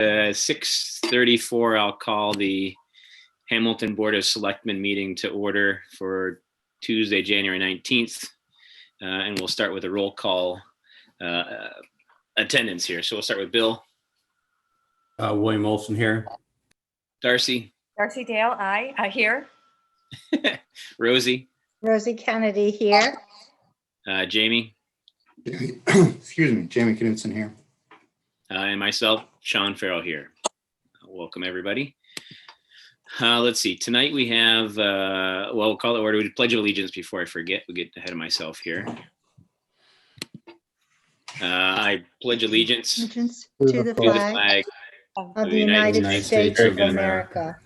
6:34, I'll call the Hamilton Board of Selectmen meeting to order for Tuesday, January 19th. And we'll start with a roll call attendance here. So we'll start with Bill. William Olson here. Darcy. Darcy Dale, aye. Here. Rosie. Rosie Kennedy here. Jamie. Excuse me, Jamie Knudsen here. And myself, Sean Farrell here. Welcome, everybody. Let's see. Tonight we have, we'll call it order. We Pledge of Allegiance before I forget. We get ahead of myself here. I pledge allegiance To the flag of the United States of America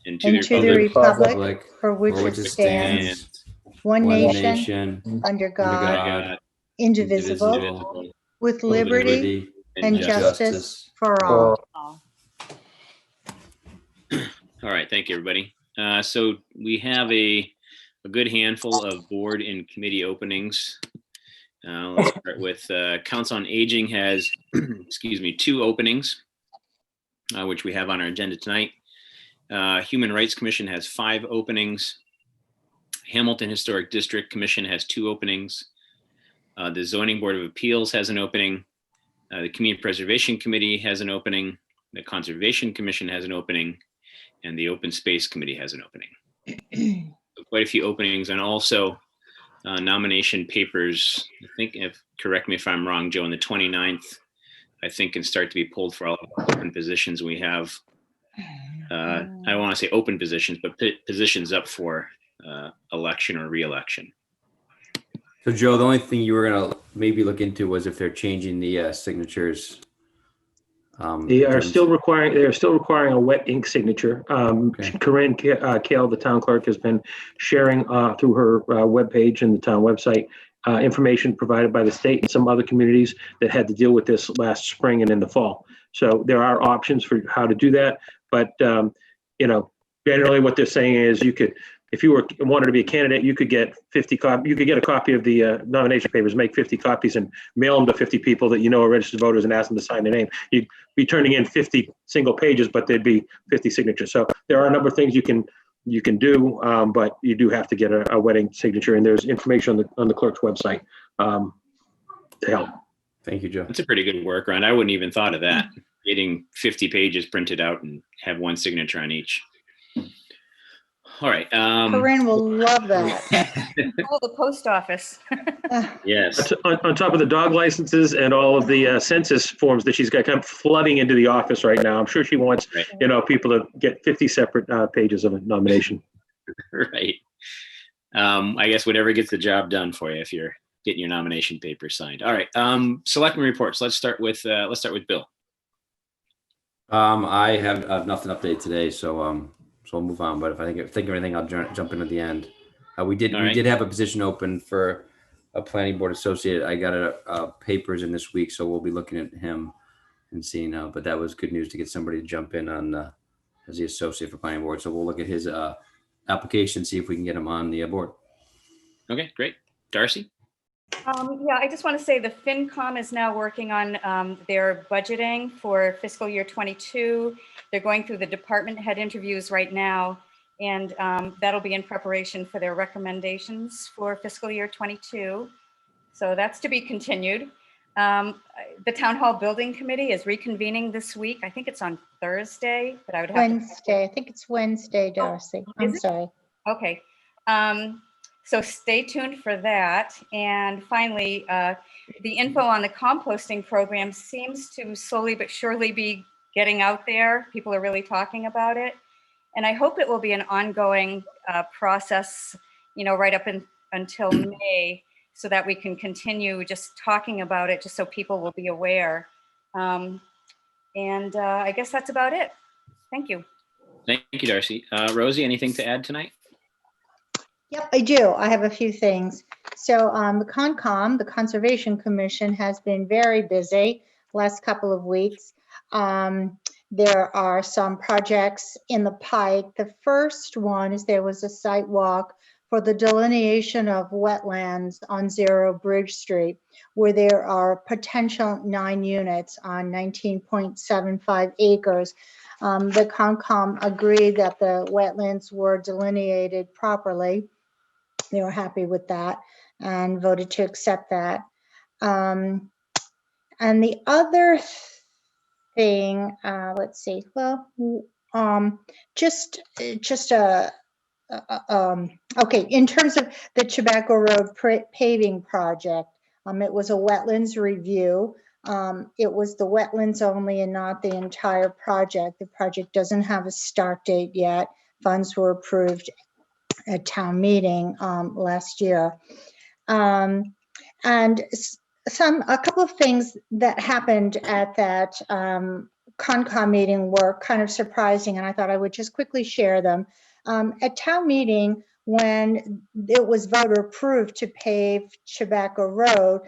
and to the republic for which it stands, one nation, under God, indivisible, with liberty and justice for all. All right, thank you, everybody. So we have a good handful of board and committee openings. Let's start with Council on Aging has, excuse me, 2 openings, which we have on our agenda tonight. Human Rights Commission has 5 openings. Hamilton Historic District Commission has 2 openings. The Zoning Board of Appeals has an opening. The Community Preservation Committee has an opening. The Conservation Commission has an opening. And the Open Space Committee has an opening. So quite a few openings, and also nomination papers. I think, correct me if I'm wrong, Joe, on the 29th, I think can start to be pulled for all open positions we have. I don't want to say open positions, but positions up for election or re-election. So Joe, the only thing you were gonna maybe look into was if they're changing the signatures. They are still requiring a wet ink signature. Okay. Corinne Kale, the town clerk, has been sharing through her webpage and the town website information provided by the state and some other communities that had to deal with this last spring and in the fall. So there are options for how to do that, but generally what they're saying is you could, if you wanted to be a candidate, you could get 50 copies. You could get a copy of the nomination papers, make 50 copies, and mail them to 50 people that you know are registered voters, and ask them to sign their name. You'd be turning in 50 single pages, but there'd be 50 signatures. So there are a number of things you can do, but you do have to get a wet ink signature, and there's information on the clerk's website to help. Thank you, Joe. That's a pretty good workaround. I wouldn't even thought of that. Getting 50 pages printed out and have one signature on each. All right. Corinne will love that. Oh, the post office. Yes. On top of the dog licenses and all of the census forms that she's got kind of flooding into the office right now. I'm sure she wants, people to get 50 separate pages of a nomination. Right. I guess whatever gets the job done for you if you're getting your nomination paper signed. All right. Selectmen reports. Let's start with Bill. I have nothing updated today, so we'll move on. But if I think of anything, I'll jump in at the end. We did have a position open for a planning board associate. I got papers in this week, so we'll be looking at him and seeing. But that was good news to get somebody to jump in on as the associate for planning board. So we'll look at his application, see if we can get him on the board. Okay, great. Darcy. Yeah, I just want to say the FinCom is now working on their budgeting for fiscal year 22. They're going through the department head interviews right now, and that'll be in preparation for their recommendations for fiscal year 22. So that's to be continued. The Town Hall Building Committee is reconvening this week. I think it's on Thursday, but I would have Wednesday. I think it's Wednesday, Darcy. I'm sorry. Okay. So stay tuned for that. And finally, the info on the composting program seems to slowly but surely be getting out there. People are really talking about it. And I hope it will be an ongoing process, right up until May, so that we can continue just talking about it, just so people will be aware. And I guess that's about it. Thank you. Thank you, Darcy. Rosie, anything to add tonight? Yep, I do. I have a few things. So the CONCOM, the Conservation Commission, has been very busy last couple of weeks. There are some projects in the pike. The first one is there was a site walk for the delineation of wetlands on Zero Bridge Street, where there are potential 9 units on 19.75 acres. The Concom agreed that the wetlands were delineated properly. They were happy with that and voted to accept that. And the other thing, let's see, well, just okay, in terms of the Tobacco Road paving project, it was a wetlands review. It was the wetlands only and not the entire project. The project doesn't have a start date yet. Funds were approved at town meeting last year. And a couple of things that happened at that Concom meeting were kind of surprising, and I thought I would just quickly share them. At town meeting, when it was voter approved to pave Tobacco Road,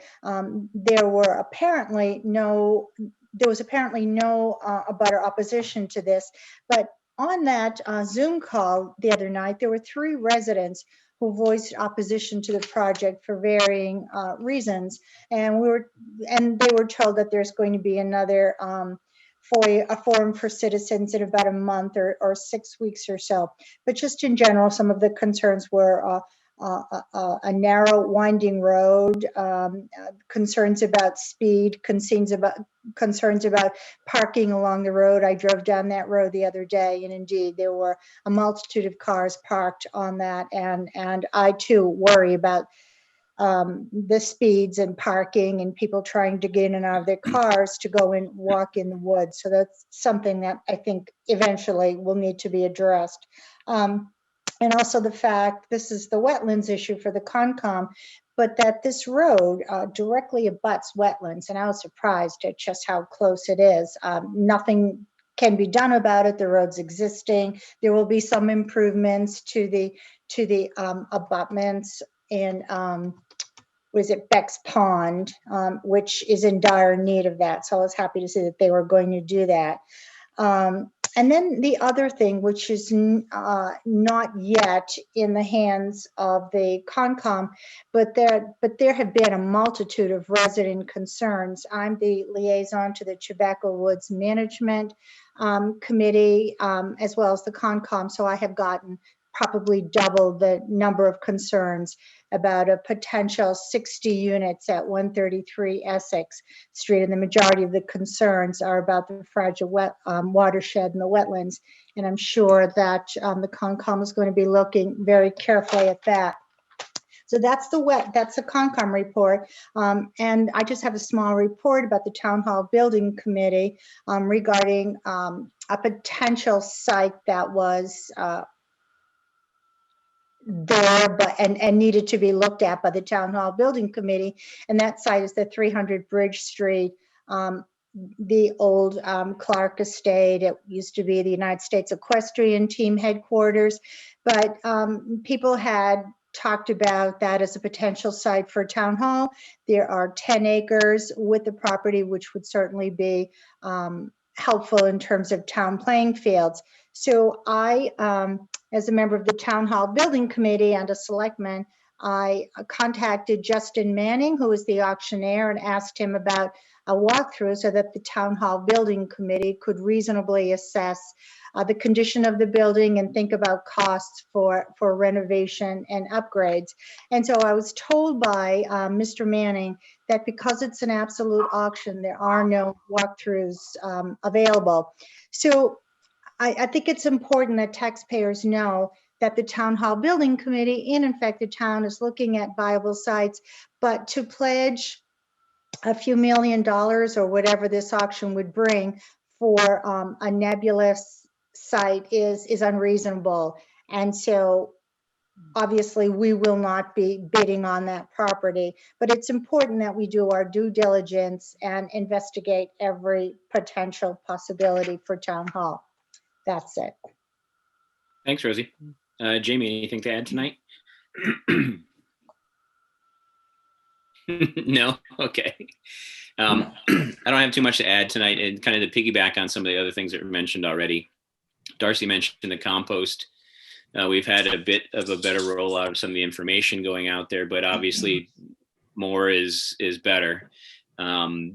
there was apparently no abutter opposition to this. But on that Zoom call the other night, there were 3 residents who voiced opposition to the project for varying reasons, and they were told that there's going to be another a forum for citizens in about a month or 6 weeks or so. But just in general, some of the concerns were a narrow winding road, concerns about speed, concerns about parking along the road. I drove down that road the other day, and indeed there were a multitude of cars parked on that, and I too worry about the speeds and parking and people trying to get in and out of their cars to go and walk in the woods. So that's something that I think eventually will need to be addressed. And also the fact, this is the wetlands issue for the Concom, but that this road directly abuts wetlands, and I was surprised at just how close it is. Nothing can be done about it. The road's existing. There will be some improvements to the abutments in was it Beck's Pond, which is in dire need of that. So I was happy to see that they were going to do that. And then the other thing, which is not yet in the hands of the Concom, but there have been a multitude of resident concerns. I'm the liaison to the Tobacco Woods Management Committee, as well as the Concom, so I have gotten probably double the number of concerns about a potential 60 units at 133 Essex Street. And the majority of the concerns are about the fragile watershed and the wetlands. And I'm sure that the Concom is going to be looking very carefully at that. So that's the Concom report. And I just have a small report about the Town Hall Building Committee regarding a potential site that was there and needed to be looked at by the Town Hall Building Committee, and that site is the 300 Bridge Street, the old Clark Estate. It used to be the United States Equestrian Team headquarters, but people had talked about that as a potential site for Town Hall. There are 10 acres with the property, which would certainly be helpful in terms of town playing fields. So I, as a member of the Town Hall Building Committee and a selectman, I contacted Justin Manning, who is the auctioneer, and asked him about a walkthrough so that the Town Hall Building Committee could reasonably assess the condition of the building and think about costs for renovation and upgrades. And so I was told by Mr. Manning that because it's an absolute auction, there are no walkthroughs available. So I think it's important that taxpayers know that the Town Hall Building Committee, and in fact the town, is looking at viable sites, but to pledge a few $1 million or whatever this auction would bring for a nebulous site is unreasonable. And so obviously we will not be bidding on that property, but it's important that we do our due diligence and investigate every potential possibility for Town Hall. That's it. Thanks, Rosie. Jamie, anything to add tonight? No? Okay. I don't have too much to add tonight, and kind of to piggyback on some of the other things that were mentioned already. Darcy mentioned the compost. We've had a bit of a better rollout of some of the information going out there, but obviously more is better. I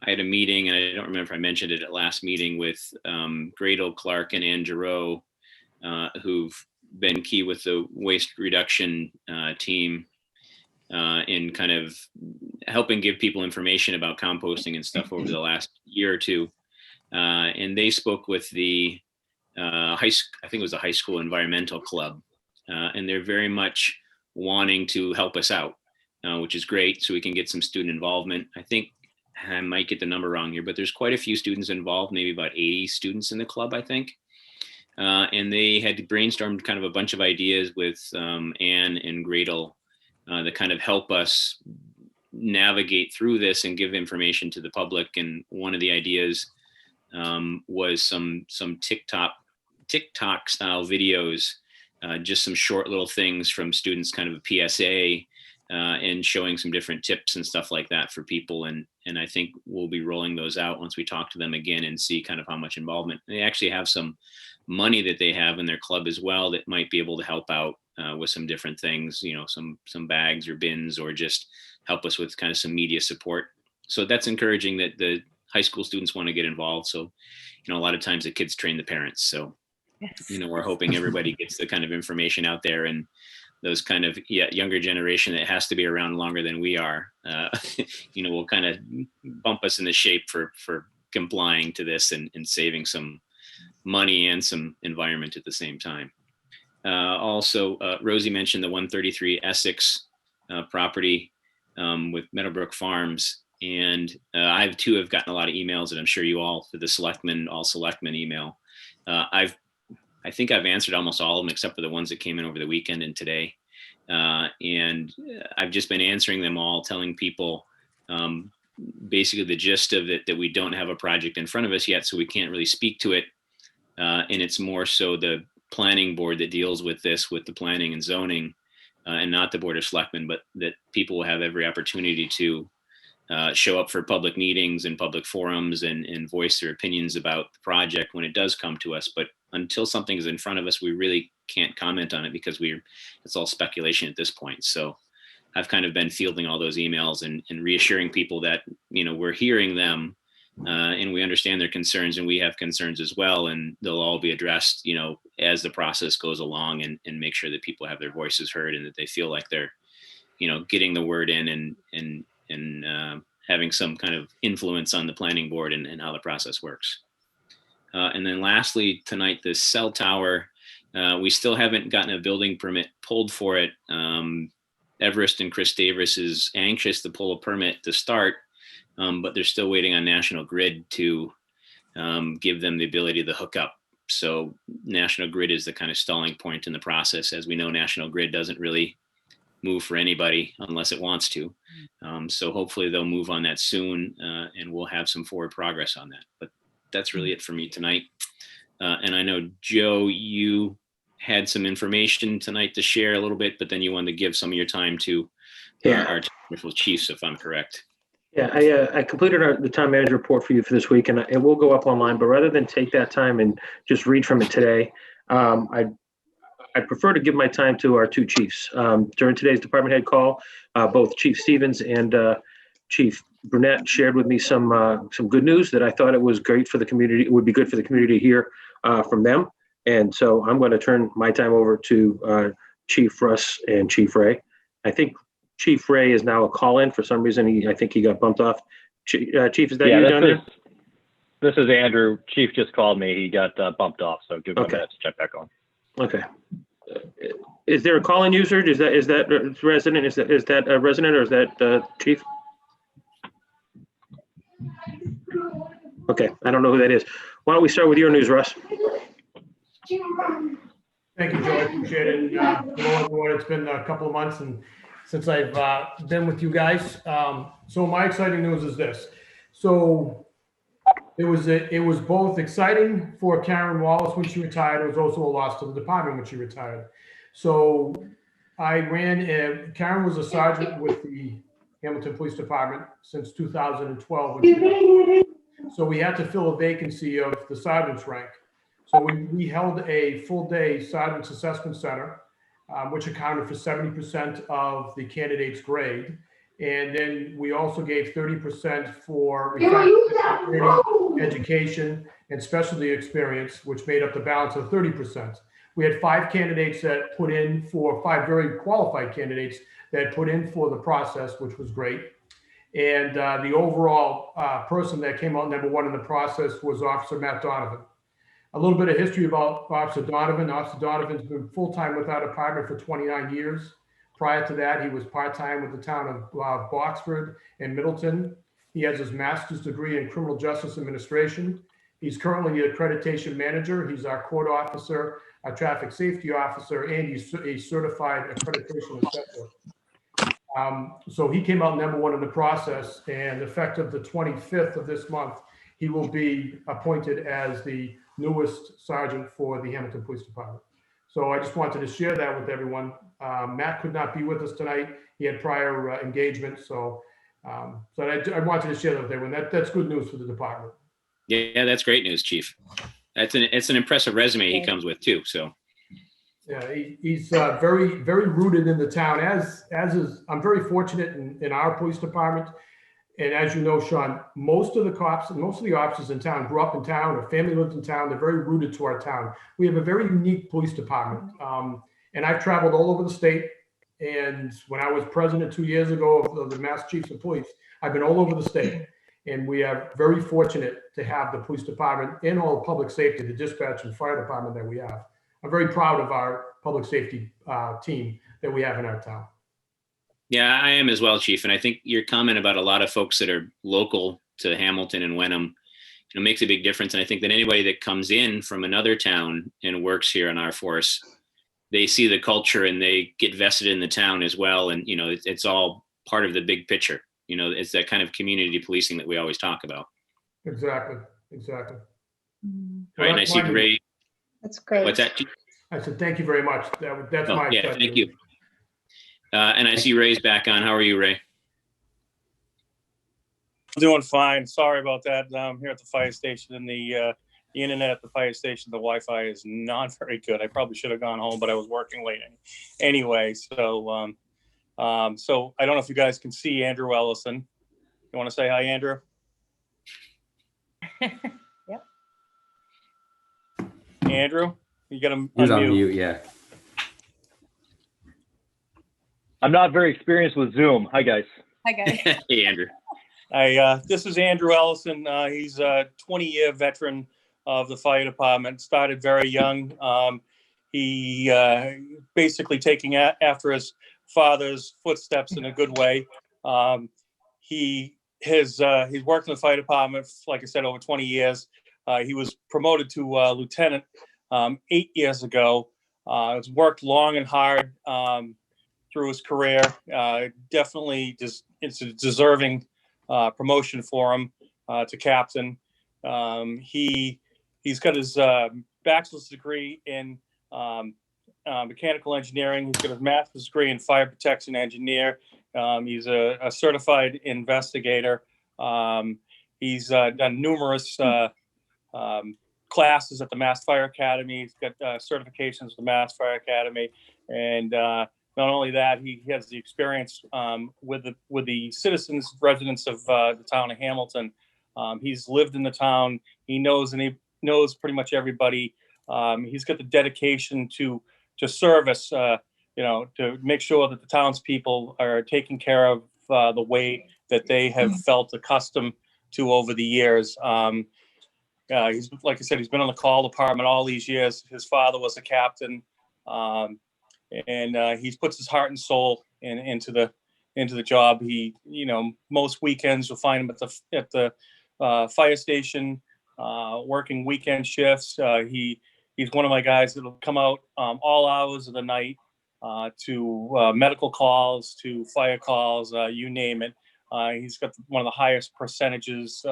had a meeting, and I don't remember if I mentioned it at last meeting, with Gradle, Clark, and Ann Giroux, who've been key with the waste reduction team in kind of helping give people information about composting and stuff over the last year or two. And they spoke with the I think it was the high school environmental club, and they're very much wanting to help us out, which is great. So we can get some student involvement. I think I might get the number wrong here, but there's quite a few students involved, maybe about 80 students in the club, I think. And they had brainstormed kind of a bunch of ideas with Anne and Gradle that kind of help us navigate through this and give information to the public. And one of the ideas was some TikTok style videos, just some short little things from students, kind of a PSA, and showing some different tips and stuff like that for people. And I think we'll be rolling those out once we talk to them again and see kind of how much involvement. They actually have some money that they have in their club as well that might be able to help out with some different things, you know, some bags or bins, or just help us with kind of some media support. So that's encouraging that the high school students want to get involved. So, you know, a lot of times the kids train the parents. So, you know, we're hoping everybody gets the kind of information out there, and those kind of younger generation that has to be around longer than we are, you know, will kind of bump us into shape for complying to this and saving some money and some environment at the same time. Also, Rosie mentioned the 133 Essex property with Meadowbrook Farms. And I too have gotten a lot of emails, and I'm sure you all, for the Selectmen, all Selectmen email. I think I've answered almost all of them except for the ones that came in over the weekend and today. And I've just been answering them all, telling people basically the gist of it, that we don't have a project in front of us yet, so we can't really speak to it. And it's more so the planning board that deals with this, with the planning and zoning, and not the Board of Selectmen, but that people will have every opportunity to show up for public meetings and public forums and voice their opinions about the project when it does come to us. But until something is in front of us, we really can't comment on it because it's all speculation at this point. So I've kind of been fielding all those emails and reassuring people that, you know, we're hearing them and we understand their concerns, and we have concerns as well, and they'll all be addressed, you know, as the process goes along, and make sure that people have their voices heard and that they feel like they're, you know, getting the word in and having some kind of influence on the planning board and how the process works. And then lastly, tonight, the cell tower, we still haven't gotten a building permit pulled for it. Everest and Chris Davis is anxious to pull a permit to start, but they're still waiting on National Grid to give them the ability to hook up. So National Grid is the kind of stalling point in the process. As we know, National Grid doesn't really move for anybody unless it wants to. So hopefully they'll move on that soon, and we'll have some forward progress on that. But that's really it for me tonight. And I know, Joe, you had some information tonight to share a little bit, but then you wanted to give some of your time to our wonderful chiefs, if I'm correct. Yeah, I completed the town manager report for you for this week, and it will go up online. But rather than take that time and just read from it today, I prefer to give my time to our two chiefs. During today's department head call, both Chief Stevens and Chief Burnett shared with me some good news that I thought it was great for the community. It would be good for the community to hear from them. And so I'm going to turn my time over to Chief Russ and Chief Ray. I think Chief Ray is now a call-in for some reason. I think he got bumped off. Chief, is that you down there? This is Andrew. Chief just called me. He got bumped off, so give him a minute to check back on. Okay. Is there a call-in user? Is that resident? Is that a resident, or is that Chief? Okay, I don't know who that is. Why don't we start with your news, Russ? Thank you, Joe. I appreciate it. Hello, everyone. It's been a couple of months since I've been with you guys. So my exciting news is this. So it was both exciting for Karen Wallace when she retired. It was also a loss to the department when she retired. So I Karen was a sergeant with the Hamilton Police Department since 2012. So we had to fill a vacancy of the sergeant's rank. So we held a full day sergeant's assessment center, which accounted for 70% of the candidate's grade. And then we also gave 30% for education and specialty experience, which made up the balance of 30%. We had 5 candidates that put in for 5 very qualified candidates that put in for the process, which was great. And the overall person that came out number 1 in the process was Officer Matt Donovan. A little bit of history about Officer Donovan. Officer Donovan's been full-time with our department for 29 years. Prior to that, he was part-time with the town of Boxford and Middleton. He has his master's degree in criminal justice administration. He's currently the accreditation manager. He's our court officer, a traffic safety officer, and he's a certified accreditation assessor. So he came out number 1 in the process, and effective the 25th of this month, he will be appointed as the newest sergeant for the Hamilton Police Department. So I just wanted to share that with everyone. Matt could not be with us tonight. He had prior engagement, so I wanted to share that with everyone. That's good news for the department. Yeah, that's great news, Chief. It's an impressive resume he comes with too. So. Yeah, he's very, very rooted in the town. As is, I'm very fortunate in our police department. And as you know, Sean, most of the cops, most of the officers in town grew up in town, or family lived in town. They're very rooted to our town. We have a very unique police department. And I've traveled all over the state. And when I was president 2 years ago of the Mass Chiefs of Police, I've been all over the state. And we are very fortunate to have the police department and all public safety, the dispatch and fire department that we have. I'm very proud of our public safety team that we have in our town. Yeah, I am as well, Chief. And I think your comment about a lot of folks that are local to Hamilton and Wenham, makes a big difference. And I think that anybody that comes in from another town and works here on our force, they see the culture and they get vested in the town as well. And, it's all part of the big picture. It's that kind of community policing that we always talk about. Exactly. All right, and I see Ray. That's great. What's that? I said, thank you very much. That's my yeah, pleasure. thank you. And I see Ray's back on. How are you, Ray? Doing fine. Sorry about that. I'm here at the fire station, and the internet at the fire station, the Wi-Fi is not very good. I probably should have gone home, but I was working late anyway. So, so I don't know if you guys can see Andrew Allison. You want to say hi, Andrew? Yep. Andrew, you got to He's on unmute. mute, yeah. I'm not very experienced with Zoom. Hi, guys. Hi, guys. Hey, Andrew. This is Andrew Allison. He's a 20-year veteran of the fire department. Started very young. He basically taking after his father's footsteps in a good way. He's worked in the fire department, like I said, over 20 years. He was promoted to lieutenant 8 years ago. He's worked long and hard through his career. Definitely just it's a deserving promotion for him to captain. He's got his bachelor's degree in mechanical engineering. He's got his master's degree in fire protection engineer. He's a certified investigator. He's done numerous classes at the Mass Fire Academy. He's got certifications with the Mass Fire Academy, and not only that, he has the experience with the citizens, residents of the town of Hamilton. He's lived in the town. He knows pretty much everybody. He's got the dedication to service, to make sure that the townspeople are taken care of the way that they have felt accustomed to over the years. He's, like I said, he's been on the call department all these years. His father was a captain. And he puts his heart and soul into the job. He, most weekends you'll find him at the fire station, working weekend shifts. He's one of my guys that'll come out all hours of the night to medical calls, to fire calls, you name it. He's got one of the highest percentages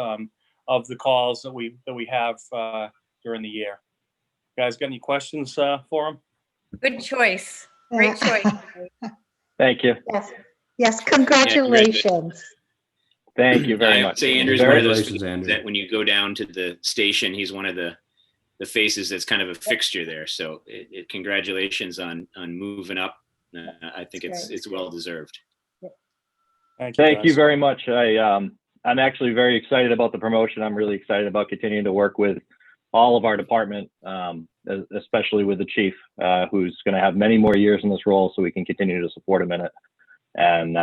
of the calls that we have during the year. You guys got any questions for him? Good choice. Great choice. Thank you. Yes, congratulations. Thank you very I much. would say Andrew's one of those Congratulations, Andrew. that when you go down to the station, he's one of the the faces that's kind of a fixture there. So congratulations on moving up. I think it's well deserved. Thank you very much. I'm actually very excited about the promotion. I'm really excited about continuing to work with all of our department, especially with the chief, who's going to have many more years in this role, so we can continue to support him in it. And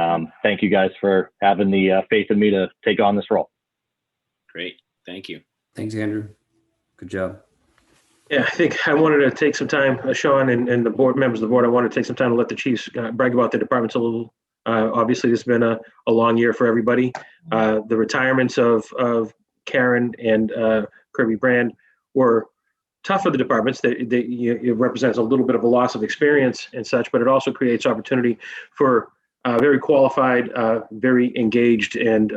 thank you guys for having the faith in me to take on this role. Great. Thank you. Thanks, Andrew. Good job. Yeah, I think I wanted to take some time, Sean and the board members of the board, I wanted to take some time to let the chiefs brag about the departments a little. Obviously, this has been a long year for everybody. The retirements of Karen and Kirby Brand were tough for the departments. It represents a little bit of a loss of experience and such, but it also creates opportunity for very qualified, very engaged and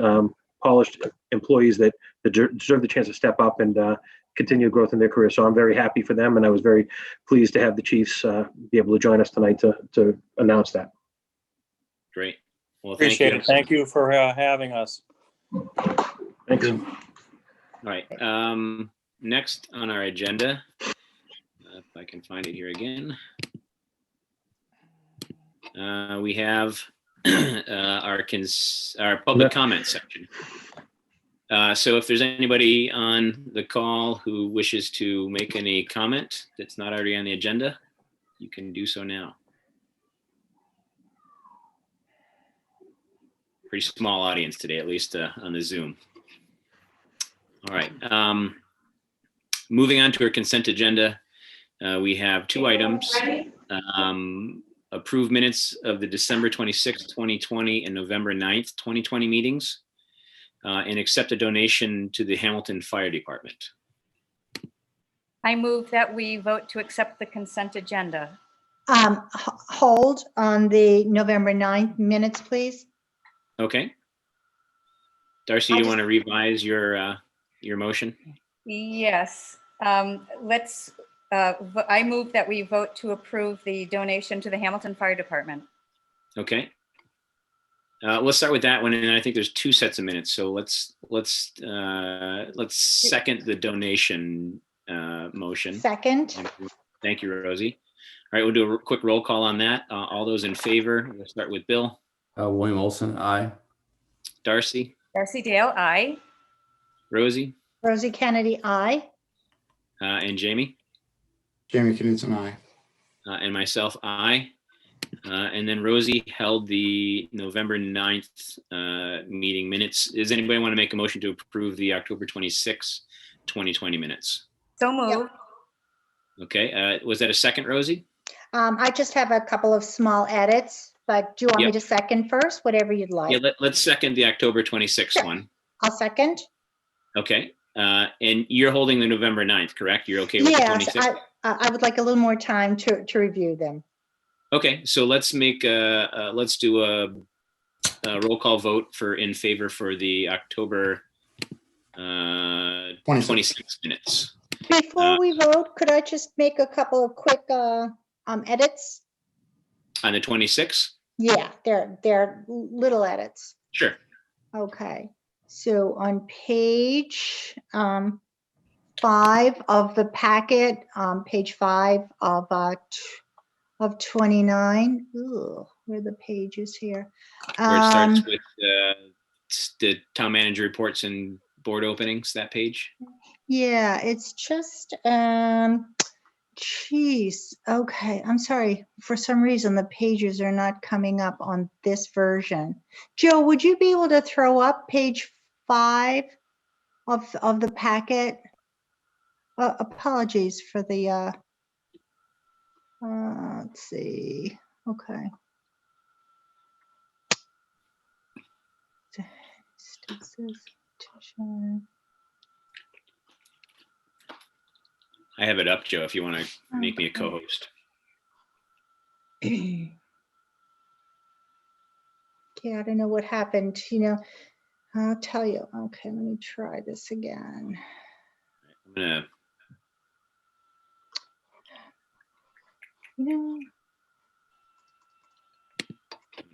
polished employees that deserve the chance to step up and continue growth in their career. So I'm very happy for them, and I was very pleased to have the Chiefs be able to join us tonight to announce that. Great. Well, thank Appreciate you. it. Thank you for having us. Thanks. All right. Next on our agenda, if I can find it here again, we have our public comment section. So if there's anybody on the call who wishes to make any comment that's not already on the agenda, you can do so now. Pretty small audience today, at least on the Zoom. All right. Moving on to our consent agenda, we have two items. Approve minutes of the December 26th, 2020 and November 9th, 2020 meetings. And accept a donation to the Hamilton Fire Department. I move that we vote to accept the consent agenda. Hold on the November 9th minutes, please. Okay. Darcy, you want to revise your motion? Yes. I move that we vote to approve the donation to the Hamilton Fire Department. Okay. Let's start with that one, and I think there's two sets of minutes. So let's second the donation motion. Second. Thank you, Rosie. All right, we'll do a quick roll call on that. All those in favor. We'll start with Bill. William Olson, aye. Darcy. Darcy Dale, aye. Rosie. Rosie Kennedy, aye. And Jamie. Jamie Knudsen, aye. And myself, aye. And then Rosie held the November 9th meeting minutes. Does anybody want to make a motion to approve the October 26th, 2020 minutes? So moved. Yep. Okay. Was that a second, Rosie? I just have a couple of small edits, but do you want me to second first? Whatever you'd like. Yeah, let's second the October 26th one. I'll second. Okay. And you're holding the November 9th, correct? You're okay with the 26th? Yes, I would like a little more time to review them. Okay, so let's make let's do a roll call vote in favor for the October 26 minutes. Before we vote, could I just make a couple of quick edits? On the 26th? Yeah, they're little edits. Sure. Okay, so on page 5 of the packet, page 5 of 29. Ooh, where are the pages here? Where it starts with the town manager reports and board openings, that page? Yeah, it's just, geez, okay, I'm sorry. For some reason, the pages are not coming up on this version. Joe, would you be able to throw up page 5 of the packet? Apologies for the, let's see, okay. I have it up, Joe, if you want to make me a co-host. Yeah, I don't know what happened, I'll tell you. Okay, let me try this again. I'm gonna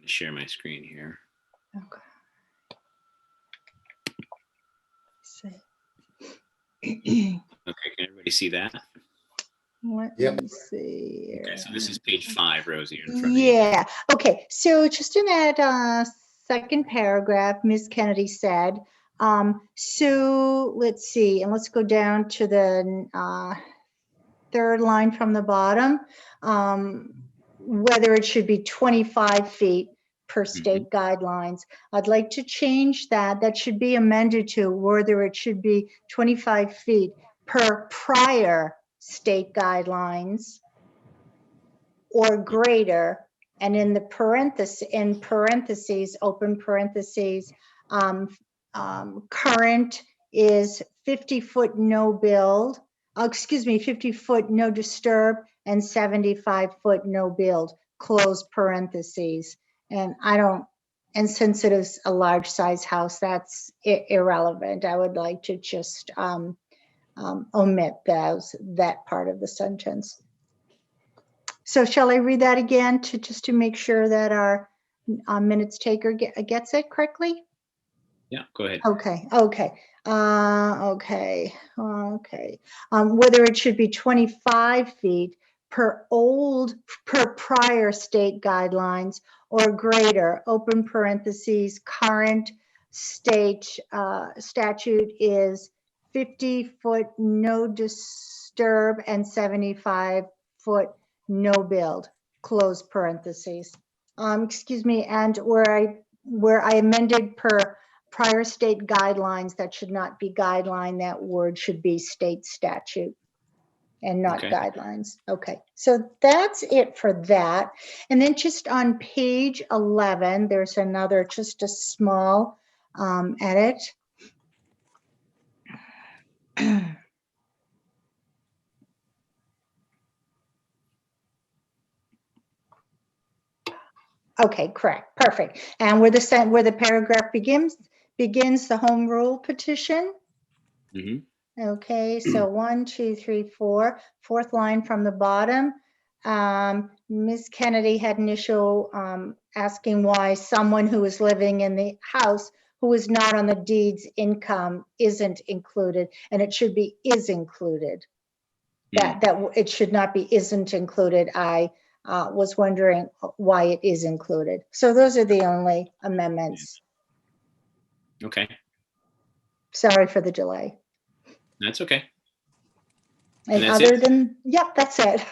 share my screen here. Okay. See. Okay, can everybody see that? Let Yep. me see. Okay, here. so this is page 5, Rosie, in front of you. Yeah, okay, so just in that second paragraph, Ms. Kennedy said, so let's see, and let's go down to the third line from the bottom, whether it should be 25 feet per state guidelines. I'd like to change that. That should be amended to whether it should be 25 feet per prior state guidelines or greater, and in the parentheses, open parentheses, current is 50-foot no build, 50-foot no disturb, and 75-foot no build, close parentheses. And and since it is a large size house, that's irrelevant. I would like to just omit that part of the sentence. So shall I read that again just to make sure that our minutes taker gets it correctly? Yeah, go ahead. Okay. Whether it should be 25 feet per prior state guidelines or greater, open parentheses, current state statute is 50-foot no disturb and 75-foot no build, close parentheses. Excuse me, and where I amended per prior state guidelines, that should not be guideline, that word should be state statute and not guidelines. Okay, so that's it for that. And then just on page 11, there's another, just a small edit. Okay, correct, perfect. And where the paragraph begins the home rule petition. Okay, so 1, 2, 3, 4, fourth line from the bottom. Ms. Kennedy had an issue asking why someone who is living in the house who is not on the deed's income isn't included, and it should be is included. That it should not be isn't included. I was wondering why it is included. So those are the only amendments. Okay. Sorry for the delay. That's okay. And other than, yep, that's it. All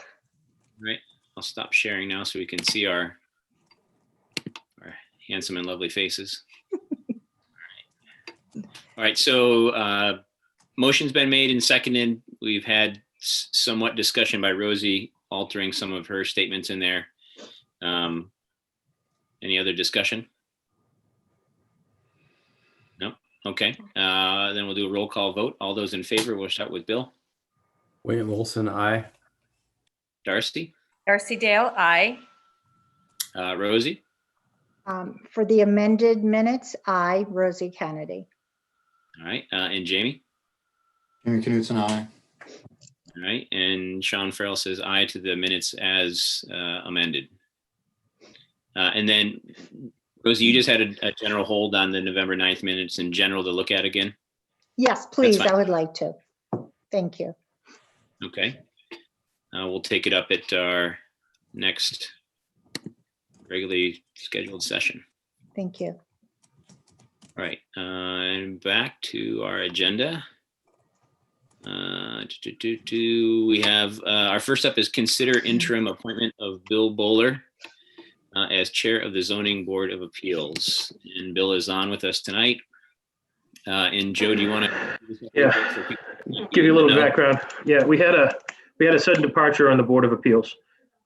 right. I'll stop sharing now so we can see our handsome and lovely faces. All right. So motion's been made and seconded. We've had somewhat discussion by Rosie altering some of her statements in there. Any other discussion? No? Okay. Then we'll do a roll call vote. All those in favor, we'll start with Bill. William Wilson, aye. Darcy? Darcy Dale, aye. Rosie? For the amended minutes, aye, Rosie Kennedy. All right. And Jamie? Jamie Knutson, aye. All right. And Sean Farrell says aye to the minutes as amended. And then, Rosie, you just had a general hold on the November 9th minutes in general to look at again? Yes, please. I would like to. Thank you. Okay. We'll take it up at our next regularly scheduled session. Thank you. All right. And back to our agenda. We have our first up is consider interim appointment of Bill Bowler as chair of the Zoning Board of Appeals. And Bill is on with us tonight. And Joe, do you want to? Give you a little background. Yeah, we had a sudden departure on the Board of Appeals.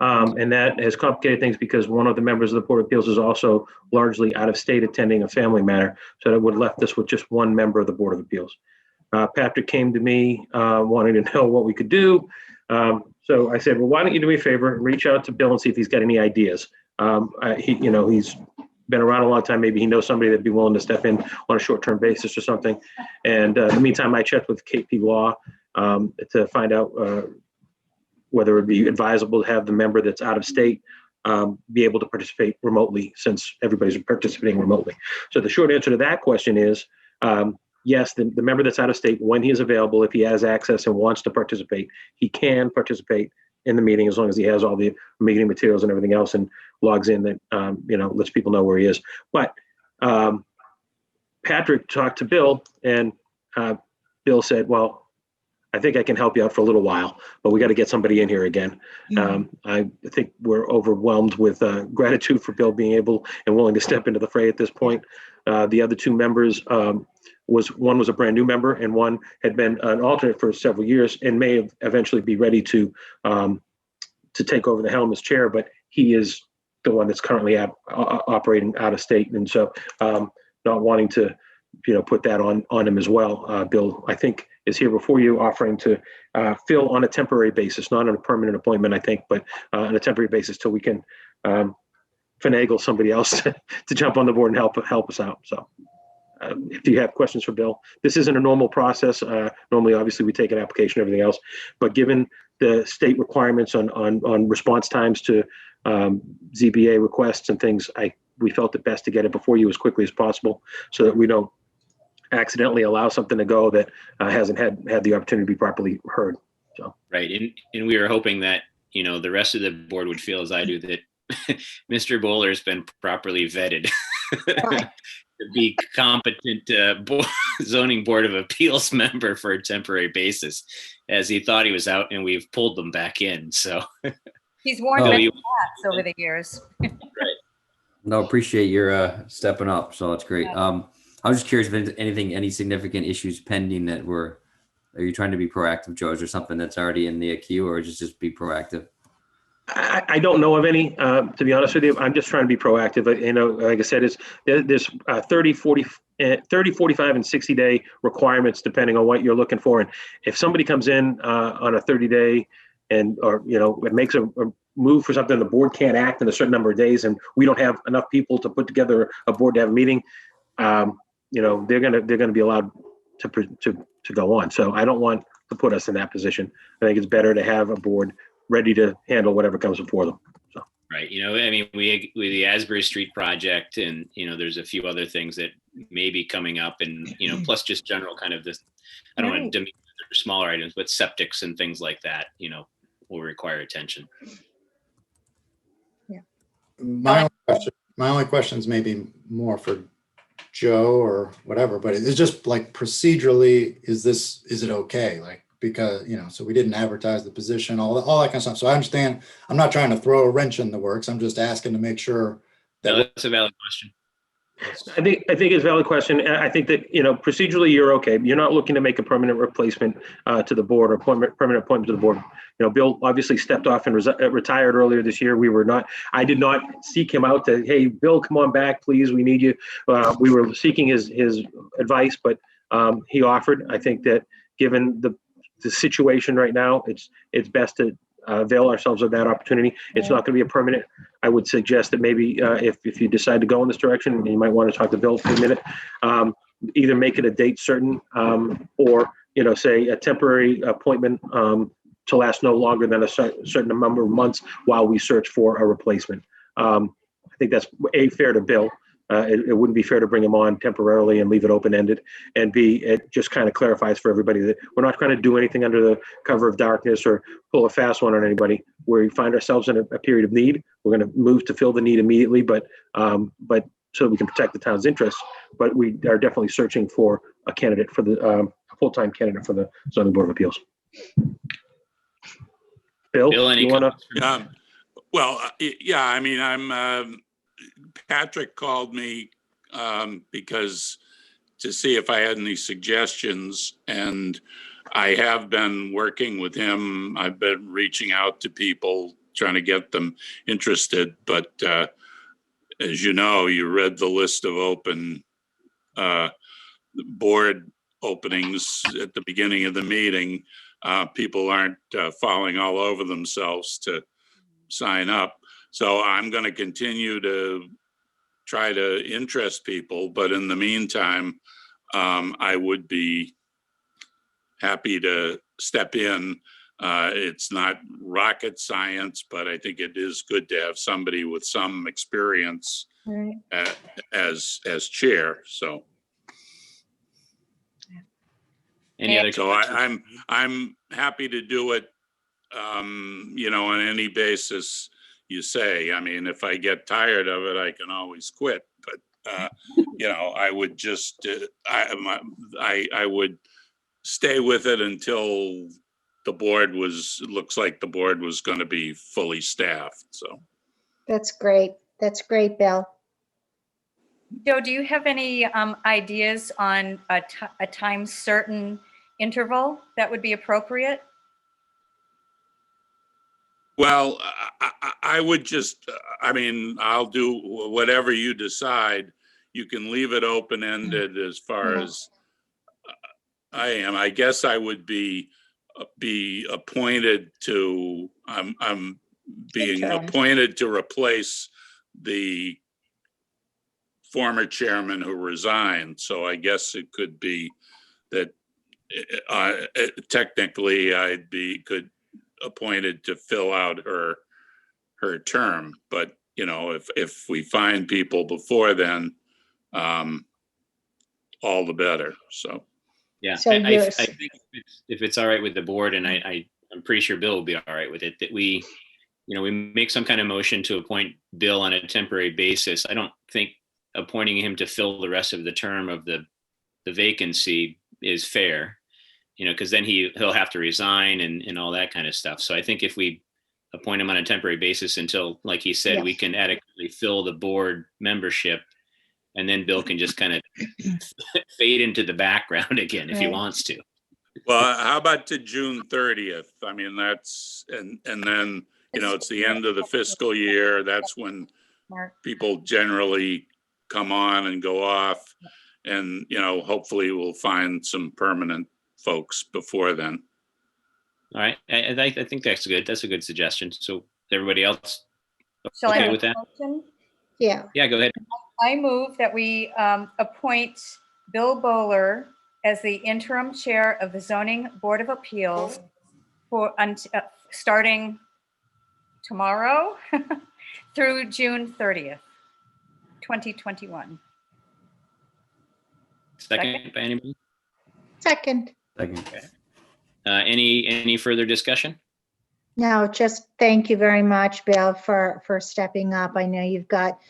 And that has complicated things because one of the members of the Board of Appeals is also largely out of state attending a family matter. So that would have left us with just one member of the Board of Appeals. Patrick came to me wanting to know what we could do. So I said, well, why don't you do me a favor and reach out to Bill and see if he's got any ideas. He's been around a long time. Maybe he knows somebody that'd be willing to step in on a short-term basis or something. And in the meantime, I checked with KP Law to find out whether it would be advisable to have the member that's out of state be able to participate remotely, since everybody's participating remotely. So the short answer to that question is yes, the member that's out of state, when he is available, if he has access and wants to participate, he can participate in the meeting as long as he has all the meeting materials and everything else and logs in that, lets people know where he is. But Patrick talked to Bill, and Bill said, well, I think I can help you out for a little while, but we got to get somebody in here again. I think we're overwhelmed with gratitude for Bill being able and willing to step into the fray at this point. The other two members, one was a brand new member, and one had been an alternate for several years and may eventually be ready to take over the helm as chair, but he is the one that's currently operating out of state, and so not wanting to put that on him as well. Bill, I think, is here before you, offering to fill on a temporary basis, not on a permanent appointment, I think, but on a temporary basis till we can finagle somebody else to jump on the board and help us out. So if you have questions for Bill, this isn't a normal process. Normally, obviously, we take an application, everything else, but given the state requirements on response times to ZBA requests and things, we felt it best to get it before you as quickly as possible so that we don't accidentally allow something to go that hasn't had the opportunity to be properly heard. So right, and we were hoping that the rest of the board would feel as I do, that Mr. Bowler's been properly vetted to be competent zoning board of appeals member for a temporary basis, as he thought he was out, and we've pulled them back in. So he's worn many hats over the years. Right. No, appreciate your stepping up. So that's great. I was just curious if any significant issues pending are you trying to be proactive, Joe? Is there something that's already in the queue, or just be proactive? I don't know of any, to be honest with you. I'm just trying to be proactive. Like I said, there's 30, 45, and 60-day requirements depending on what you're looking for. And if somebody comes in on a 30-day or it makes a move for something, the board can't act in a certain number of days, and we don't have enough people to put together a board to have a meeting, they're gonna be allowed to go on. So I don't want to put us in that position. I think it's better to have a board ready to handle whatever comes before them. So right, we the Asbury Street project, and there's a few other things that may be coming up, and plus just general kind of this. I don't want to demean the smaller items, but septics and things like that, will require attention. Yeah. My only questions may be more for Joe or whatever, but it's just like procedurally, is it okay? Like, because, so we didn't advertise the position, all that kind of stuff. So I understand, I'm not trying to throw a wrench in the works. I'm just asking to make sure that. No, that's a valid question. I think it's a valid question. I think that, procedurally you're okay. You're not looking to make a permanent replacement to the board or permanent appointment to the board. Bill obviously stepped off and retired earlier this year. I did not seek him out to, hey, Bill, come on back, please. We need you. We were seeking his advice, but he offered. I think that given the situation right now, it's best to avail ourselves of that opportunity. It's not going to be a permanent. I would suggest that maybe if you decide to go in this direction, you might want to talk to Bill for a minute. Either make it a date certain, or say a temporary appointment to last no longer than a certain number of months while we search for a replacement. I think that's fair to Bill. It wouldn't be fair to bring him on temporarily and leave it open-ended, and B, it just kind of clarifies for everybody that we're not trying to do anything under the cover of darkness or pull a fast one on anybody. We find ourselves in a period of need. We're going to move to fill the need immediately, but so we can protect the town's interests. But we are definitely searching for a candidate for the a full-time candidate for the zoning board of appeals. Bill, any you want to? Well, yeah. I mean, Patrick called me because to see if I had any suggestions, and I have been working with him. I've been reaching out to people, trying to get them interested. But as you know, you read the list of open board openings at the beginning of the meeting. People aren't falling all over themselves to sign up. So I'm going to continue to try to interest people. But in the meantime, I would be happy to step in. It's not rocket science, but I think it is good to have somebody with some experience as chair. So. Any other? So I'm happy to do it, on any basis you say. I mean, if I get tired of it, I can always quit. But I would just I would stay with it until looks like the board was going to be fully staffed. So That's great. That's great, Bill. Joe, do you have any ideas on a time certain interval that would be appropriate? well, I would just, I'll do whatever you decide. You can leave it open-ended as far as I am. I guess I would be appointed to, I'm being Interim. appointed to replace the former chairman who resigned. So I guess it could be that technically I'd be appointed to fill out her term. But, if we find people before then, all the better. So. Yeah, So I yours- think if it's all right with the board, and I'm pretty sure Bill will be all right with it, that we make some kind of motion to appoint Bill on a temporary basis. I don't think appointing him to fill the rest of the term of the vacancy is fair, because then he'll have to resign and all that kind of stuff. So I think if we appoint him on a temporary basis until, like he said, we can adequately fill the board membership, and then Bill can just kind of fade into the background again if he wants to. Well, how about to June 30th? I mean, that's, and then, it's the end of the fiscal year. That's when people generally come on and go off. And, hopefully we'll find some permanent folks before then. All right. I think that's good. That's a good suggestion. So everybody else Shall I okay make with a that? motion? Yeah. Yeah, go ahead. I move that we appoint Bill Bowler as the interim chair of the Zoning Board of Appeals for starting tomorrow through June 30th, 2021. Second by anybody? Second. Any further discussion? No, just thank you very much, Bill, for stepping up. I know you've got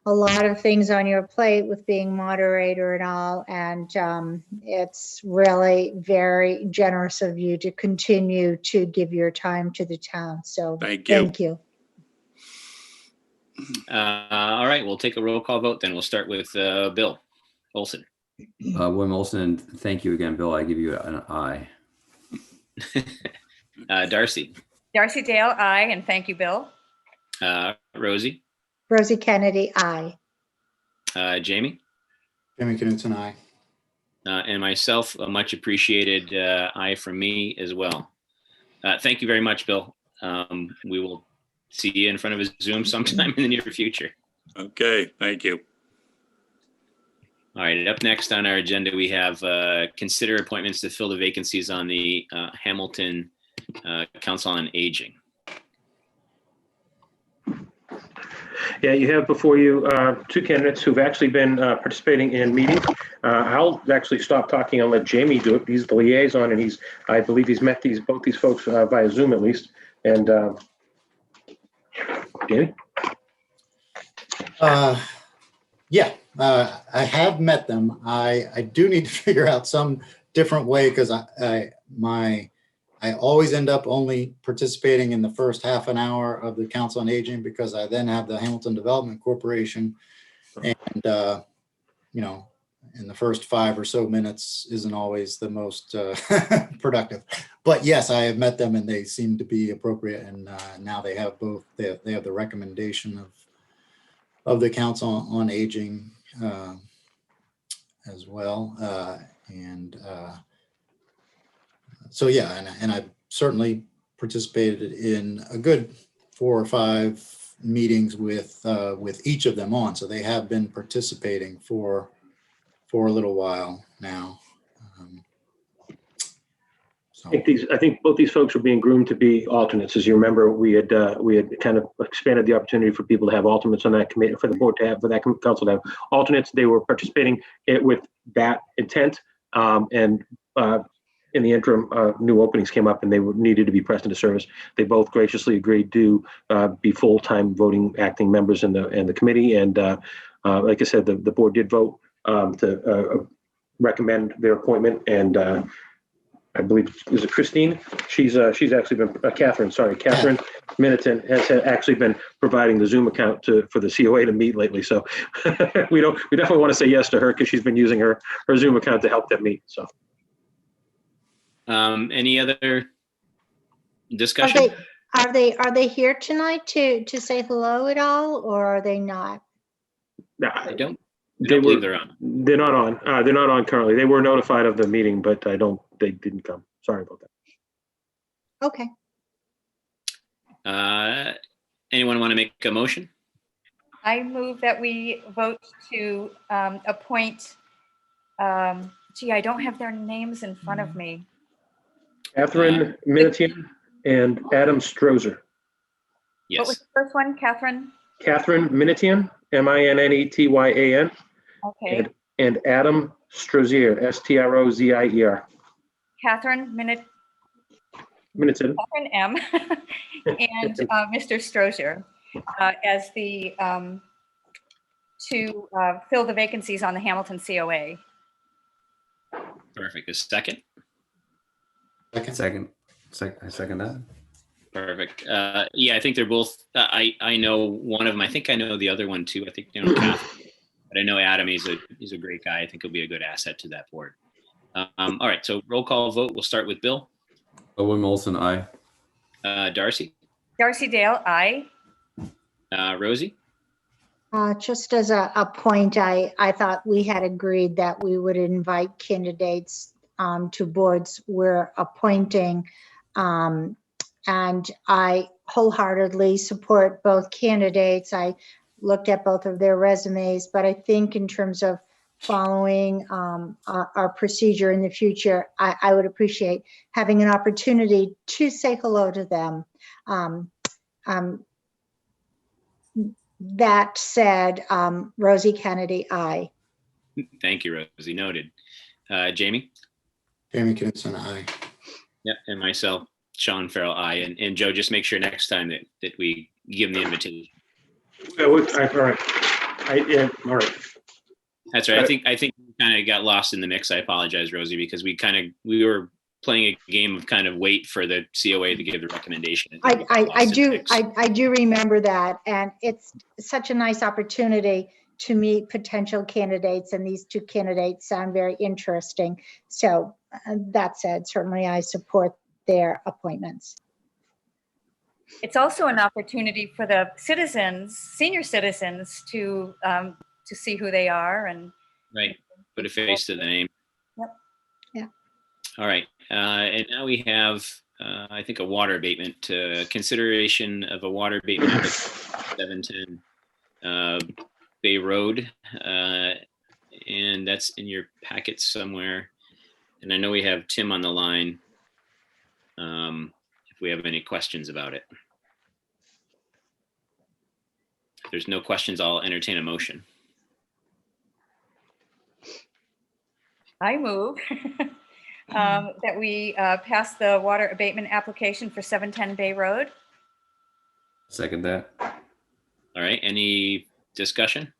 a lot of things on your plate with being moderator and all, and it's really very generous of you to continue to give your time to the town. So thank you. Thank you. All right, we'll take a roll call vote then. We'll start with Bill Olson. William Olson, and thank you again, Bill. I give you an aye. Darcy. Darcy Dale, aye, and thank you, Bill. Rosie. Rosie Kennedy, aye. Jamie. Jamie Knutson, aye. And myself, a much appreciated aye from me as well. Thank you very much, Bill. We will see you in front of a Zoom sometime in the near future. Okay, thank you. All right, up next on our agenda, we have consider appointments to fill the vacancies on the Hamilton Council on Aging. Yeah, you have before you two candidates who've actually been participating in meetings. I'll actually stop talking and let Jamie do it. He's the liaison, and I believe he's met both these folks via Zoom at least. And Jamie? Yeah, I have met them. I do need to figure out some different way, because I always end up only participating in the first half an hour of the Council on Aging, because I then have the Hamilton Development Corporation, and in the first 5 or so minutes isn't always the most productive. But yes, I have met them and they seem to be appropriate, and now they have both. They have the recommendation of the Council on Aging as well, so yeah, and I certainly participated in a good 4 or 5 meetings with each of them on. So they have been participating for a little while now. I think both these folks were being groomed to be alternates. As you remember, we had kind of expanded the opportunity for people to have alternates on that committee, for the board to have, for that council to have alternates. They were participating with that intent, and in the interim, new openings came up and they needed to be pressed into service. They both graciously agreed to be full-time voting acting members in the committee. And like I said, the board did vote to recommend their appointment. And I believe, is it Christine? She's actually been, Catherine Miniton has actually been providing the Zoom account for the COA to meet lately. So we definitely want to say yes to her because she's been using her Zoom account to help them meet. So. Any other discussion? Are they here tonight to say hello at all, or are they not? No, I don't believe they're on. They're not on. They're not on currently. They were notified of the meeting, but they didn't come. Sorry about that. Okay. Anyone want to make a motion? I move that we vote to appoint, I don't have their names in front of me. Catherine Minition and Adam Strozer. Yes. What was the first one, Catherine? Catherine Minition, Minnetyan. Okay. And Adam Strozier, Strozier. Catherine Miniton. Catherine M. and Mr. Strozier as the to fill the vacancies on the Hamilton COA. Perfect. A second. Second that. Perfect. Yeah, I think they're both. I know one of them. I think I know the other one too. I think Catherine, but I know Adam. He's a great guy. I think he'll be a good asset to that board. All right. So roll call vote. We'll start with Bill. William Olson, aye. Darcy. Darcy Dale, aye. Rosie. Just as a point, I thought we had agreed that we would invite candidates to boards we're appointing. And I wholeheartedly support both candidates. I looked at both of their resumes, but I think in terms of following our procedure in the future, I would appreciate having an opportunity to say hello to them. That said, Rosie Kennedy, aye. Thank you, Rosie. Noted. Jamie. Jamie Knutson, aye. Yeah, and myself, Sean Farrell, aye. And Joe, just make sure next time that we give them the invitation. All right. All right. That's right. I think we kind of got lost in the mix. I apologize, Rosie, because we were playing a game of kind of wait for the COA to give the recommendation. I do remember that, and it's such a nice opportunity to meet potential candidates, and these two candidates sound very interesting. So that said, certainly I support their appointments. It's also an opportunity for the citizens, senior citizens, to see who they are and right, put a face to the name. Yep. Yeah. All right, and now we have, I think, a water abatement consideration of a water abatement at 710 Bay Road, and that's in your packet somewhere. And I know we have Tim on the line. If we have any questions about it. If there's no questions, I'll entertain a motion. I move that we pass the water abatement application for 710 Bay Road. Second that. All right, any discussion?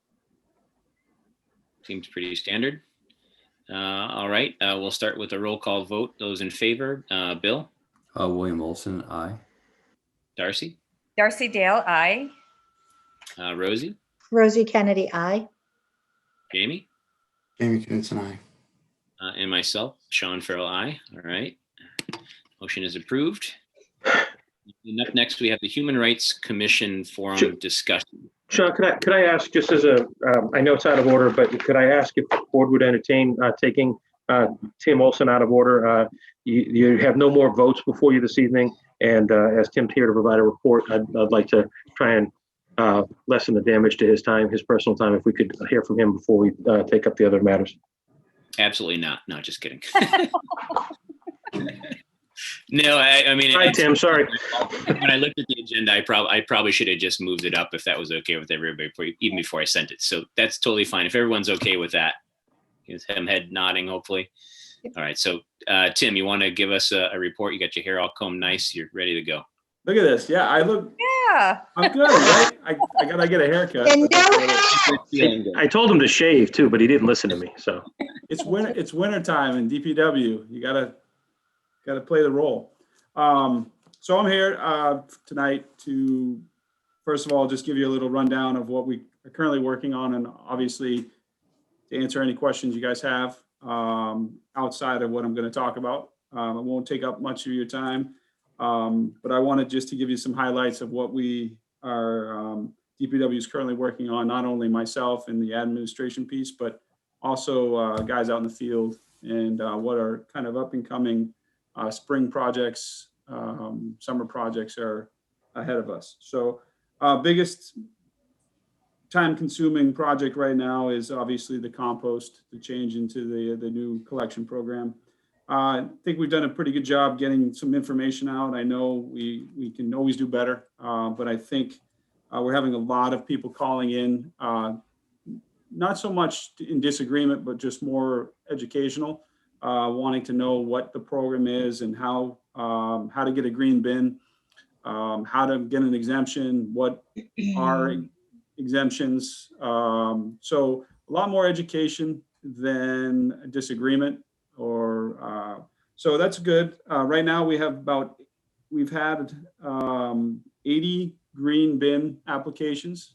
Seems pretty standard. All right, we'll start with a roll call vote. Those in favor, Bill? William Olson, aye. Darcy? Darcy Dale, aye. Rosie? Rosie Kennedy, aye. Jamie? Jamie Knutson, aye. And myself, Sean Farrell, aye. All right. Motion is approved. And up next, we have the Human Rights Commission forum discussion. Sean, could I ask, just as I know it's out of order, but could I ask if the board would entertain taking Tim Olson out of order? You have no more votes before you this evening. And as Tim's here to provide a report, I'd like to try and lessen the damage to his time, his personal time, if we could hear from him before we take up the other matters. Absolutely not. No, just kidding. No, I mean. Hi, Tim. Sorry. When I looked at the agenda, I probably should have just moved it up if that was okay with everybody, even before I sent it. So that's totally fine. If everyone's okay with that, him head nodding, hopefully. All right. So, Tim, you want to give us a report? You got your hair all combed nice. You're ready to go. Look at this. Yeah, I look. Yeah. I'm good, right? I gotta get a haircut. And I told him to shave too, but he didn't listen to me. So It's winter time in DPW. You gotta play the role. So I'm here tonight to, first of all, just give you a little rundown of what we are currently working on, and obviously to answer any questions you guys have outside of what I'm going to talk about. I won't take up much of your time, but I wanted just to give you some highlights of what we are, DPW is currently working on, not only myself and the administration piece, but also guys out in the field, and what are kind of up and coming spring projects, summer projects are ahead of us. So biggest time consuming project right now is obviously the compost, the change into the new collection program. I think we've done a pretty good job getting some information out. I know we can always do better, but I think we're having a lot of people calling in, not so much in disagreement, but just more educational, wanting to know what the program is and how to get a green bin, how to get an exemption, what are exemptions. So a lot more education than disagreement, or so that's good. Right now we've had 80 green bin applications.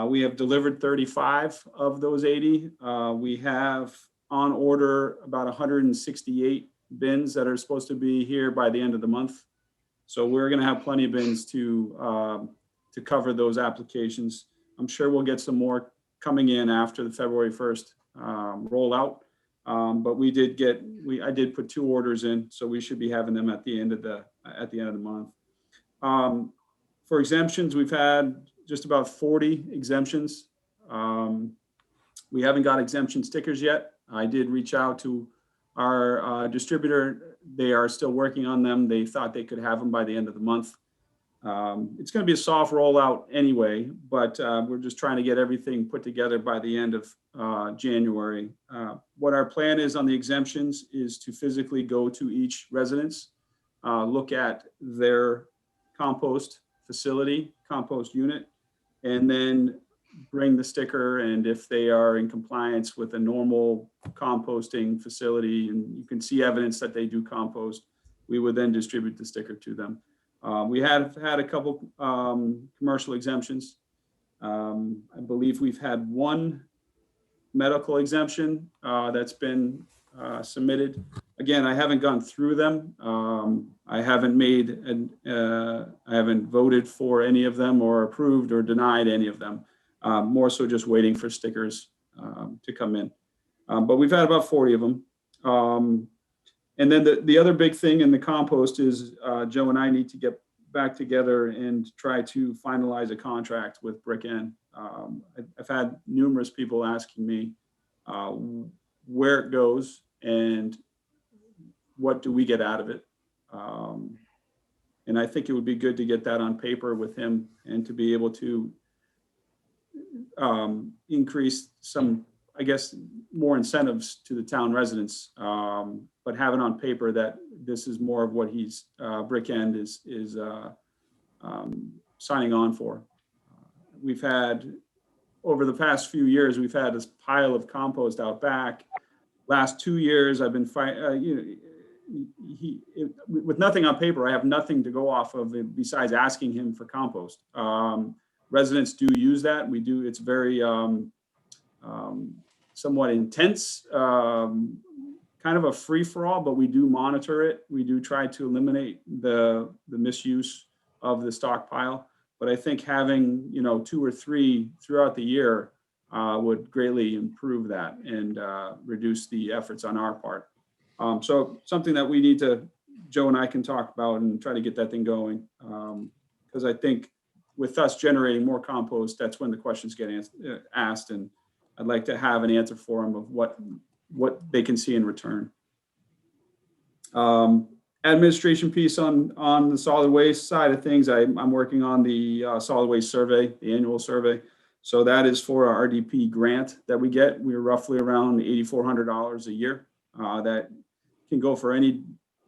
We have delivered 35 of those 80. We have on order about 168 bins that are supposed to be here by the end of the month. So we're going to have plenty of bins to cover those applications. I'm sure we'll get some more coming in after the February 1st rollout. But I did put 2 orders in, so we should be having them at the end of the month. For exemptions, we've had just about 40 exemptions. We haven't got exemption stickers yet. I did reach out to our distributor. They are still working on them. They thought they could have them by the end of the month. It's going to be a soft rollout anyway, but we're just trying to get everything put together by the end of January. What our plan is on the exemptions is to physically go to each residence, look at their compost facility, compost unit, and then bring the sticker. And if they are in compliance with a normal composting facility, and you can see evidence that they do compost, we would then distribute the sticker to them. We have had a couple commercial exemptions. I believe we've had 1 medical exemption that's been submitted. Again, I haven't gone through them. I haven't I haven't voted for any of them or approved or denied any of them. More so just waiting for stickers to come in. But we've had about 40 of them. And then the other big thing in the compost is Joe and I need to get back together and try to finalize a contract with Brick N. I've had numerous people asking me where it goes and what do we get out of it. And I think it would be good to get that on paper with him and to be able to increase some, I guess, more incentives to the town residents, but have it on paper that this is more of what he's Brick End is signing on for. We've had, over the past few years, we've had this pile of compost out back. Last 2 years, I've been fighting, with nothing on paper, I have nothing to go off of besides asking him for compost. Residents do use that. We do. It's very somewhat intense, kind of a free-for-all, but we do monitor it. We do try to eliminate the misuse of the stockpile. But I think having 2 or 3 throughout the year would greatly improve that and reduce the efforts on our part. So something that we need to, Joe and I can talk about and try to get that thing going. Because I think with us generating more compost, that's when the questions get asked. And I'd like to have an answer for them of what they can see in return. Administration piece on the solid waste side of things, I'm working on the solid waste survey, the annual survey. So that is for our RDP grant that we get. We're roughly around $8,400 a year. that can go for any,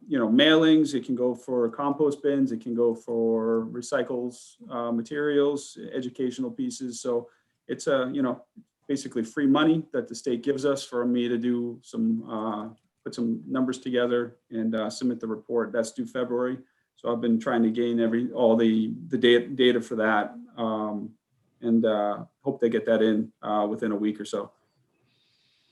mailings. It can go for compost bins. It can go for recycles, materials, educational pieces. So it's basically free money that the state gives us for me to do put some numbers together and submit the report. That's due February. So I've been trying to gain all the data for that, and hope they get that in within a week or so.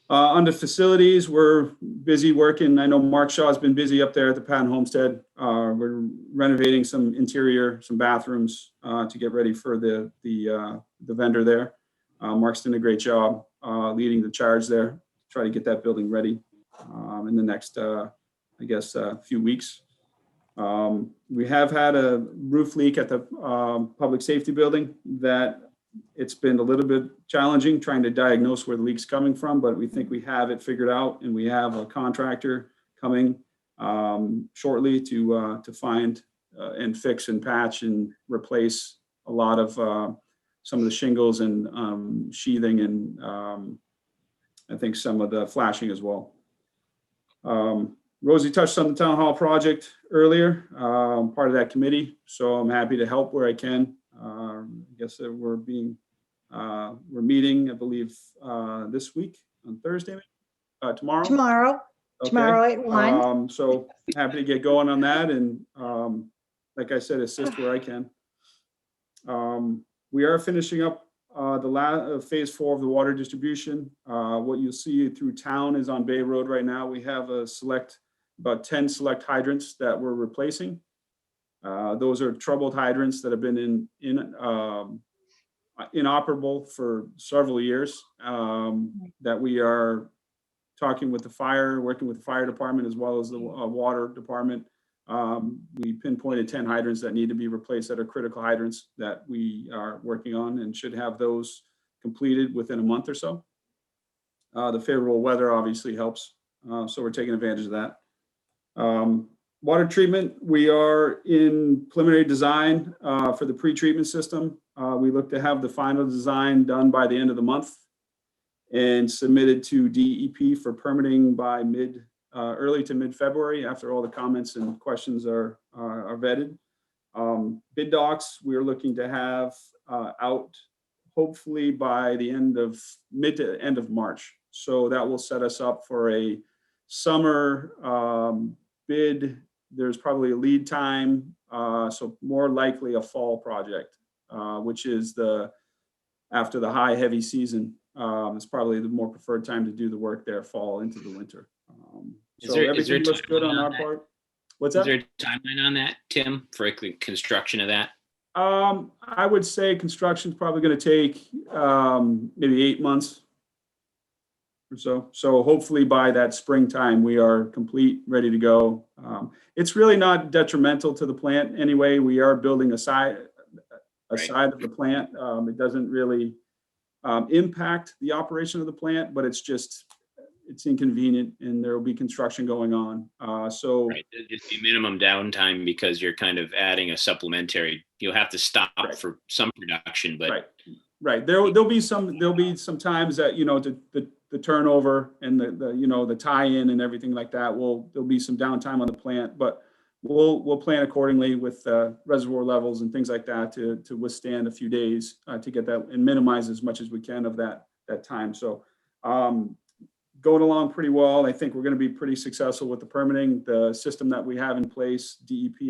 Under facilities, we're busy working. I know Mark Shaw's been busy up there at the Patton Homestead. We're renovating some interior, some bathrooms to get ready for the vendor there. Mark's done a great job leading the charge there to try to get that building ready in the next, few weeks. We have had a roof leak at the public safety building that it's been a little bit challenging trying to diagnose where the leak's coming from, but we think we have it figured out, and we have a contractor coming shortly to find and fix and patch and replace a lot of some of the shingles and sheathing and I think some of the flashing as well. Rosie touched on the town hall project earlier, part of that committee, so I'm happy to help where I can. I guess that we're meeting, I believe, this week on Thursday, tomorrow. Tomorrow at 1. So happy to get going on that, and like I said, assist where I can. We are finishing up the phase 4 of the water distribution. What you'll see through town is on Bay Road right now. We have about 10 select hydrants that we're replacing. Those are troubled hydrants that have been inoperable for several years, that we are working with the fire department as well as the water department. We pinpointed 10 hydrants that need to be replaced that are critical hydrants that we are working on and should have those completed within a month or so. The favorable weather obviously helps, so we're taking advantage of that. Water treatment, we are in preliminary design for the pre-treatment system. We look to have the final design done by the end of the month and submitted to DEP for permitting by early to mid-February, after all the comments and questions are vetted. Bid docs, we're looking to have out hopefully by the mid to end of March. So that will set us up for a summer bid. There's probably a lead time, so more likely a fall project, which is after the high heavy season. It's probably the more preferred time to do the work there, fall into the winter. Everything looks good on our part. What's that? Is there a timeline on that, Tim, for construction of that? I would say construction's probably going to take maybe 8 months or so. So hopefully by that springtime, we are complete, ready to go. It's really not detrimental to the plant anyway. We are building a side of the plant. It doesn't really impact the operation of the plant, but it's inconvenient, and there will be construction going on. Just the minimum downtime, because you're kind of adding a supplementary. You'll have to stop for some production, but right. There'll be some times that the turnover and the tie-in and everything like that. There'll be some downtime on the plant, but we'll plan accordingly with reservoir levels and things like that to withstand a few days to get that and minimize as much as we can of that time. So going along pretty well. I think we're going to be pretty successful with the permitting. The system that we have in place, DEP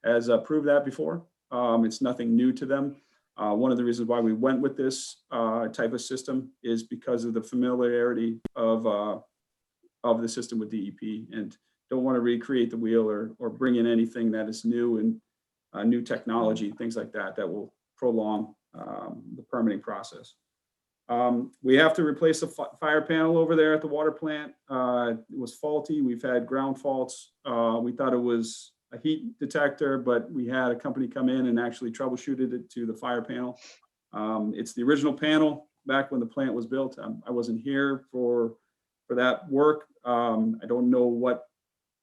has approved that before. It's nothing new to them. One of the reasons why we went with this type of system is because of the familiarity of the system with DEP, and don't want to recreate the wheel or bring in anything that is new and new technology, things like that will prolong the permitting process. We have to replace the fire panel over there at the water plant. It was faulty. We've had ground faults. We thought it was a heat detector, but we had a company come in and actually troubleshooted it to the fire panel. It's the original panel back when the plant was built. I wasn't here for that work. I don't know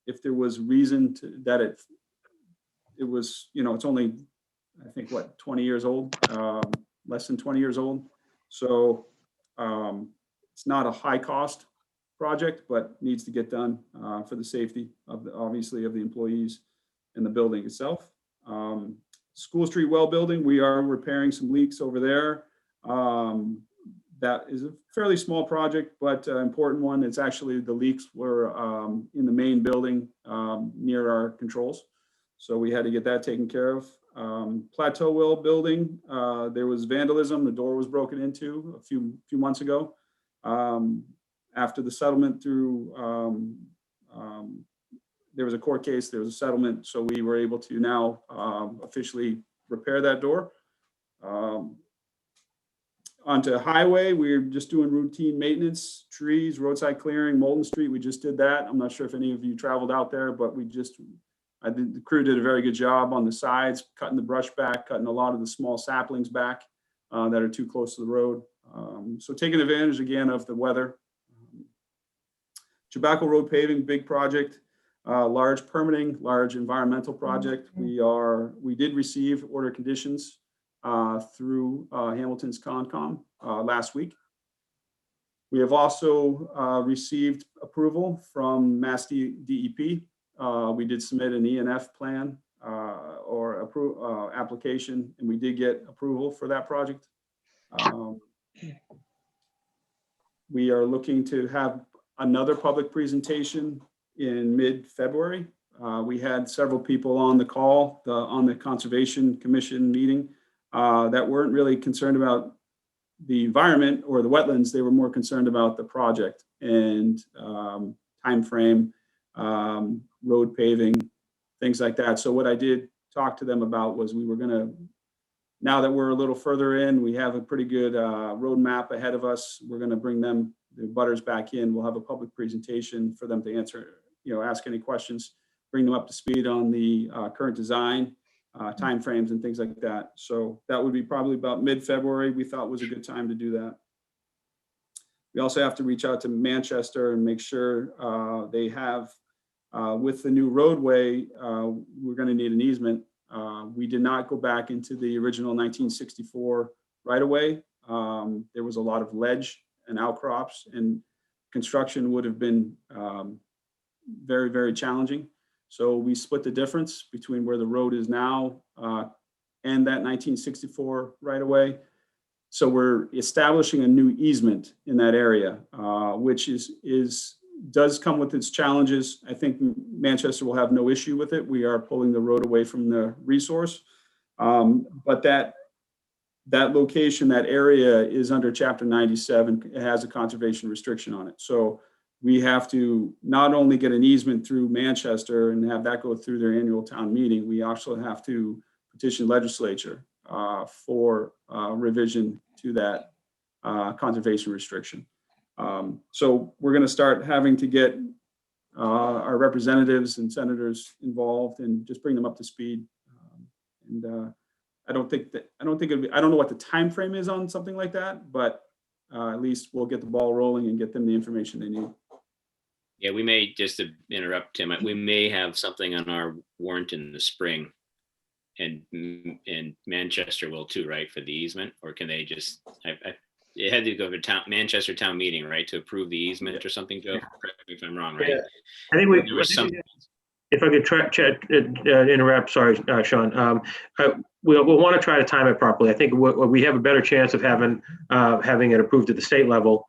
if there was reason that it was, it's only, I think, 20 years old, less than 20 years old. So it's not a high cost project, but needs to get done for the safety of obviously of the employees in the building itself. School Street well building, we are repairing some leaks over there. That is a fairly small project, but important one. It's actually the leaks were in the main building near our controls. So we had to get that taken care of. Plateau well building, there was vandalism. The door was broken into a few months ago. After the settlement through, there was a court case, there was a settlement. So we were able to now officially repair that door. Onto highway, we're just doing routine maintenance, trees, roadside clearing, Molden Street. We just did that. I'm not sure if any of you traveled out there, but the crew did a very good job on the sides, cutting the brush back, cutting a lot of the small saplings back that are too close to the road. So taking advantage again of the weather. Tobacco Road paving, big project, large permitting, large environmental project. We did receive order conditions through Hamilton's Concom last week. We have also received approval from Mass DEP. We did submit an ENF plan or application, and we did get approval for that project. We are looking to have another public presentation in mid-February. We had several people on the call on the Conservation Commission meeting that weren't really concerned about the environment or the wetlands. They were more concerned about the project and time frame, road paving, things like that. So what I did talk to them about was we were going to, now that we're a little further in, we have a pretty good roadmap ahead of us. We're going to bring them, the butters, back in. We'll have a public presentation for them to answer, ask any questions, bring them up to speed on the current design, timeframes and things like that. So that would be probably about mid-February. We thought was a good time to do that. We also have to reach out to Manchester and make sure they have, with the new roadway, we're going to need an easement. We did not go back into the original 1964 right of way. There was a lot of ledge and outcrops, and construction would have been very, very challenging. So we split the difference between where the road is now and that 1964 right of way. So we're establishing a new easement in that area, which does come with its challenges. I think Manchester will have no issue with it. We are pulling the road away from the resource, but that location, that area is under Chapter 97. It has a conservation restriction on it. So we have to not only get an easement through Manchester and have that go through their annual town meeting, we also have to petition legislature for revision to that conservation restriction. So we're going to start having to get our representatives and senators involved and just bring them up to speed. I don't know what the time frame is on something like that, but at least we'll get the ball rolling and get them the information they need. Yeah, we may, just to interrupt Tim, we may have something on our warrant in the spring, and Manchester will too, right, for the easement? Or can they just, it had to go to Manchester town meeting, right, to approve the easement or something, Joe? Correct me if I'm wrong, right? Yeah. I think there was some. If I could interrupt, sorry, Sean. We'll want to try to time it properly. I think we have a better chance of having it approved at the state level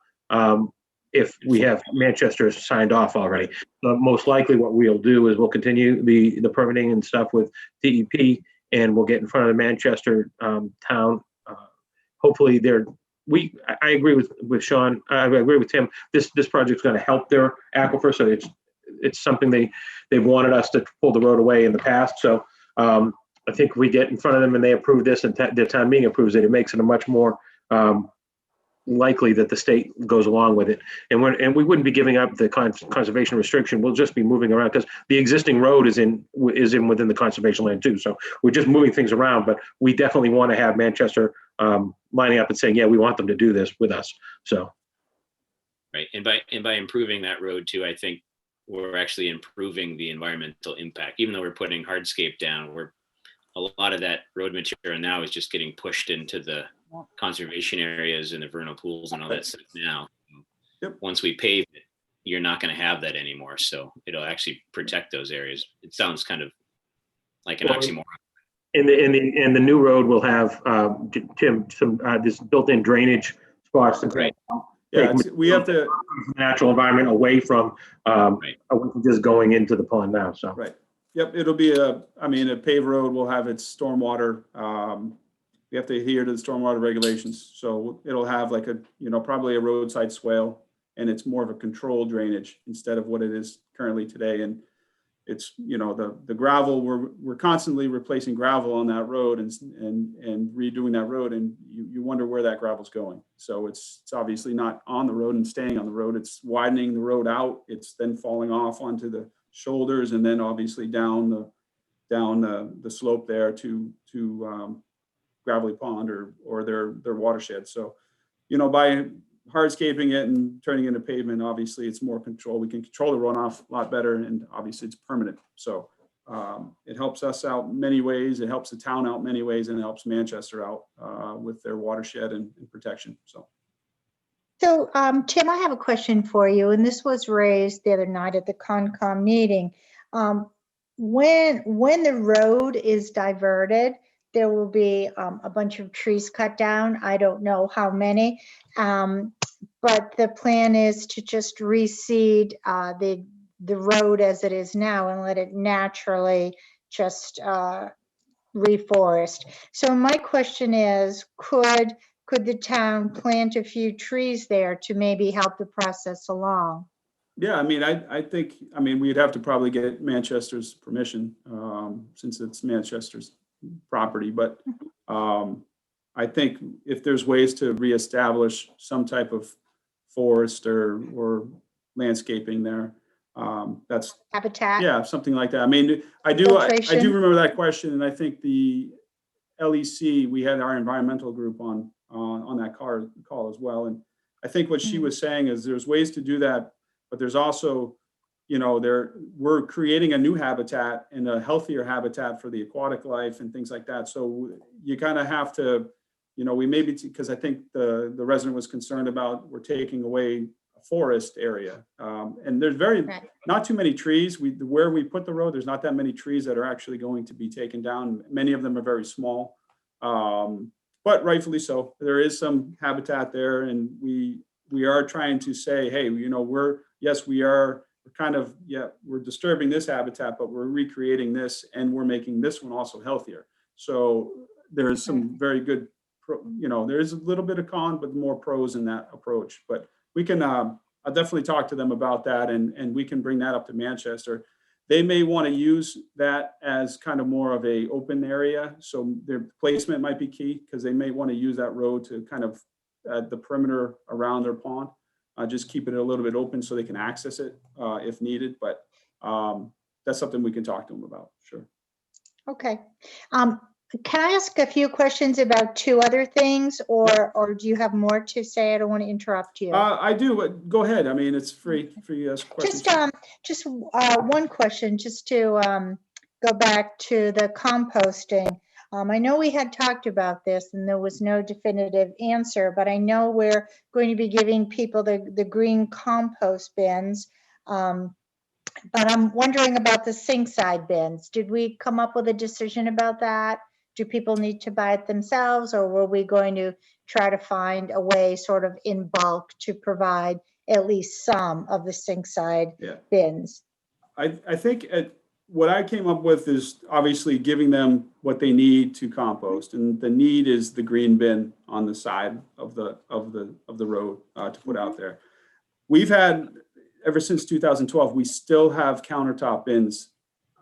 if we have Manchester signed off already. Most likely what we'll do is we'll continue the permitting and stuff with DEP, and we'll get in front of the Manchester town. Hopefully I agree with Sean. I agree with Tim. This project's going to help their aquifer, so it's something they've wanted us to pull the road away in the past. So I think if we get in front of them and they approve this and their town meeting approves it, it makes it a much more likely that the state goes along with it. And we wouldn't be giving up the conservation restriction. We'll just be moving around because the existing road is in within the conservation land too. So we're just moving things around, but we definitely want to have Manchester lining up and saying, yeah, we want them to do this with us. So. Right. And by improving that road too, I think we're actually improving the environmental impact. Even though we're putting hardscape down, a lot of that road material now is just getting pushed into the conservation areas and the vernal pools and all that stuff now. Yep. Once we pave it, you're not going to have that anymore. So it'll actually protect those areas. It sounds kind of like an oxymoron. In the new road, we'll have, Tim, some this built-in drainage spots to Right. Yeah, we have to natural environment away from Right. just going into the pond now. So right. Yep, it'll be a paved road will have its stormwater. We have to adhere to the stormwater regulations, so it'll have like a probably a roadside swale, and it's more of a controlled drainage instead of what it is currently today. And it's the gravel, we're constantly replacing gravel on that road and redoing that road, and you wonder where that gravel's going. So it's obviously not on the road and staying on the road. It's widening the road out. It's then falling off onto the shoulders, and then obviously down the slope there to Gravelly Pond or their watershed. So by hardscaping it and turning it into pavement, obviously it's more control. We can control the runoff a lot better, and obviously it's permanent. So it helps us out in many ways. It helps the town out in many ways, and it helps Manchester out with their watershed and protection. So Tim, I have a question for you, and this was raised the other night at the Concom meeting. When the road is diverted, there will be a bunch of trees cut down. I don't know how many, but the plan is to just reseed the road as it is now and let it naturally just reforest. So my question is, could the town plant a few trees there to maybe help the process along? yeah, I think we'd have to probably get Manchester's permission since it's Manchester's property, but I think if there's ways to reestablish some type of forest or landscaping there, that's habitat. Yeah, something like that. I do remember that question, and I think the LEC, we had our environmental group on that call as well, and I think what she was saying is there's ways to do that, but there's also we're creating a new habitat and a healthier habitat for the aquatic life and things like that. So you kind of have to, we maybe, because I think the resident was concerned about we're taking away a forest area. And there's not too many trees. Where we put the road, there's not that many trees that are actually going to be taken down. Many of them are very small, but rightfully so. There is some habitat there, and we are trying to say, hey, we're disturbing this habitat, but we're recreating this, and we're making this one also healthier. So there's some very good, there's a little bit of con, but more pros in that approach. But we can, I'll definitely talk to them about that, and we can bring that up to Manchester. They may want to use that as kind of more of a open area. So their placement might be key, because they may want to use that road to kind of the perimeter around their pond. Just keep it a little bit open so they can access it if needed. But that's something we can talk to them about. Sure. Okay. Can I ask a few questions about two other things, or do you have more to say? I don't want to interrupt you. I do, but go ahead. It's free for you to ask questions. Just one question, just to go back to the composting. I know we had talked about this and there was no definitive answer, but I know we're going to be giving people the green compost bins. But I'm wondering about the sink side bins. Did we come up with a decision about that? Do people need to buy it themselves, or were we going to try to find a way sort of in bulk to provide at least some of the sink side bins? I think what I came up with is obviously giving them what they need to compost, and the need is the green bin on the side of the road to put out there. We've had, ever since 2012, we still have countertop bins.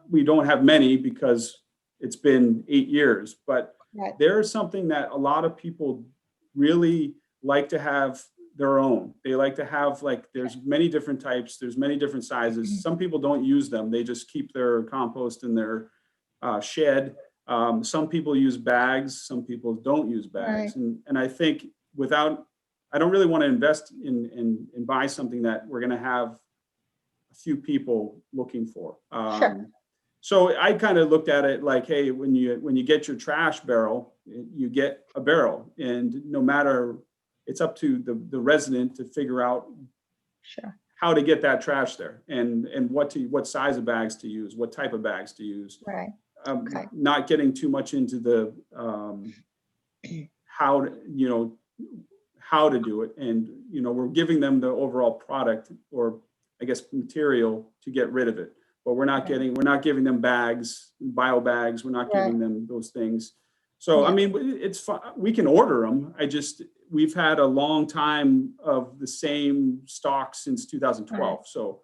We don't have many because it's been 8 years, but there's something that a lot of people really like to have their own. They like to have, there's many different types, there's many different sizes. Some people don't use them. They just keep their compost in their shed. Some people use bags, some people don't use bags. And I think I don't really want to invest in buy something that we're going to have a few people looking for. So I kind of looked at it like, hey, when you get your trash barrel, you get a barrel, and no matter, it's up to the resident to figure out how to get that trash there and what size of bags to use, what type of bags to use. Right. Okay. Not getting too much into the how to do it. And, we're giving them the overall product, or I guess material, to get rid of it. But we're not giving them bags, bio bags. We're not giving them those things. So, I mean, it's fun. We can order them. We've had a long time of the same stock since 2012. So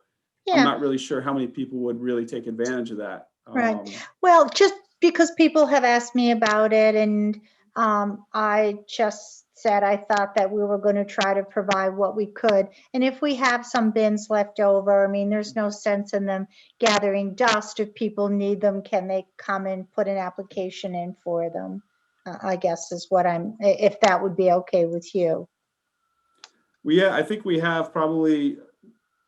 I'm not really sure how many people would really take advantage of that. Right. Well, just because people have asked me about it, and I just said I thought that we were going to try to provide what we could. And if we have some bins left over, I mean, there's no sense in them gathering dust. If people need them, can they come and put an application in for them? I guess is what if that would be okay with you. I think we have probably,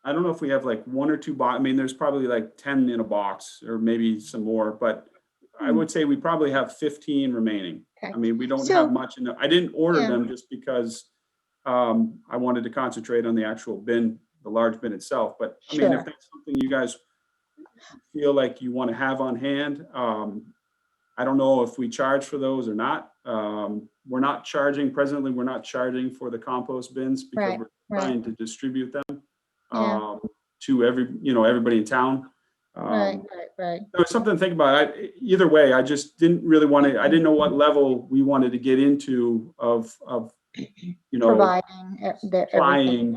I don't know if we have like 1 or 2 boxes. I mean, there's probably like 10 in a box, or maybe some more, but I would say we probably have 15 remaining. Okay. I mean, we don't have much in there. I didn't order them just because I wanted to concentrate on the actual bin, the large bin itself. But I mean, if that's something you guys feel like you want to have on hand, I don't know if we charge for those or not. We're not charging presently. We're not charging for the compost bins because we're trying to distribute them to everybody in town. Right. There was something to think about. Either way, I just didn't really want to. I didn't know what level we wanted to get into of providing supplying,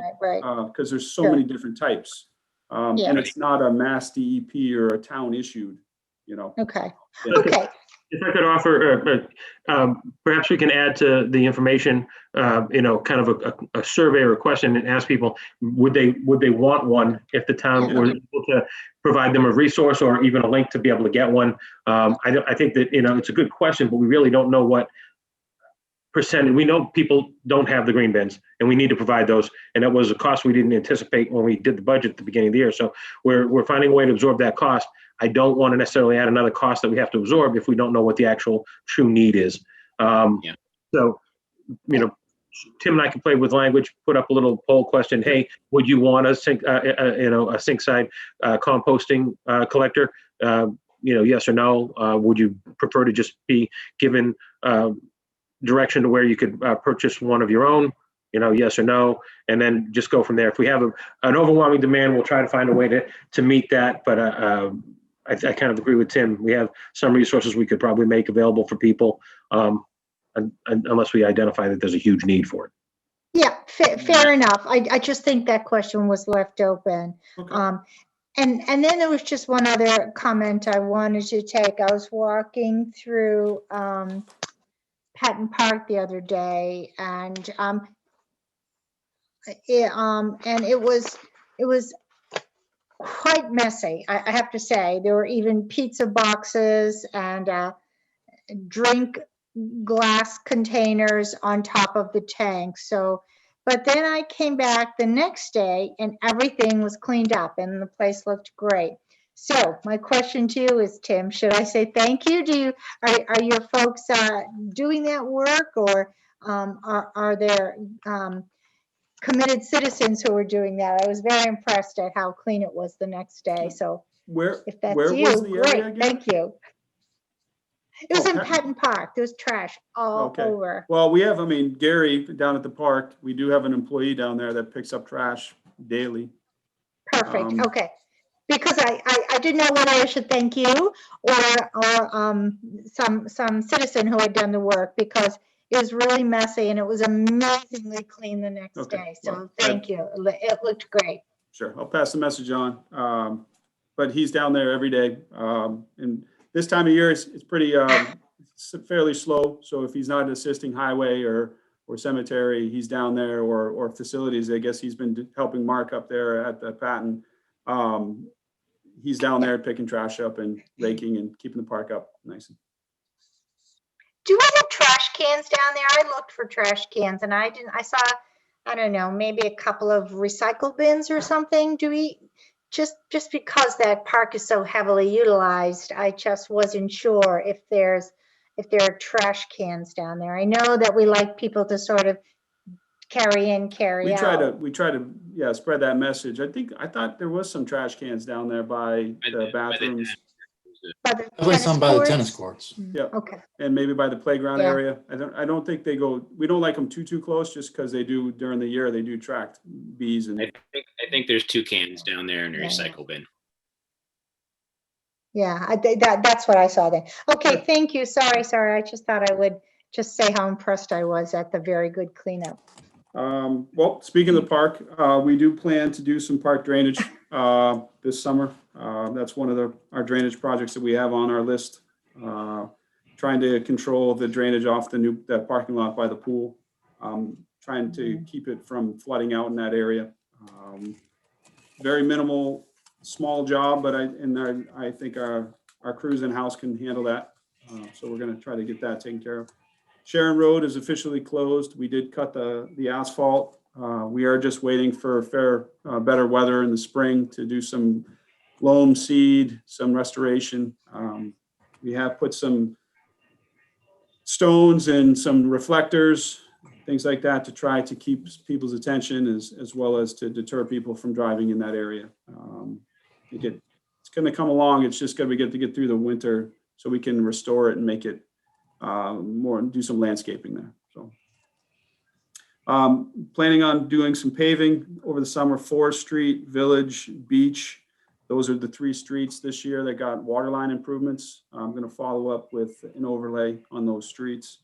because there's so many different types, and it's not a mass DEP or a town issued. Okay. If I could offer, perhaps we can add to the information, kind of a survey or a question, and ask people, would they want one if the town were able to provide them a resource or even a link to be able to get one? I think that, it's a good question, but we really don't know what percent. We know people don't have the green bins, and we need to provide those. And that was a cost we didn't anticipate when we did the budget at the beginning of the year. So we're finding a way to absorb that cost. I don't want to necessarily add another cost that we have to absorb if we don't know what the actual true need is. So, Tim and I can play with language, put up a little poll question. Hey, would you want a sink side composting collector? Yes or no? Would you prefer to just be given direction to where you could purchase one of your own? Yes or no, and then just go from there. If we have an overwhelming demand, we'll try to find a way to meet that. But I kind of agree with Tim. We have some resources we could probably make available for people, unless we identify that there's a huge need for it. Yeah, fair enough. I just think that question was left open. Okay. And then there was just one other comment I wanted to take. I was walking through Patton Park the other day, and it was quite messy, I have to say. There were even pizza boxes and drink glass containers on top of the tank. So, but then I came back the next day and everything was cleaned up and the place looked great. So my question to you is, Tim, should I say thank you? Are your folks doing that work, or are there committed citizens who were doing that? I was very impressed at how clean it was the next day. So if that's you, great, thank you. It was in Patton Park. There was trash all over. Well, we have, Gary down at the park, we do have an employee down there that picks up trash daily. Perfect. Okay. Because I didn't know whether I should thank you or some citizen who had done the work, because it was really messy and it was amazingly clean the next day. So thank you. It looked great. Sure. I'll pass the message on. But he's down there every day. And this time of year, it's pretty fairly slow. So if he's not assisting highway or cemetery, he's down there, or facilities. I guess he's been helping Mark up there at the Patton. He's down there picking trash up and raking and keeping the park up nice. Do we have trash cans down there? I looked for trash cans and I saw, I don't know, maybe a couple of recycle bins or something. Do we, just because that park is so heavily utilized, I just wasn't sure if there are trash cans down there. I know that we like people to sort of carry in, carry out. We try to, yeah, spread that message. I thought there was some trash cans down there by the bathrooms. By the Definitely some by the tennis courts? courts. Yeah. Okay, And maybe by the playground Yeah. area. I don't think they go, we don't like them too close, just because they do during the year, they do track bees and. I think there's 2 cans down there in the Yeah. recycle bin. yeah, that's what I saw there. Okay, thank you. Sorry. I just thought I would just say how impressed I was at the very good cleanup. Well, speaking of the park, we do plan to do some park drainage this summer. That's one of our drainage projects that we have on our list. Trying to control the drainage off that parking lot by the pool. Trying to keep it from flooding out in that area. Very minimal, small job, but I think our crews in-house can handle that. So we're going to try to get that taken care of. Sharon Road is officially closed. We did cut the asphalt. We are just waiting for better weather in the spring to do some loam seed, some restoration. We have put some stones and some reflectors, things like that, to try to keep people's attention as well as to deter people from driving in that area. It's going to come along. It's just going to get through the winter so we can restore it and make it more, do some landscaping there. So planning on doing some paving over the summer. Forest Street, Village, Beach. Those are the 3 streets this year that got waterline improvements. I'm going to follow up with an overlay on those streets.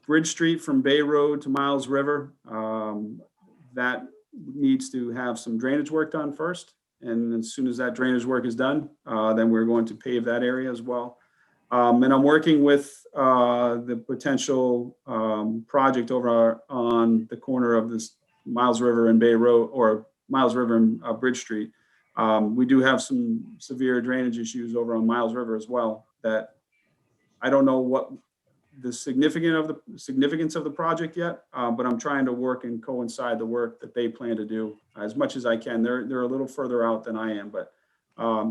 Bridge Street from Bay Road to Miles River. That needs to have some drainage work done first. And as soon as that drainage work is done, then we're going to pave that area as well. And I'm working with the potential project over on the corner of this Miles River and Bay Road, or Miles River and Bridge Street. We do have some severe drainage issues over on Miles River as well, that I don't know what the significance of the project yet, but I'm trying to work and coincide the work that they plan to do as much as I can. They're a little further out than I am, but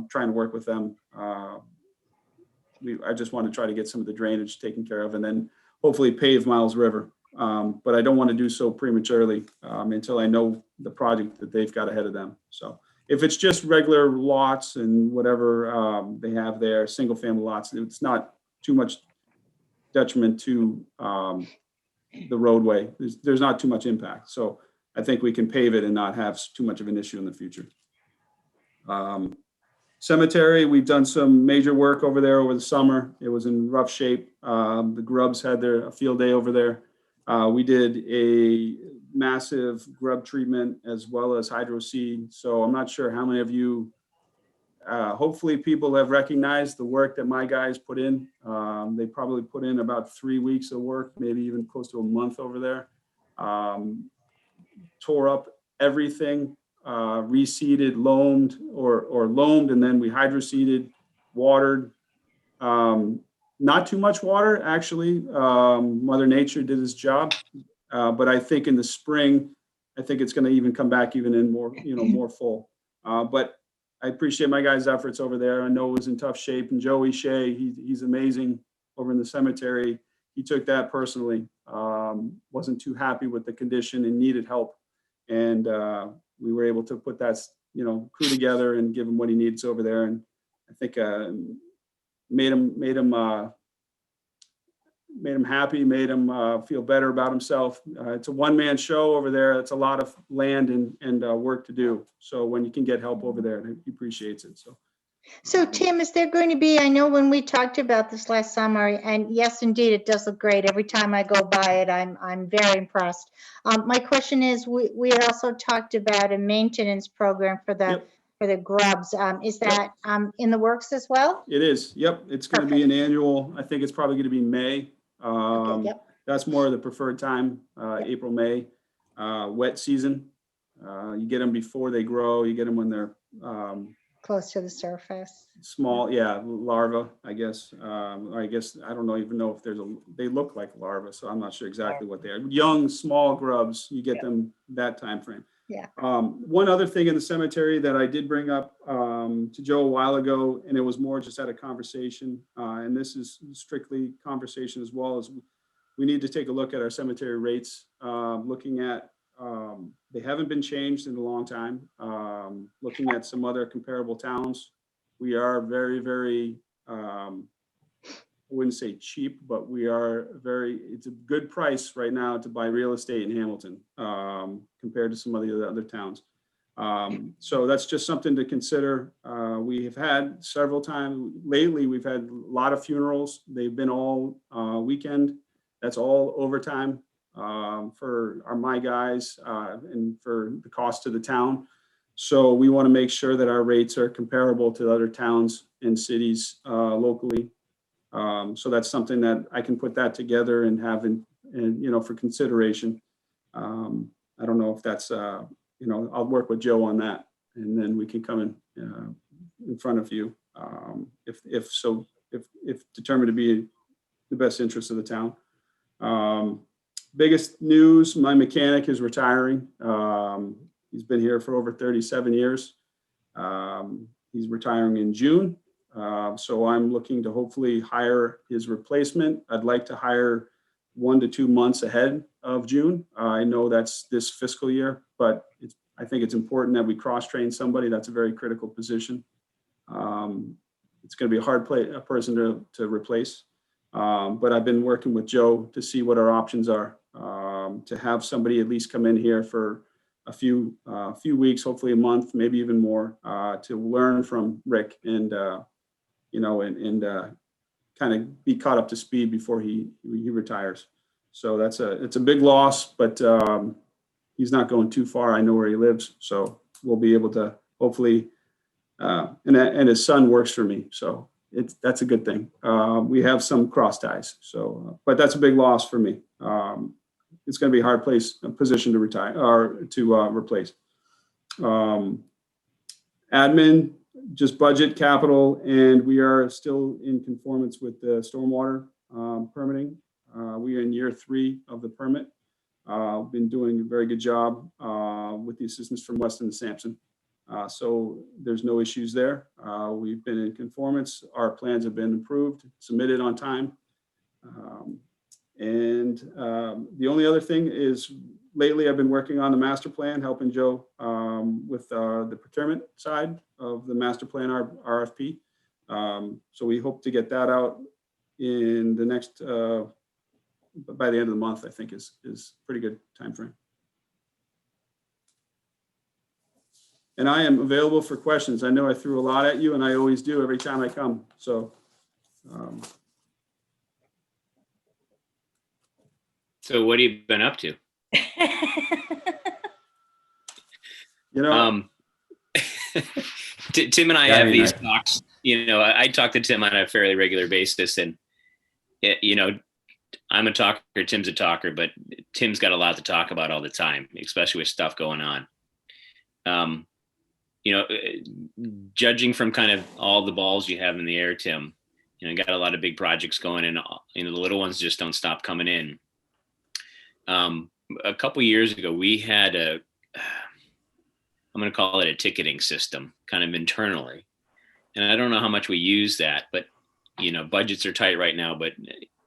trying to work with them. I just want to try to get some of the drainage taken care of and then hopefully pave Miles River. But I don't want to do so prematurely until I know the project that they've got ahead of them. So if it's just regular lots and whatever they have there, single family lots, it's not too much detriment to the roadway. There's not too much impact. So I think we can pave it and not have too much of an issue in the future. Cemetery, we've done some major work over there over the summer. It was in rough shape. The grubs had a field day over there. We did a massive grub treatment as well as hydro seed. So I'm not sure how many of you, hopefully people have recognized the work that my guys put in. They probably put in about 3 weeks of work, maybe even close to a month over there. Tore up everything, reseeded, loamed or loamed, and then we hydroseeded, watered. Not too much water, actually. Mother Nature did its job, but I think in the spring, I think it's going to even come back even in more, more full. But I appreciate my guys' efforts over there. I know it was in tough shape, and Joey Shea, he's amazing over in the cemetery. He took that personally. Wasn't too happy with the condition and needed help, and we were able to put that crew together and give him what he needs over there. And I think made him happy, made him feel better about himself. It's a one-man show over there. It's a lot of land and work to do. So when you can get help over there, he appreciates it. So Tim, is there going to be, I know when we talked about this last summer, and yes, indeed, it does look great. Every time I go by it, I'm very impressed. My question is, we had also talked about a maintenance program for the for the grubs. Is that in the works as well? It is. Yep. It's going to be an annual. I think it's probably going to be May. That's more of the preferred time, April, May, wet season. You get them before they grow. You get them when they're close to the surface. Small, larva, I guess. I guess I don't even know if they look like larvae, so I'm not sure exactly what they are. Young, small grubs, you get them that time frame. Yeah. One other thing in the cemetery that I did bring up to Joe a while ago, and it was more just at a conversation, and this is strictly conversation as well, as we need to take a look at our cemetery rates, looking at, they haven't been changed in a long time. Looking at some other comparable towns, we are very, very, I wouldn't say cheap, but we are it's a good price right now to buy real estate in Hamilton, compared to some of the other towns. So that's just something to consider. We have had several times lately, we've had a lot of funerals. They've been all weekend. That's all overtime for my guys and for the cost to the town. So we want to make sure that our rates are comparable to other towns and cities locally. So that's something that I can put that together and have for consideration. I don't know if that's, I'll work with Joe on that, and then we can come in front of you if determined to be the best interest of the town. Biggest news, my mechanic is retiring. He's been here for over 37 years. He's retiring in June. So I'm looking to hopefully hire his replacement. I'd like to hire 1 to 2 months ahead of June. I know that's this fiscal year, but I think it's important that we cross-train somebody. That's a very critical position. It's going to be a hard person to replace. But I've been working with Joe to see what our options are, to have somebody at least come in here for a few weeks, hopefully a month, maybe even more, to learn from Rick and kind of be caught up to speed before he retires. So it's a big loss, but he's not going too far. I know where he lives, so we'll be able to hopefully, and his son works for me, so that's a good thing. We have some cross ties, so but that's a big loss for me. It's going to be a hard position to retire or to replace. Admin, just budget, capital, and we are still in conformance with the stormwater permitting. We are in year 3 of the permit. Been doing a very good job with the assistance from Weston and Sampson. So there's no issues there. We've been in conformance. Our plans have been approved, submitted on time. And the only other thing is lately I've been working on the master plan, helping Joe with the procurement side of the master plan RFP. So we hope to get that out in the next, by the end of the month, I think is pretty good time frame. And I am available for questions. I know I threw a lot at you, and I always do every time I come. So. So what have you been up to? Tim and I have these talks. I talk to Tim on a fairly regular basis, and I'm a talker, Tim's a talker, but Tim's got a lot to talk about all the time, especially with stuff going on. Judging from kind of all the balls you have in the air, Tim, got a lot of big projects going, and the little ones just don't stop coming in. A couple years ago, we had I'm going to call it a ticketing system, kind of internally, and I don't know how much we use that, but budgets are tight right now. But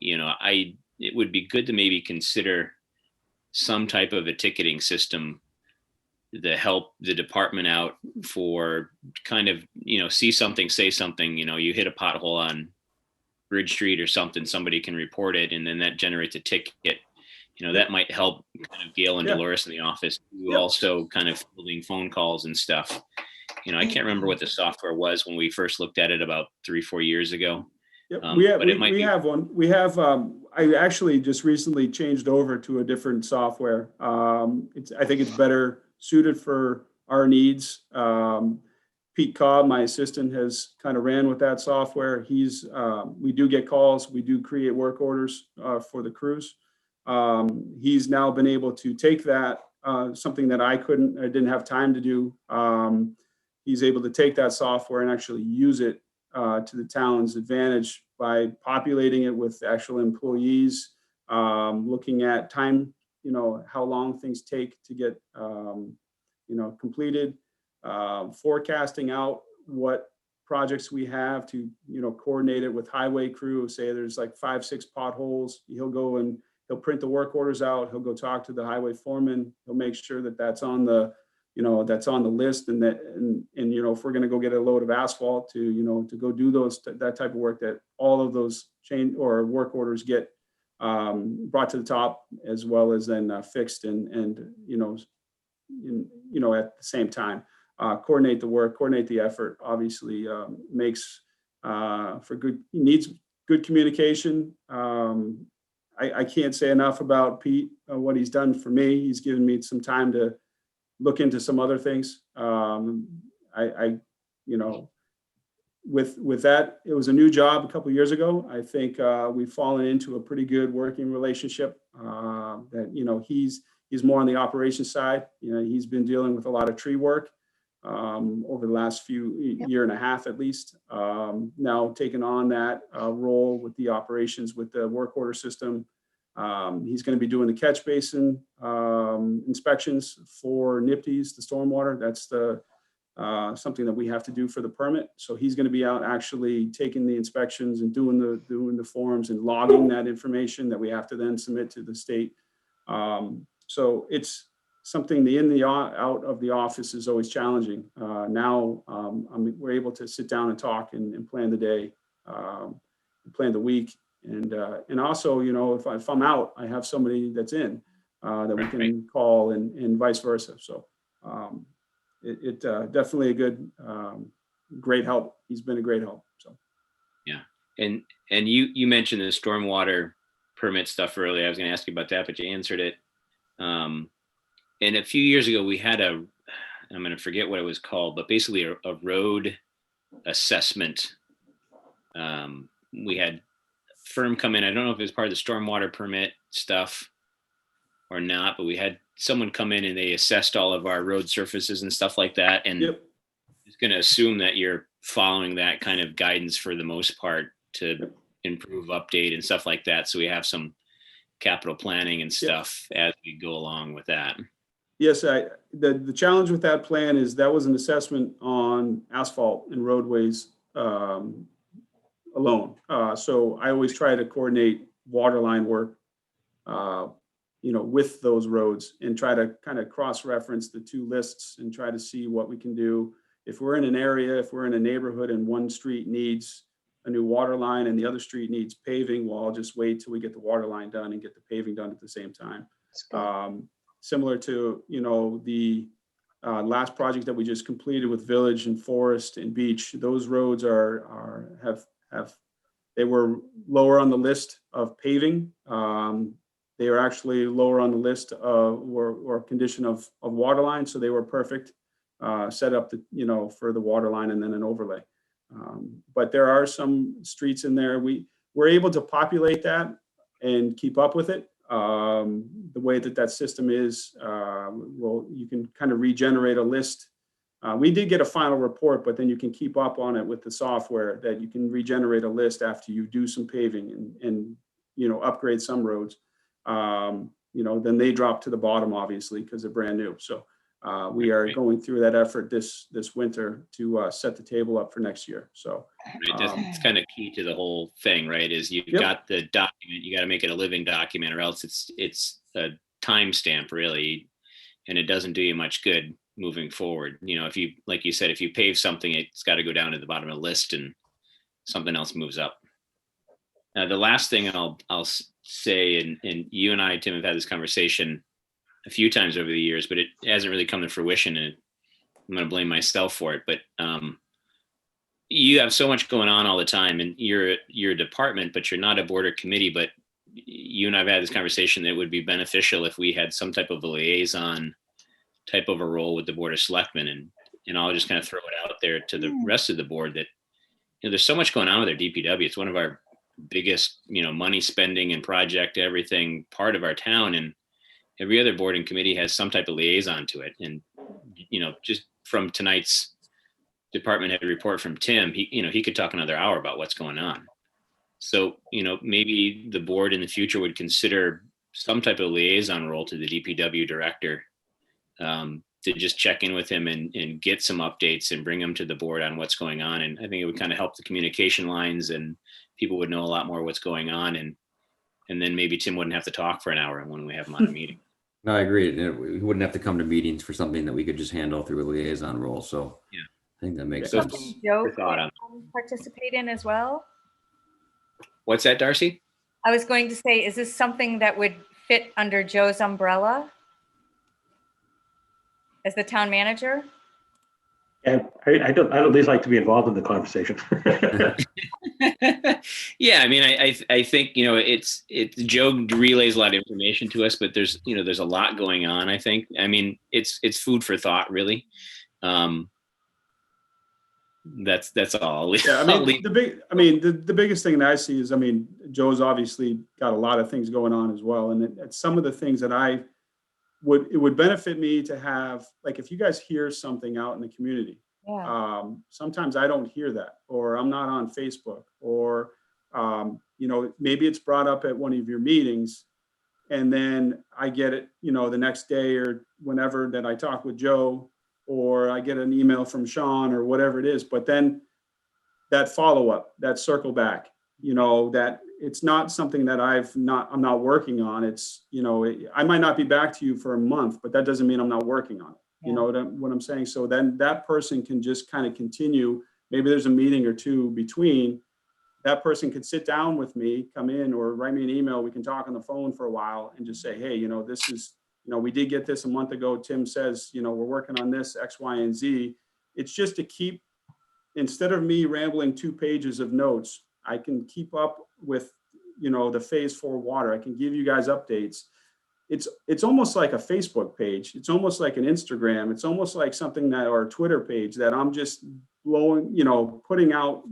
it would be good to maybe consider some type of a ticketing system to help the department out for kind of, see something, say something, you hit a pothole on Bridge Street or something, somebody can report it, and then that generates a ticket. That might help kind of Gail and Dolores in the office who also kind of fielding phone calls and stuff. I can't remember what the software was when we first looked at it about 3-4 years ago. Yep. We have one. We have, I actually just recently changed over to a different software. I think it's better suited for our needs. Pete Cobb, my assistant, has kind of ran with that software. We do get calls. We do create work orders for the crews. He's now been able to take that, something that I didn't have time to do. He's able to take that software and actually use it to the town's advantage by populating it with actual employees, looking at time, how long things take to get, completed, forecasting out what projects we have to, coordinate it with highway crew. Say there's like 5-6 potholes, he'll go and he'll print the work orders out. He'll go talk to the highway foreman. He'll make sure that that's on the, that's on the list, and that, and if we're going to go get a load of asphalt to, to go do that type of work, that all of those work orders get brought to the top, as well as then fixed and at the same time, coordinate the work, coordinate the effort. Obviously, makes for needs good communication. I can't say enough about Pete, what he's done for me. He's given me some time to look into some other things. With that, it was a new job a couple of years ago. I think we've fallen into a pretty good working relationship. That he's more on the operations side. He's been dealing with a lot of tree work over the last year and a half at least. Now taking on that role with the operations with the work order system. He's going to be doing the catch basin inspections for NIPTs, the stormwater. That's something that we have to do for the permit. So he's going to be out actually taking the inspections and doing the forms and logging that information that we have to then submit to the state. So it's something, the in the out of the office is always challenging. Now we're able to sit down and talk and plan the day, plan the week. And also, if I'm out, I have somebody that's in that we can call and vice versa. So it definitely a good, great help. He's been a great help. So. Yeah. And you mentioned the stormwater permit stuff earlier. I was going to ask you about that, but you answered it. And a few years ago, we had I'm going to forget what it was called, but basically a road assessment. We had firm come in. I don't know if it was part of the stormwater permit stuff or not, but we had someone come in and they assessed all of our road surfaces and stuff like that. And it's going to assume that you're following that kind of guidance for the most part to improve, update, and stuff like that. So we have some capital planning and stuff as we go along with that. Yes, the challenge with that plan is that was an assessment on asphalt and roadways alone. So I always try to coordinate waterline work, with those roads and try to kind of cross-reference the two lists and try to see what we can do. If we're in an area, if we're in a neighborhood and one street needs a new water line and the other street needs paving, well, I'll just wait till we get the water line done and get the paving done at the same time. Similar to, the last project that we just completed with Village and Forest and Beach, those roads they were lower on the list of paving. They were actually lower on the list of or condition of water line. So they were perfect, set up for the water line and then an overlay. But there are some streets in there. We're able to populate that and keep up with it. The way that system is, you can kind of regenerate a list. We did get a final report, but then you can keep up on it with the software that you can regenerate a list after you do some paving and upgrade some roads. Then they drop to the bottom, obviously, because they're brand new. So we are going through that effort this winter to set the table up for next year. So it's kind of key to the whole thing, right? Is you've got the document, you got to make it a living document, or else it's a timestamp really, and it doesn't do you much good moving forward. If you, like you said, if you pave something, it's got to go down to the bottom of the list and something else moves up. The last thing I'll say, and you and I, Tim, have had this conversation a few times over the years, but it hasn't really come to fruition, and I'm going to blame myself for it. But you have so much going on all the time, and you're a department, but you're not a board or committee. But you and I've had this conversation that it would be beneficial if we had some type of a liaison type of a role with the Board of Selectmen. And I'll just kind of throw it out there to the rest of the board that there's so much going on with our DPW. It's one of our biggest, money spending and project everything part of our town, and every other board and committee has some type of liaison to it. And just from tonight's department head report from Tim, he could talk another hour about what's going on. So maybe the board in the future would consider some type of liaison role to the DPW director, to just check in with him and get some updates and bring them to the board on what's going on. And I think it would kind of help the communication lines, and people would know a lot more what's going on. And and then maybe Tim wouldn't have to talk for an hour when we have him on a meeting. No, I agree. We wouldn't have to come to meetings for something that we could just handle through a liaison role. So Yeah. I think that makes So- sense. Joe thought on- participate in as well? What's that, Darcy? I was going to say, is this something that would fit under Joe's umbrella as the town manager? And I'd at least like to be involved in the conversation. Yeah, I mean, I think, it's Joe relays a lot of information to us, but there's a lot going on, I think. I mean, it's food for thought, really. That's all. Yeah, the biggest thing that I see is, Joe's obviously got a lot of things going on as well. And it's some of the things that it would benefit me to have, like, if you guys hear something out in the community, Yeah. sometimes I don't hear that, or I'm not on Facebook, or, maybe it's brought up at one of your meetings, and then I get it, the next day or whenever that I talk with Joe, or I get an email from Sean or whatever it is. But then that follow-up, that circle back, that it's not something that I'm not working on. It's, I might not be back to you for a month, but that doesn't mean I'm not working on it. You know what I'm saying? So then that person can just kind of continue. Maybe there's a meeting or two between. That person could sit down with me, come in, or write me an email. We can talk on the phone for a while and just say, hey, this is, we did get this a month ago. Tim says, we're working on this X, Y, and Z. It's just to keep, instead of me rambling 2 pages of notes, I can keep up with, the phase 4 water. I can give you guys updates. It's almost like a Facebook page. It's almost like an Instagram. It's almost like something that, or a Twitter page that I'm just putting out,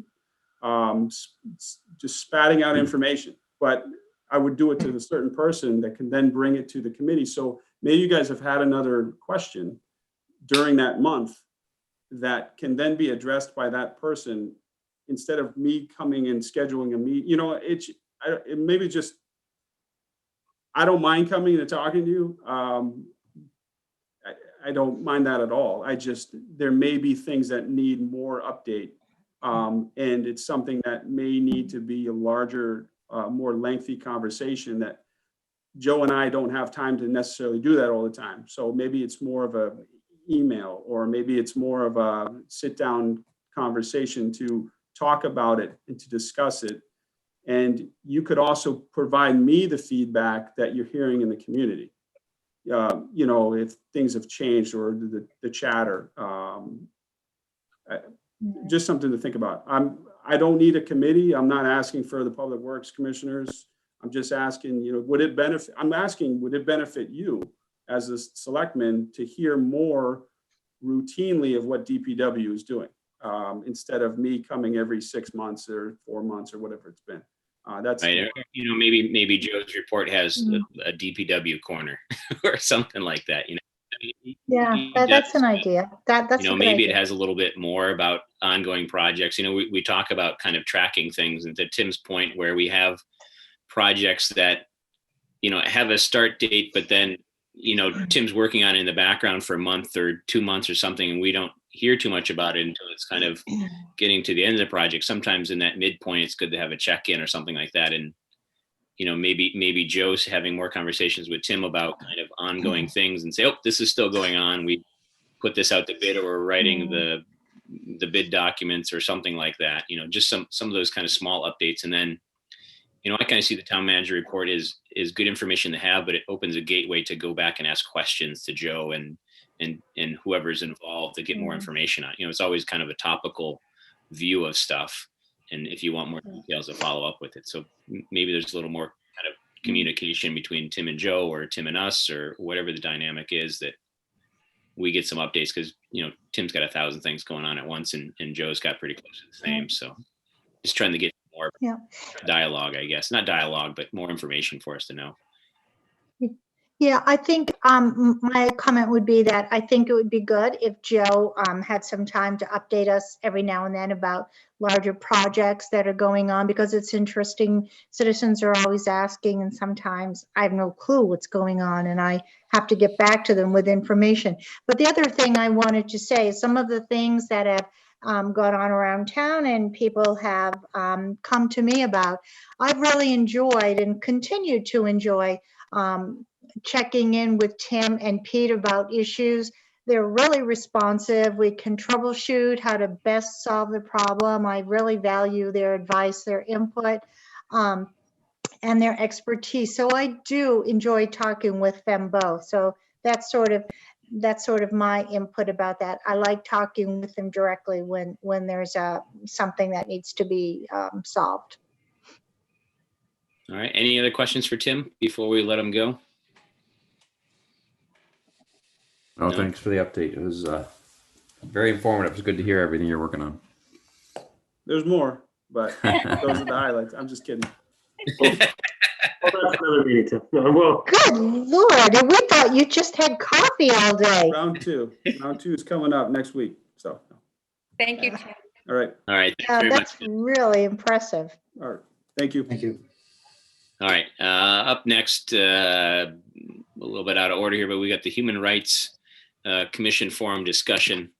just spatting out information. But I would do it to a certain person that can then bring it to the committee. So maybe you guys have had another question during that month that can then be addressed by that person instead of me coming and scheduling a meet. Maybe just, I don't mind coming and talking to you. I don't mind that at all. There may be things that need more update. And it's something that may need to be a larger, more lengthy conversation that Joe and I don't have time to necessarily do that all the time. So maybe it's more of a email, or maybe it's more of a sit down conversation to talk about it and to discuss it. And you could also provide me the feedback that you're hearing in the community. If things have changed, or the chatter, just something to think about. I don't need a committee. I'm not asking for the Public Works Commissioners. I'm just asking, would it benefit you as a selectman to hear more routinely of what DPW is doing, instead of me coming every 6 months or 4 months or whatever it's been. That's right. Maybe Joe's report has a DPW corner or something like that. Yeah, that's an idea. That's a good maybe idea. it has a little bit more about ongoing projects. We talk about kind of tracking things, and to Tim's point, where we have projects that have a start date, but then Tim's working on it in the background for a month or 2 months or something, and we don't hear too much about it until it's kind of getting to the end of the project. Sometimes in that midpoint, it's good to have a check-in or something like that. And, maybe Joe's having more conversations with Tim about kind of ongoing things and say, oh, this is still going on. We put this out to bid, or we're writing the bid documents or something like that. Just some of those kind of small updates. And then, I kind of see the town manager report is good information to have, but it opens a gateway to go back and ask questions to Joe and whoever's involved to get more information on. It's always kind of a topical view of stuff, and if you want more details to follow up with it. So maybe there's a little more kind of communication between Tim and Joe, or Tim and us, or whatever the dynamic is, that we get some updates, because Tim's got 1,000 things going on at once, and Joe's got pretty close to the same. So just trying to get more dialogue, I guess. Not dialogue, but more information for us to know. Yeah, I think my comment would be that I think it would be good if Joe had some time to update us every now and then about larger projects that are going on, because it's interesting. Citizens are always asking, and sometimes I have no clue what's going on, and I have to get back to them with information. But the other thing I wanted to say is some of the things that have gone on around town and people have come to me about. I've really enjoyed and continue to enjoy checking in with Tim and Pete about issues. They're really responsive. We can troubleshoot how to best solve the problem. I really value their advice, their input, and their expertise. So I do enjoy talking with them both. So that's sort of my input about that. I like talking with them directly when there's something that needs to be solved. All right. Any other questions for Tim before we let him go? No, No. thanks for the update. It was very informative. It's good to hear everything you're working on. There's more, but those are the highlights. I'm just kidding. Well, that's another meeting, Tim. Well, Good Lord, and we thought you just had coffee all day. Round two is coming up next week. So, Thank you, Tim. all right. All right. Thanks very That's much. really impressive. All right. Thank you. Thank you. All right. Up next, a little bit out of order here, but we got the Human Rights Commission forum discussion.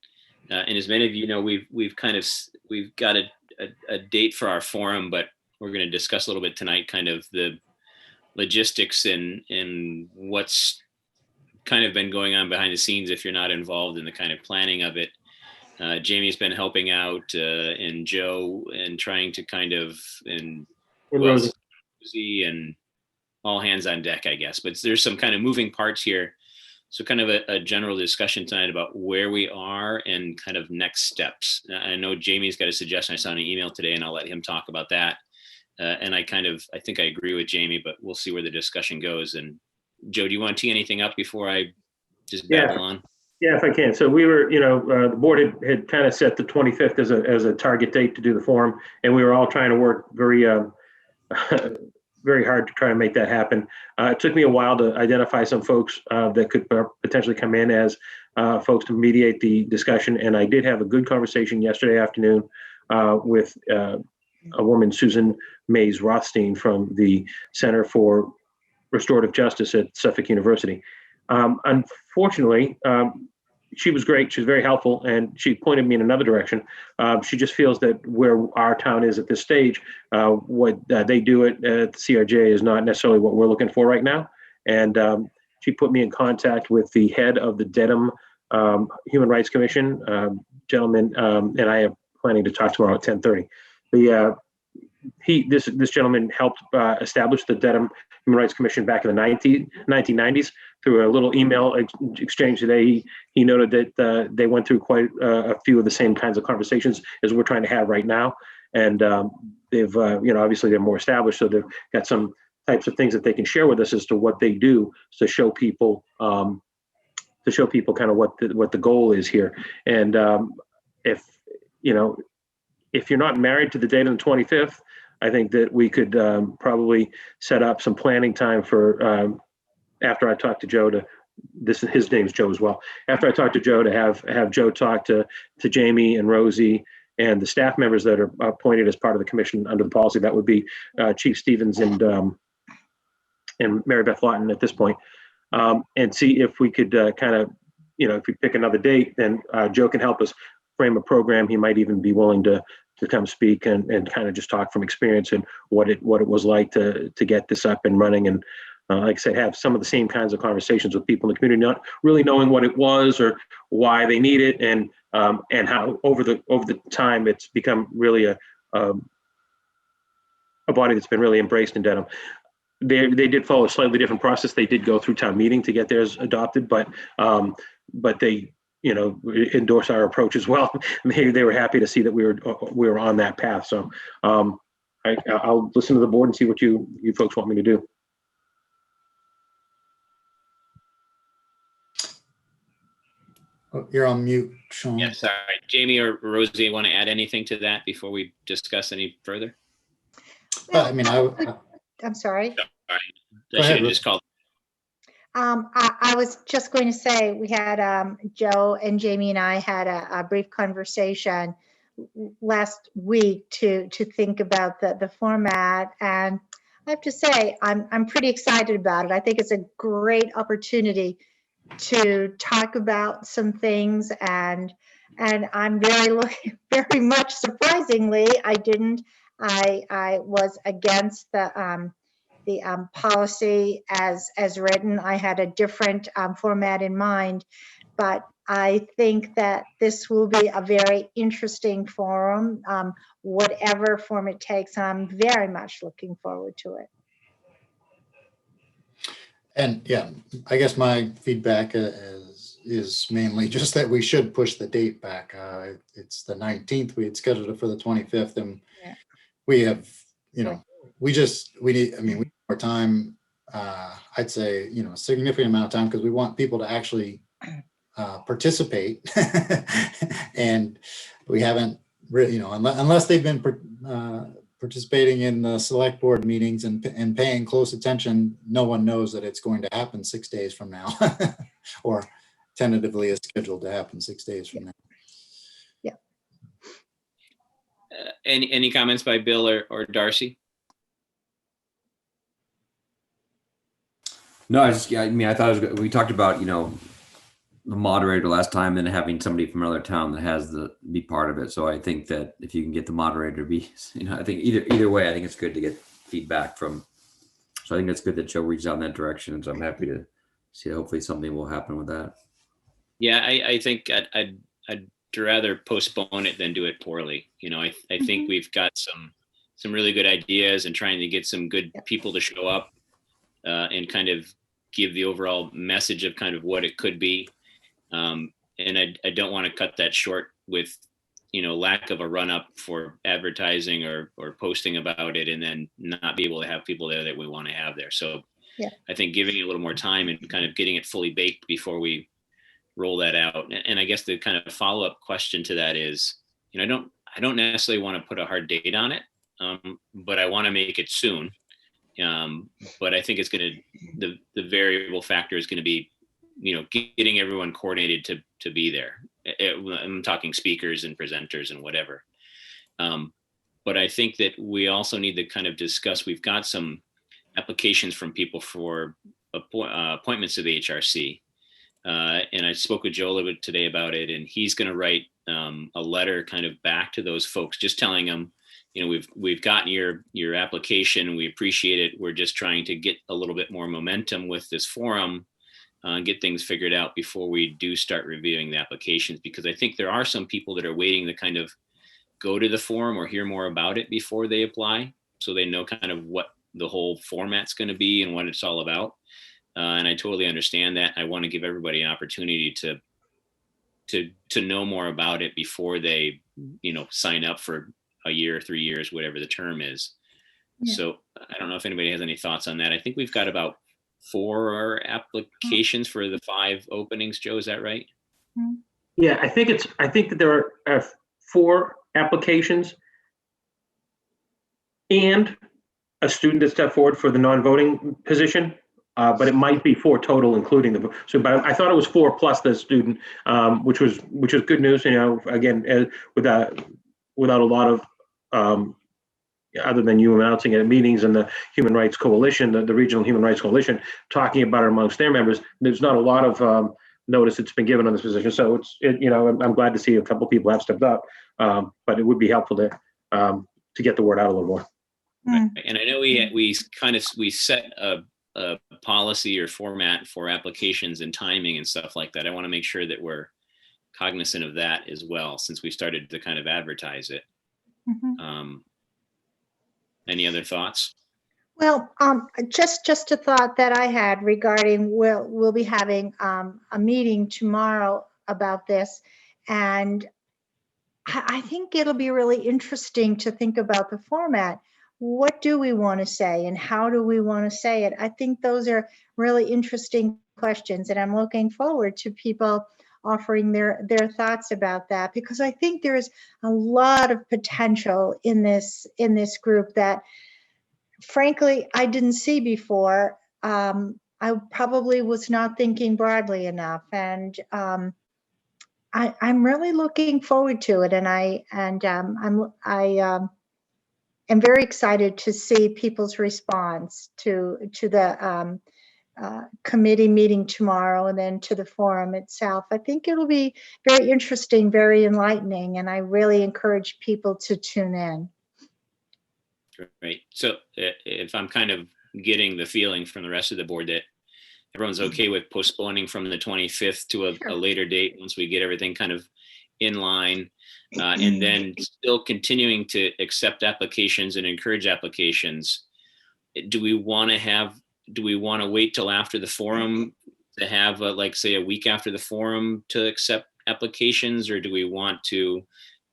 And as many of you know, we've got a date for our forum, but we're going to discuss a little bit tonight, kind of the logistics and what's kind of been going on behind the scenes if you're not involved in the kind of planning of it. Jamie's been helping out, and Joe, and trying to kind of, and Rosie, and all hands on deck, I guess. But there's some kind of moving parts here. So kind of a general discussion tonight about where we are and kind of next steps. I know Jamie's got a suggestion. I saw an email today, and I'll let him talk about that. And I think I agree with Jamie, but we'll see where the discussion goes. And Joe, do you want to tee anything up before I just babble on? Yeah, if I can. So we were, the board had kind of set the 25th as a target date to do the forum, and we were all trying to work very, very hard to try to make that happen. It took me a while to identify some folks that could potentially come in as folks to mediate the discussion, and I did have a good conversation yesterday afternoon with a woman, Susan Mays Rothstein, from the Center for Restorative Justice at Suffolk University. Unfortunately, she was great. She was very helpful, and she pointed me in another direction. She just feels that where our town is at this stage, what they do at the CRJ is not necessarily what we're looking for right now. And she put me in contact with the head of the Dedham Human Rights Commission, gentleman, and I am planning to talk tomorrow at 10:30. This gentleman helped establish the Dedham Human Rights Commission back in the 1990s through a little email exchange today. He noted that they went through quite a few of the same kinds of conversations as we're trying to have right now. And they've, obviously they're more established, so they've got some types of things that they can share with us as to what they do to show people kind of what the goal is here. And if you're not married to the date on the 25th, I think that we could probably set up some planning time for after I talk to Joe his name's Joe as well. After I talk to Joe, to have Joe talk to Jamie and Rosie and the staff members that are appointed as part of the commission under the policy. That would be Chief Stevens and Mary Beth Lawton at this point, and see if we could if we pick another date, then Joe can help us frame a program. He might even be willing to come speak and kind of just talk from experience and what it was like to get this up and running. And like I said, have some of the same kinds of conversations with people in the community, not really knowing what it was or why they need it, and how over the time it's become really a body that's been really embraced in Dedham. They did follow a slightly different process. They did go through town meeting to get theirs adopted, but they endorse our approach as well. They were happy to see that we were on that path. So I'll listen to the board and see what you folks want me to do. Oh, you're on mute, Sean. Yeah, sorry. Jamie or Rosie, want to add anything to that before we discuss any further? I'm sorry. Sorry. I should have just called. I was just going to say, we had Joe and Jamie and I had a brief conversation last week to think about the format, and I have to say I'm pretty excited about it. I think it's a great opportunity to talk about some things and And I'm very much surprisingly, I was against the policy as written. I had a different format in mind, but I think that this will be a very interesting forum, whatever form it takes. I'm very much looking forward to it. And yeah, I guess my feedback is mainly just that we should push the date back. It's the 19th. We had scheduled it for the 25th, and Yeah. we have, we need, I mean, we need more time. I'd say, a significant amount of time, because we want people to actually participate. And we haven't really, unless they've been participating in the select board meetings and paying close attention, no one knows that it's going to happen 6 days from now, or tentatively is scheduled to happen 6 days from now. Yeah. Any comments by Bill or Darcy? No, I thought it was good. We talked about, the moderator last time and having somebody from another town that has be part of it. So I think that if you can get the moderator to be, I think either way, I think it's good to get feedback from. So I think it's good that Joe reached out in that direction. And so I'm happy to see that hopefully something will happen with that. Yeah, I think I'd rather postpone it than do it poorly. I think we've got some really good ideas, and trying to get some good people to show up and kind of give the overall message of kind of what it could be. And I don't want to cut that short with, lack of a run up for advertising or posting about it, and then not be able to have people there that we want to have there. So yeah. I think giving it a little more time and kind of getting it fully baked before we roll that out. And I guess the kind of follow-up question to that is, I don't necessarily want to put a hard date on it, but I want to make it soon. But I think it's going to, the variable factor is going to be, getting everyone coordinated to be there. I'm talking speakers and presenters and whatever. But I think that we also need to kind of discuss, we've got some applications from people for appointments to the HRC. And I spoke with Joe a little bit today about it, and he's going to write a letter kind of back to those folks, just telling them, we've gotten your application. We appreciate it. We're just trying to get a little bit more momentum with this forum, get things figured out before we do start reviewing the applications, because I think there are some people that are waiting to kind of go to the forum or hear more about it before they apply, so they know kind of what the whole format's going to be and what it's all about. And I totally understand that. I want to give everybody an opportunity to know more about it before they, sign up for a year, 3 years, whatever the term is. Yeah. So I don't know if anybody has any thoughts on that. I think we've got about 4 applications for the 5 openings. Joe, is that right? Yeah, I think that there are 4 applications and a student that stepped forward for the non-voting position. But it might be 4 total, including the. So, but I thought it was 4 plus the student, which was good news. Again, without a lot of, other than you announcing it at meetings and the Human Rights Coalition, the Regional Human Rights Coalition, talking about it amongst their members. There's not a lot of notice that's been given on this position. So I'm glad to see a couple people have stepped up, but it would be helpful to get the word out a little more. Right. And I know we set a policy or format for applications and timing and stuff like that. I want to make sure that we're cognizant of that as well, since we started to kind of advertise it. Mm-hmm. Any other thoughts? Well, just a thought that I had regarding we'll be having a meeting tomorrow about this, and I think it'll be really interesting to think about the format. What do we want to say, and how do we want to say it? I think those are really interesting questions, and I'm looking forward to people offering their thoughts about that, because I think there's a lot of potential in this group that, frankly, I didn't see before. I probably was not thinking broadly enough, and I'm really looking forward to it, and I'm very excited to see people's response to the committee meeting tomorrow and then to the forum itself. I think it'll be very interesting, very enlightening, and I really encourage people to tune in. Right. So if I'm kind of getting the feeling from the rest of the board that everyone's okay with postponing from the 25th to a later date once we get everything kind of in line, and then still continuing to accept applications and encourage applications. Do we want to wait till after the forum to have like say a week after the forum to accept applications, or do we want to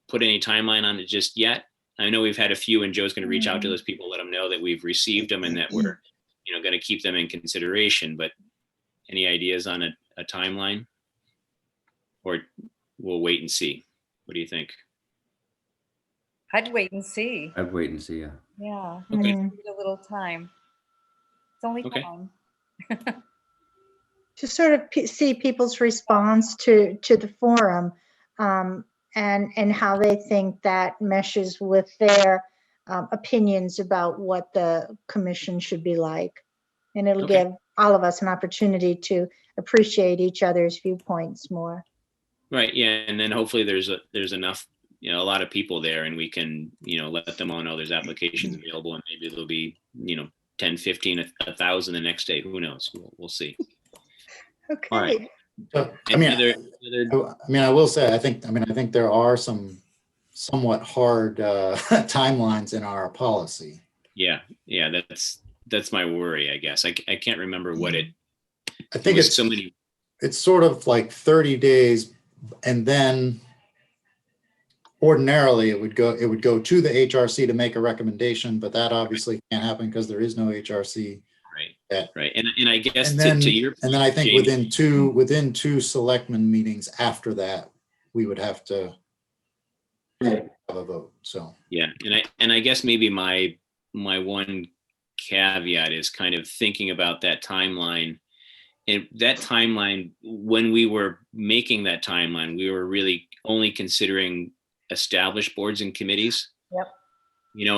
put any timeline on it just yet? I know we've had a few, and Joe's going to reach out to those people, let them know that we've received them and that we're, going to keep them in consideration. But any ideas on a timeline, or we'll wait and see? What do you think? I'd wait and see. I'd wait and see. Yeah. Yeah. Okay. Need a little time. It's only Okay. time. To sort of see people's response to the forum, and how they think that meshes with their opinions about what the commission should be like. And it'll Okay. give all of us an opportunity to appreciate each other's viewpoints more. Right. Yeah. And then hopefully there's enough, a lot of people there, and we can, let them all know there's applications available, and maybe there'll be, 10, 15, 1,000 the next day. Who knows? We'll see. Okay. All right. I will say, I think there are some somewhat hard timelines in our policy. Yeah. That's my worry, I guess. I can't remember what it. I think it's so many. It's sort of like 30 days, and then ordinarily it would go to the HRC to make a recommendation, but that obviously can't happen because there is no HRC. Right. And I guess And then, to your and then I think Jamie, within two selectmen meetings after that, we would have to have a vote. So yeah, and I guess maybe my one caveat is kind of thinking about that timeline. And that timeline, when we were making that timeline, we were really only considering established boards and committees. Yep.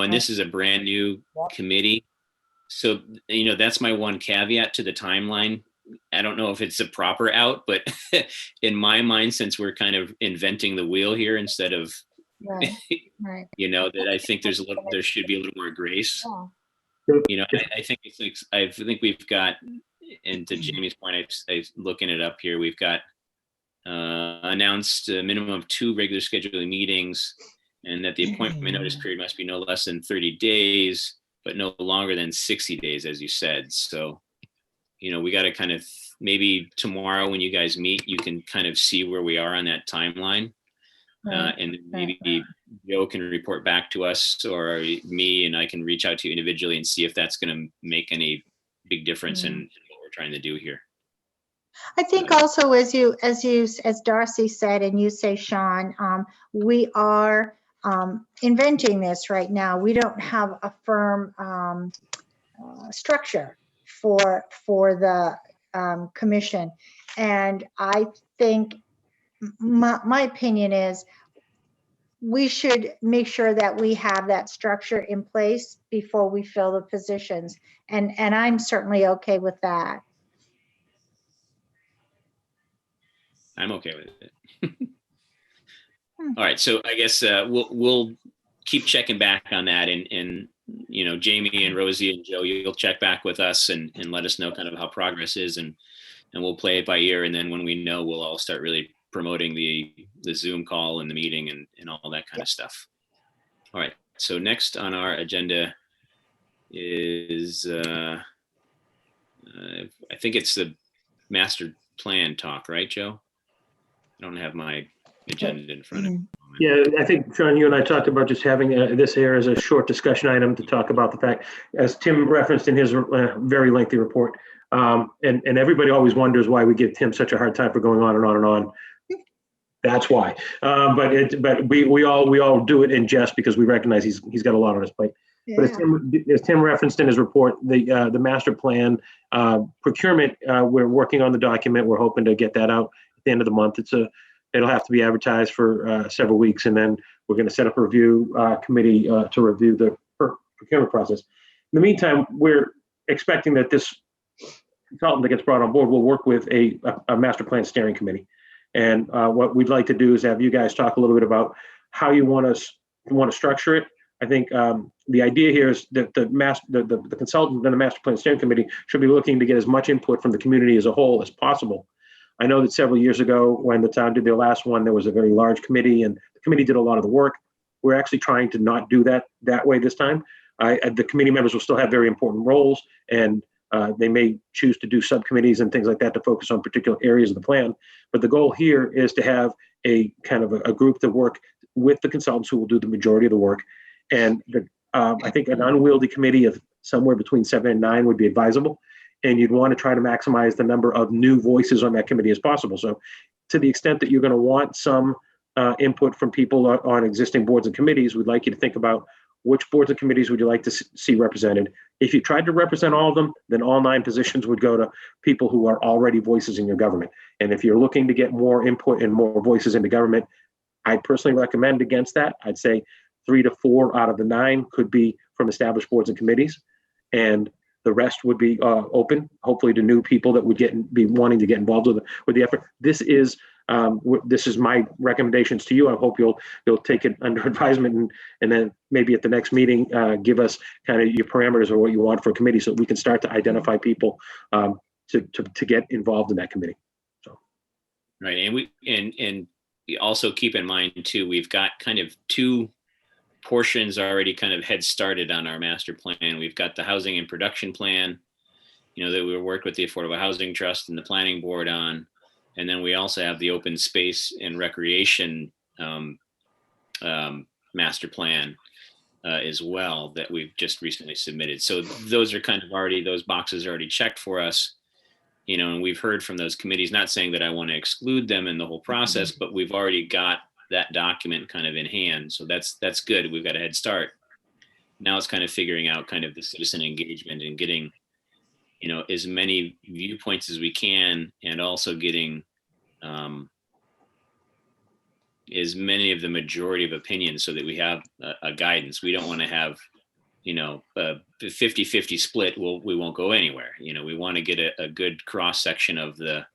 And this is a brand new committee. So, that's my one caveat to the timeline. I don't know if it's a proper out, but in my mind, since we're kind of inventing the wheel here instead of, Right. that I think there should be a little more grace. Yeah. I think I think we've got, and to Jamie's point, I'm looking it up here. We've got announced a minimum of 2 regular scheduling meetings, and that the appointment notice period must be no less than 30 days, but no longer than 60 days, as you said. So, we got to kind of, maybe tomorrow when you guys meet, you can kind of see where we are on that timeline. And maybe Joe can report back to us, or me, and I can reach out to you individually and see if that's going to make any big difference in what we're trying to do here. I think also, as Darcy said, and you say, Sean, we are inventing this right now. We don't have a firm structure for the commission, and I think my opinion is we should make sure that we have that structure in place before we fill the positions, and I'm certainly okay with that. I'm okay with it. All right, so I guess we'll keep checking back on that, and Jamie and Rosie and Joe, you'll check back with us and let us know kind of how progress is, and we'll play it by ear, and then when we know, we'll all start really promoting the Zoom call and the meeting and all that kind of stuff. All right, so next on our agenda is I think it's the master plan talk, right, Joe? I don't have my agenda in front of me. Yeah, I think, Sean, you and I talked about just having this here as a short discussion item to talk about the fact, as Tim referenced in his very lengthy report, and everybody always wonders why we give Tim such a hard time for going on and on and on. That's why. But we all do it in jest because we recognize he's got a lot on his plate. Yeah. But as Tim referenced in his report, the master plan procurement, we're working on the document. We're hoping to get that out at the end of the month. It'll have to be advertised for several weeks, and then we're going to set up a review committee to review the procurement process. In the meantime, we're expecting that consultant that gets brought on board will work with a master plan steering committee. And what we'd like to do is have you guys talk a little bit about how you want to structure it. I think the idea here is that the consultant and the master plan steering committee should be looking to get as much input from the community as a whole as possible. I know that several years ago, when the town did their last one, there was a very large committee, and the committee did a lot of the work. We're actually trying to not do that way this time. The committee members will still have very important roles, and they may choose to do subcommittees and things like that to focus on particular areas of the plan. But the goal here is to have a kind of a group that work with the consultants who will do the majority of the work. And I think an unwieldy committee of somewhere between 7 and 9 would be advisable. And you'd want to try to maximize the number of new voices on that committee as possible. So to the extent that you're going to want some input from people on existing boards and committees, we'd like you to think about which boards and committees would you like to see represented. If you tried to represent all of them, then all 9 positions would go to people who are already voices in your government. And if you're looking to get more input and more voices into government, I personally recommend against that. I'd say 3 to 4 out of the 9 could be from established boards and committees, and the rest would be open, hopefully, to new people that would be wanting to get involved with the effort. This is my recommendations to you. I hope you'll take it under advisement, and then maybe at the next meeting give us kind of your parameters or what you want for a committee, so we can start to identify people to get involved in that committee. So, right, and we also keep in mind too, we've got kind of 2 portions already kind of head started on our master plan. We've got the housing and production plan, that we worked with the Affordable Housing Trust and the Planning Board on. And then we also have the open space and recreation master plan as well that we've just recently submitted. So those are kind of those boxes are already checked for us, and we've heard from those committees, not saying that I want to exclude them in the whole process, but we've already got that document kind of in hand. So that's good. We've got a head start. Now it's kind of figuring out kind of the citizen engagement and getting, as many viewpoints as we can, and also getting as many of the majority of opinions so that we have a guidance. We don't want to have, a 50-50 split. We won't go anywhere. We want to get a good cross section of the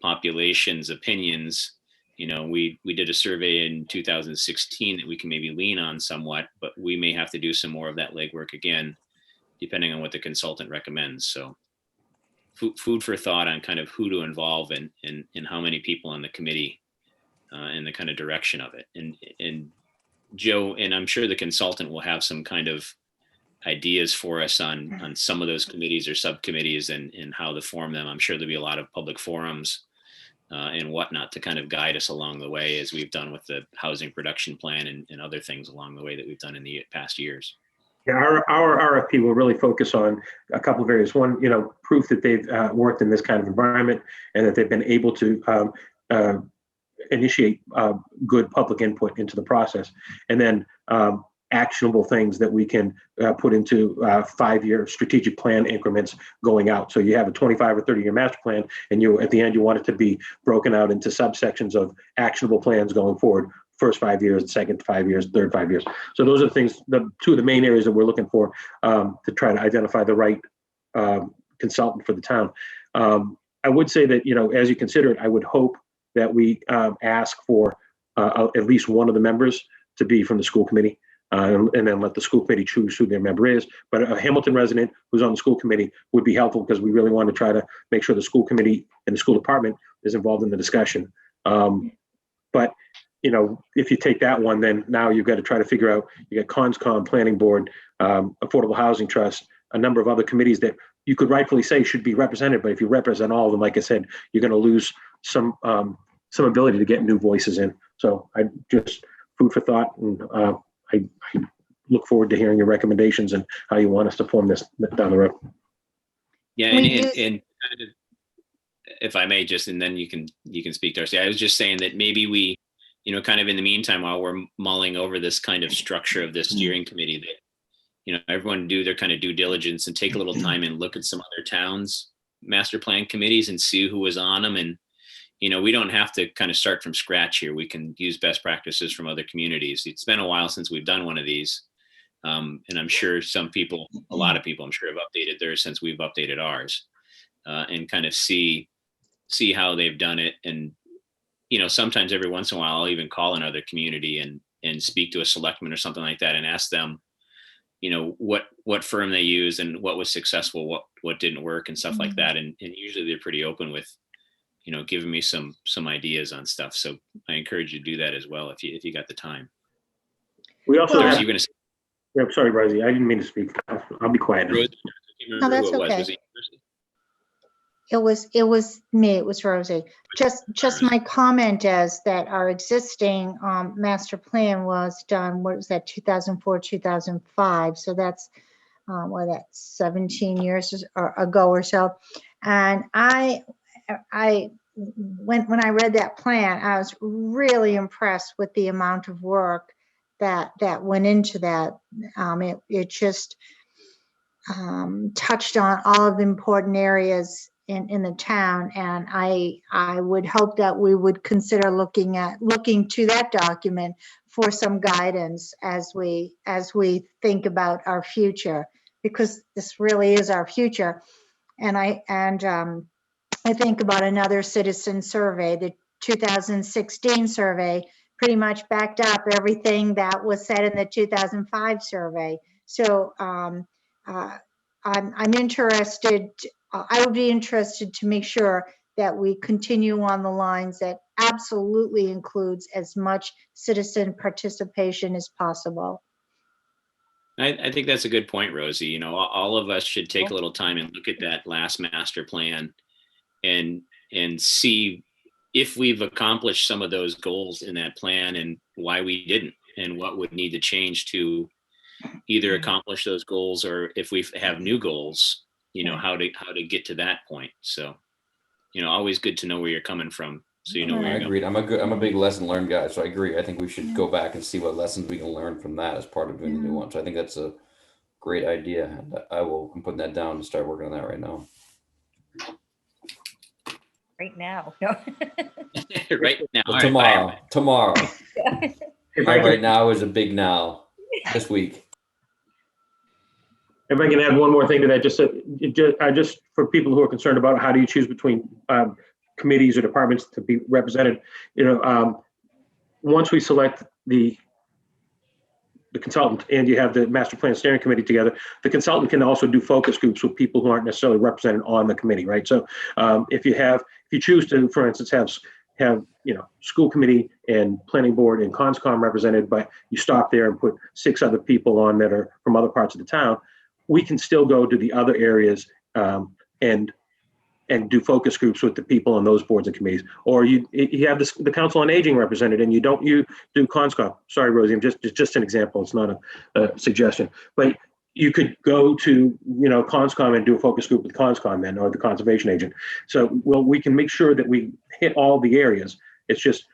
population's opinions. We did a survey in 2016 that we can maybe lean on somewhat, but we may have to do some more of that legwork again, depending on what the consultant recommends. So food for thought on kind of who to involve and how many people on the committee and the kind of direction of it. And Joe, and I'm sure the consultant will have some kind of ideas for us on some of those committees or subcommittees and how to form them. I'm sure there'll be a lot of public forums and whatnot to kind of guide us along the way, as we've done with the housing production plan and other things along the way that we've done in the past years. Yeah, our RFP will really focus on a couple of areas. One, proof that they've worked in this kind of environment and that they've been able to initiate good public input into the process. And then actionable things that we can put into 5-year strategic plan increments going out. So you have a 25 or 30-year master plan, and at the end, you want it to be broken out into subsections of actionable plans going forward. First 5 years, second 5 years, third 5 years. So those are the things, 2 of the main areas that we're looking for to try to identify the right consultant for the town. I would say that, as you consider it, I would hope that we ask for at least one of the members to be from the school committee. And then let the school committee choose who their member is. But a Hamilton resident who's on the school committee would be helpful, because we really want to try to make sure the school committee and the school department is involved in the discussion. But if you take that one, then now you've got to try to figure out, you got CONSCOM, Planning Board, Affordable Housing Trust, a number of other committees that you could rightfully say should be represented. But if you represent all of them, like I said, you're going to lose some ability to get new voices in. So I just food for thought, and I look forward to hearing your recommendations and how you want us to form this down the road. Yeah, and if I may, just, and then you can speak, Darcy. I was just saying that maybe we, kind of in the meantime, while we're mulling over this kind of structure of this steering committee, that, everyone do their kind of due diligence and take a little time and look at some other towns' master plan committees and see who was on them. And, we don't have to kind of start from scratch here. We can use best practices from other communities. It's been a while since we've done one of these. And I'm sure a lot of people, I'm sure, have updated theirs since we've updated ours. and kind of see how they've done it. And, sometimes every once in a while, I'll even call another community and speak to a selectman or something like that and ask them, what firm they use and what was successful, what didn't work and stuff like that. And usually they're pretty open with, giving me some ideas on stuff. So I encourage you to do that as well if you got the time. We also Rosie, have, you're gonna say, I'm sorry, Rosie, I didn't mean to speak. I'll be quiet now. Rosie, I can't remember No, that's who it was. okay. Was it Rosie? It was me, it was Rosie. Just my comment is that our existing master plan was done, what was that, 2004, 2005. So that's, that's 17 years ago or so. And when I read that plan, I was really impressed with the amount of work that went into that. It just touched on all of the important areas in the town, and I would hope that we would consider looking to that document for some guidance as we think about our future, because this really is our future. And I think about another citizen survey, the 2016 survey pretty much backed up everything that was said in the 2005 survey. So I'm interested, I would be interested to make sure that we continue on the lines that absolutely includes as much citizen participation as possible. I think that's a good point, Rosie. All of us should take a little time and look at that last master plan and see if we've accomplished some of those goals in that plan and why we didn't, and what would need to change to either accomplish those goals, or if we have new goals, how to get to that point. So, always good to know where you're coming from, so where I you're agreed. going. I'm a big lesson learned guy, so I agree. I think we should go back and see what lessons we can learn from that as part of doing the new one. So I think that's a great idea. And I'm putting that down to start working on that right now. Right now. No. Right now. Well, tomorrow. If My I can- right now is a big now. This week. If I can add one more thing to that, just for people who are concerned about how do you choose between committees or departments to be represented, once we select the consultant and you have the master plan steering committee together, the consultant can also do focus groups with people who aren't necessarily represented on the committee, right? So if you choose to, for instance, have school committee and planning board and conscom represented, but you stop there and put 6 other people on that are from other parts of the town, we can still go to the other areas and do focus groups with the people on those boards and committees. Or you have the Council on Aging represented and you do conscom. Sorry, Rosie, I'm just an example. It's not a suggestion, but you could go to conscom and do a focus group with conscom then, or the conservation agent. So we can make sure that we hit all the areas. It's just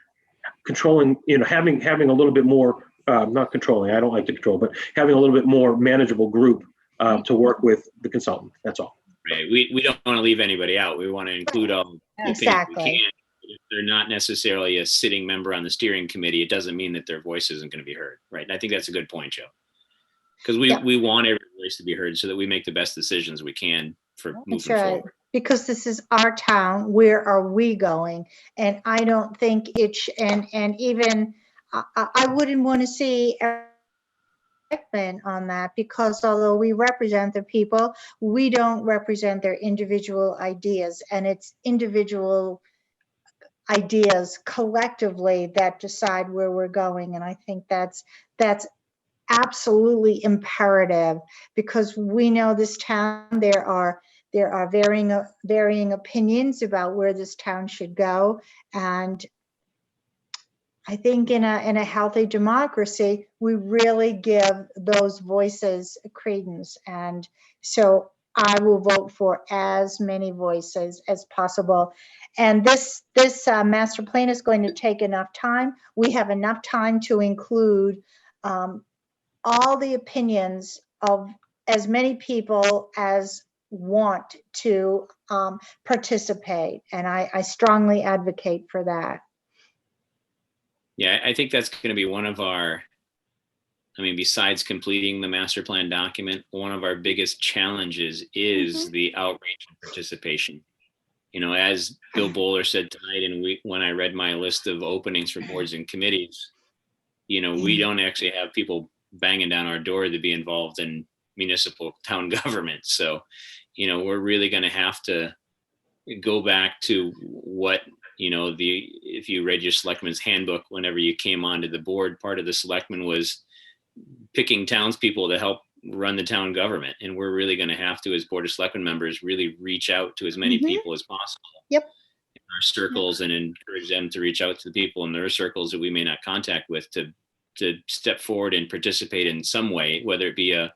controlling, having a little bit more, not controlling, I don't like to control, but having a little bit more manageable group to work with the consultant. That's all. Right. We don't want to leave anybody out. We want to include all the things we can. If they're not necessarily a sitting member on the steering committee, it doesn't mean that their voice isn't going to be heard. Right. And I think that's a good point, Joe. Because we want every voice to be heard so that we make the best decisions we can for moving forward. Because this is our town. Where are we going? And I don't think and even I wouldn't want to see on that, because although we represent the people, we don't represent their individual ideas, and it's individual ideas collectively that decide where we're going. And I think that's absolutely imperative, because we know this town, there are varying opinions about where this town should go. And I think in a healthy democracy, we really give those voices credence. And so I will vote for as many voices as possible. And this master plan is going to take enough time. We have enough time to include all the opinions of as many people as want to participate. And I strongly advocate for that. Yeah, I think that's going to be one of our I mean, besides completing the master plan document, one of our biggest challenges is the outreach and participation. You know, as Bill Bowler said tonight, and when I read my list of openings for boards and committees, you know, we don't actually have people banging down our door to be involved in municipal town government. So, you know, we're really going to have to go back to what, you know, if you read your selectman's handbook, whenever you came onto the board, part of the selectman was picking townspeople to help run the town government. And we're really going to have to, as board of selectmen members, really reach out to as many people as possible. Yep. In our circles, and encourage them to reach out to the people in their circles that we may not contact with, to step forward and participate in some way, whether it be a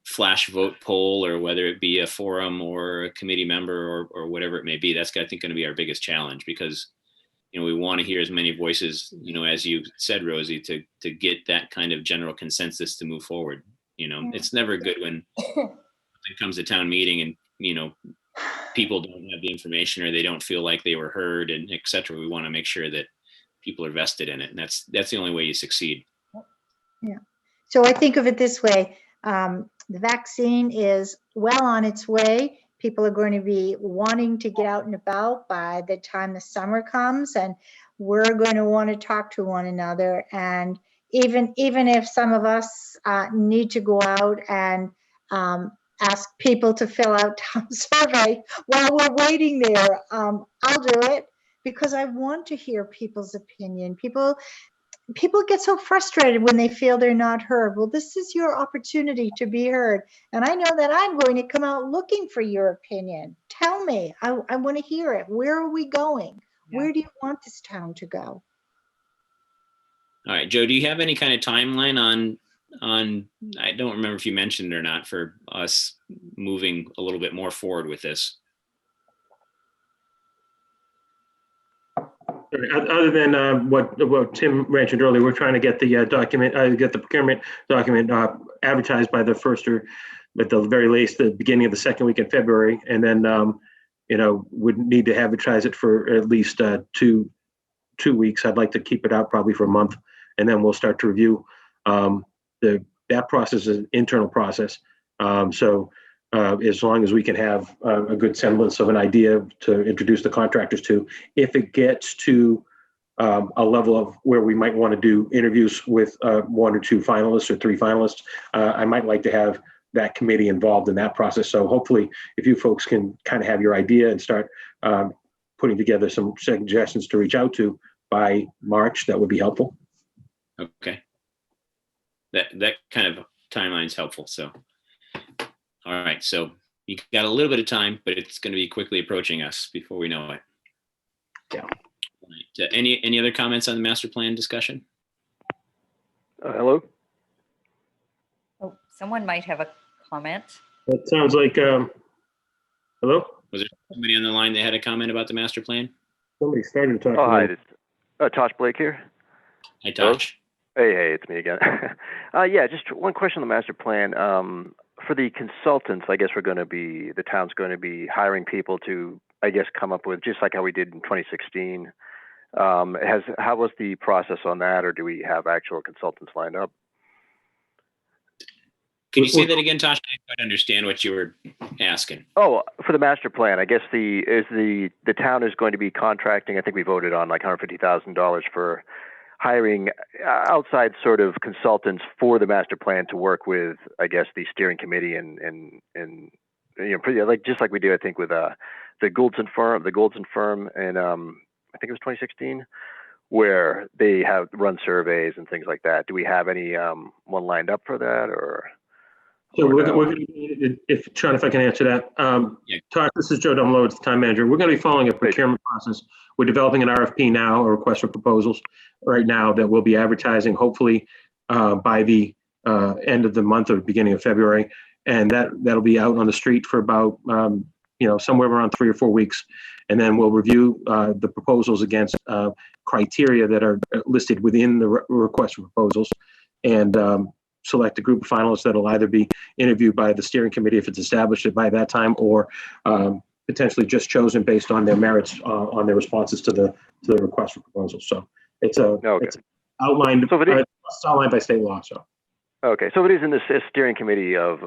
flash vote poll or whether it be a forum or a committee member or whatever it may be. That's, I think, going to be our biggest challenge, because, you know, we want to hear as many voices, you know, as you said, Rosie, to get that kind of general consensus to move forward. You know, it's never good when it comes to town meeting and, you know, people don't have the information or they don't feel like they were heard, and et cetera. We want to make sure that people are vested in it. And that's the only way you succeed. Yeah. So I think of it this way. The vaccine is well on its way. People are going to be wanting to get out and about by the time the summer comes, and we're going to want to talk to one another. And even if some of us need to go out and ask people to fill out town survey while we're waiting there, I'll do it, because I want to hear people's opinion. People get so frustrated when they feel they're not heard. Well, this is your opportunity to be heard. And I know that I'm going to come out looking for your opinion. Tell me, I want to hear it. Where are we going? Yeah. Where do you want this town to go? All right, Joe, do you have any kind of timeline on, I don't remember if you mentioned it or not, for us moving a little bit more forward with this? Other than what Tim mentioned earlier, we're trying to get the document, get the procurement document advertised by the first, or at the very least, the beginning of the second week in February, and then you know, would need to advertise it for at least two weeks. I'd like to keep it out probably for a month, and then we'll start to review. That process is an internal process, so. As long as we can have a good semblance of an idea to introduce the contractors to, if it gets to a level of where we might want to do interviews with one or two finalists or three finalists, I might like to have that committee involved in that process. So hopefully, if you folks can kind of have your idea and start putting together some suggestions to reach out to by March, that would be helpful. Okay. That kind of timeline is helpful. So. All right, so you got a little bit of time, but it's going to be quickly approaching us before we know it. Yeah. Right. Any other comments on the master plan discussion? Hello? Oh, someone might have a comment. That sounds like, hello? Was there somebody on the line that had a comment about the master plan? Somebody started to talk. Oh, hi, it's Tosh Blake here. Hi, Tosh. Hey, it's me again. Yeah, just one question on the master plan. For the consultants, I guess the town's going to be hiring people to, I guess, come up with, just like how we did in 2016. How was the process on that, or do we have actual consultants lined up? Can you say that again, Tosh? I didn't quite understand what you were asking. Oh, for the master plan, I guess the town is going to be contracting. I think we voted on like $150,000 for hiring outside sort of consultants for the master plan to work with, I guess, the steering committee and you know, pretty like just like we do, I think, with the Goldson firm, and I think it was 2016, where they have run surveys and things like that. Do we have any one lined up for that, or? So we're going to, if I can answer that. Yeah. Tosh, this is Joe Dumlow, the town manager. We're going to be following a procurement process. We're developing an RFP now, a request for proposals right now, that we'll be advertising hopefully by the end of the month or beginning of February. And that'll be out on the street for about, you know, somewhere around 3 or 4 weeks. And then we'll review the proposals against criteria that are listed within the request for proposals, and select a group of finalists that'll either be interviewed by the steering committee if it's established by that time, or potentially just chosen based on their merits on their responses to the request for proposals. So it's outlined. So it's outlined by state law. So Okay, so it is in the steering committee of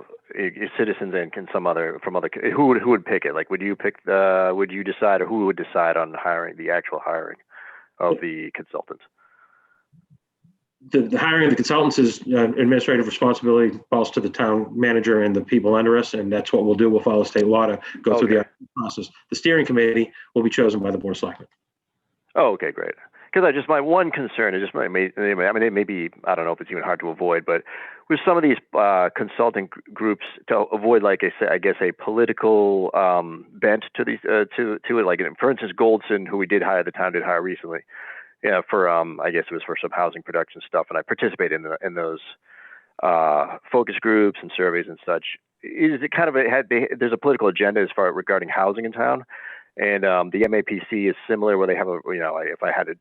citizens and from other, who would pick it? Like, would you decide, or who would decide on the actual hiring of the consultants? The hiring of the consultants is administrative responsibility, falls to the town manager and the people under us, and that's what we'll do. We'll follow state law to go through the process. The steering committee will be chosen by the Board of Selectmen. Oh, okay, great. Because my one concern is just, I mean, it may be, I don't know if it's even hard to avoid, but with some of these consulting groups, to avoid, like I guess, a political bent to these to it. Like, for instance, Goldson, who the town did hire recently, for I guess it was for some housing production stuff, and I participated in those focus groups and surveys and such. Is it kind of there's a political agenda as far regarding housing in town, and the MAPC is similar, where they have if I had to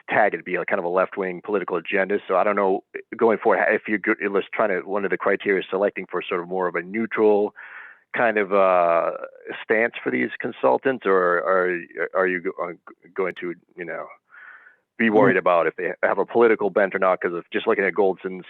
tag, it'd be like kind of a left-wing political agenda. So I don't know, going forward, if you're trying to, one of the criteria is selecting for sort of more of a neutral kind of stance for these consultants, or are you going to be worried about if they have a political bent or not? Because of just looking at Goldson's